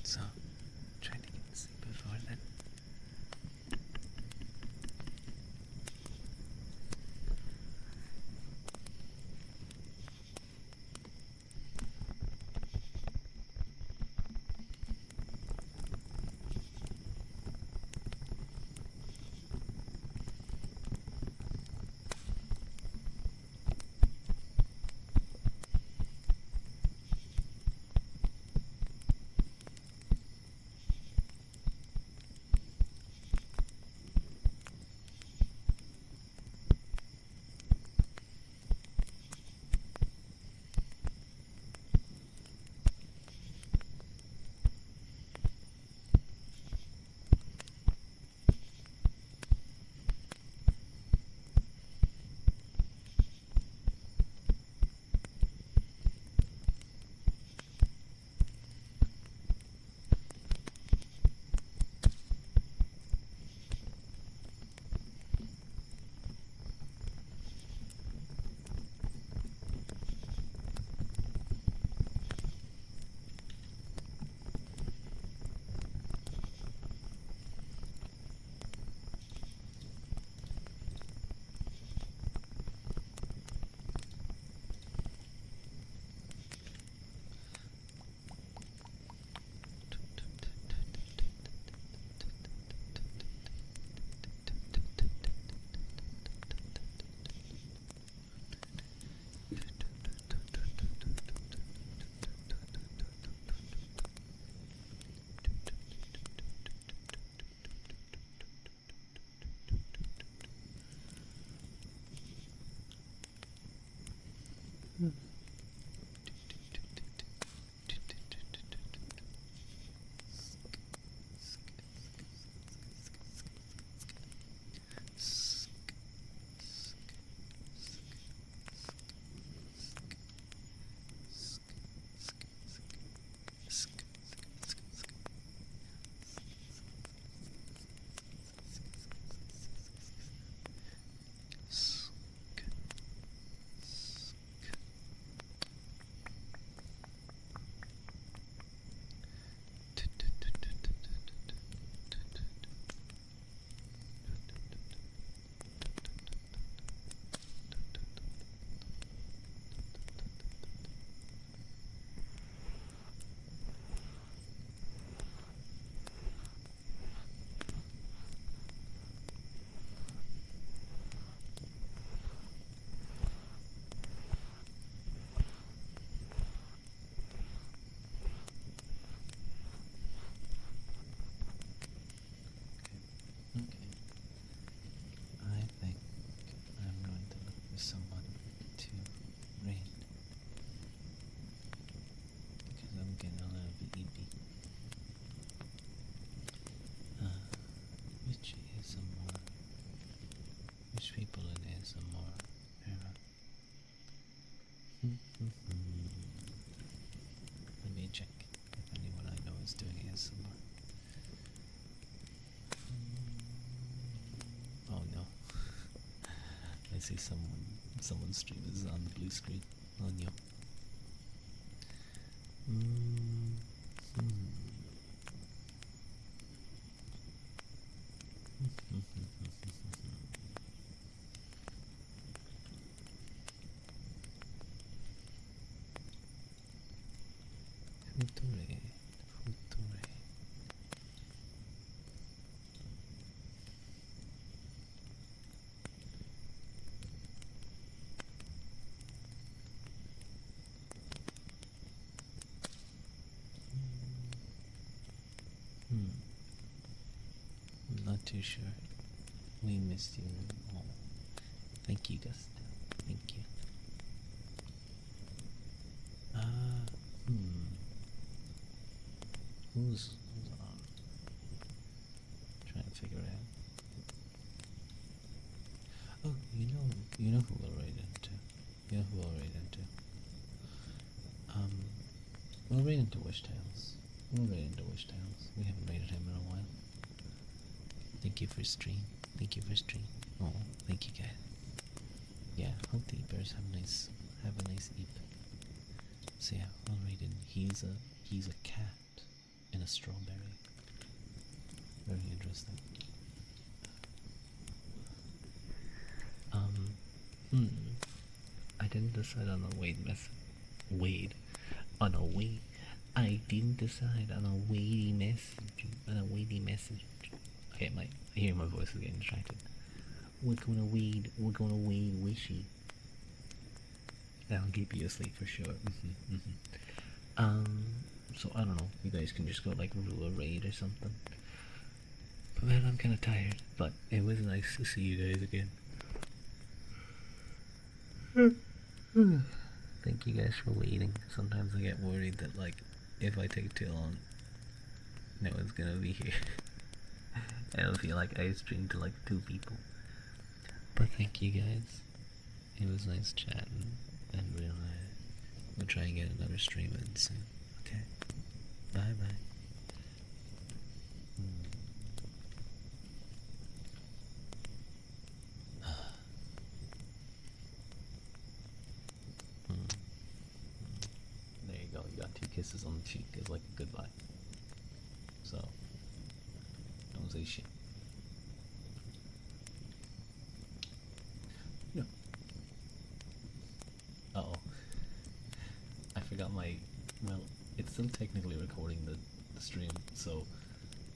So, trying to get to sleep before then. Okay. I think I'm going to look for someone to raid. Because I'm getting a little bit eepy. Which ASMR? Which people in ASMR era? Let me check if anyone I know is doing ASMR. Oh no. I see someone's stream is on the blue screen. On you. Future. I'm not too sure. We missed you all. Thank you, Gusto. Thank you. Who's on? Trying to figure it out. Oh, you know who we'll raid into. You know who we'll raid into. We'll raid into Wish Tales. We'll raid into Wish Tales. We haven't raided him in a while. Thank you for stream. Thank you for stream. Oh, thank you guys. Yeah, hope the bears have a nice eep. So yeah, we'll raid in. He's a cat and a strawberry. Very interesting. Hmm. I didn't decide on a Wade method. Wade. On a Wade. I didn't decide on a weighty message. On a weighty message. Okay, I hear my voice is getting distracted. We're gonna wade. We're gonna wade wishy. That'll keep you asleep for sure. So I don't know. You guys can just go like rule a raid or something. But man, I'm kind of tired. But it was nice to see you guys again. Thank you guys for waiting. Sometimes I get worried that like if I take too long, no one's gonna be here. I don't feel like I streamed to like 2 people. But thank you guys. It was nice chatting, and we'll try and get another stream in soon. Okay. Bye bye. There you go. You got 2 kisses on the cheek as like a goodbye. So don't say shit. No. Uh-oh. I forgot my... Well, it's still technically recording the stream, so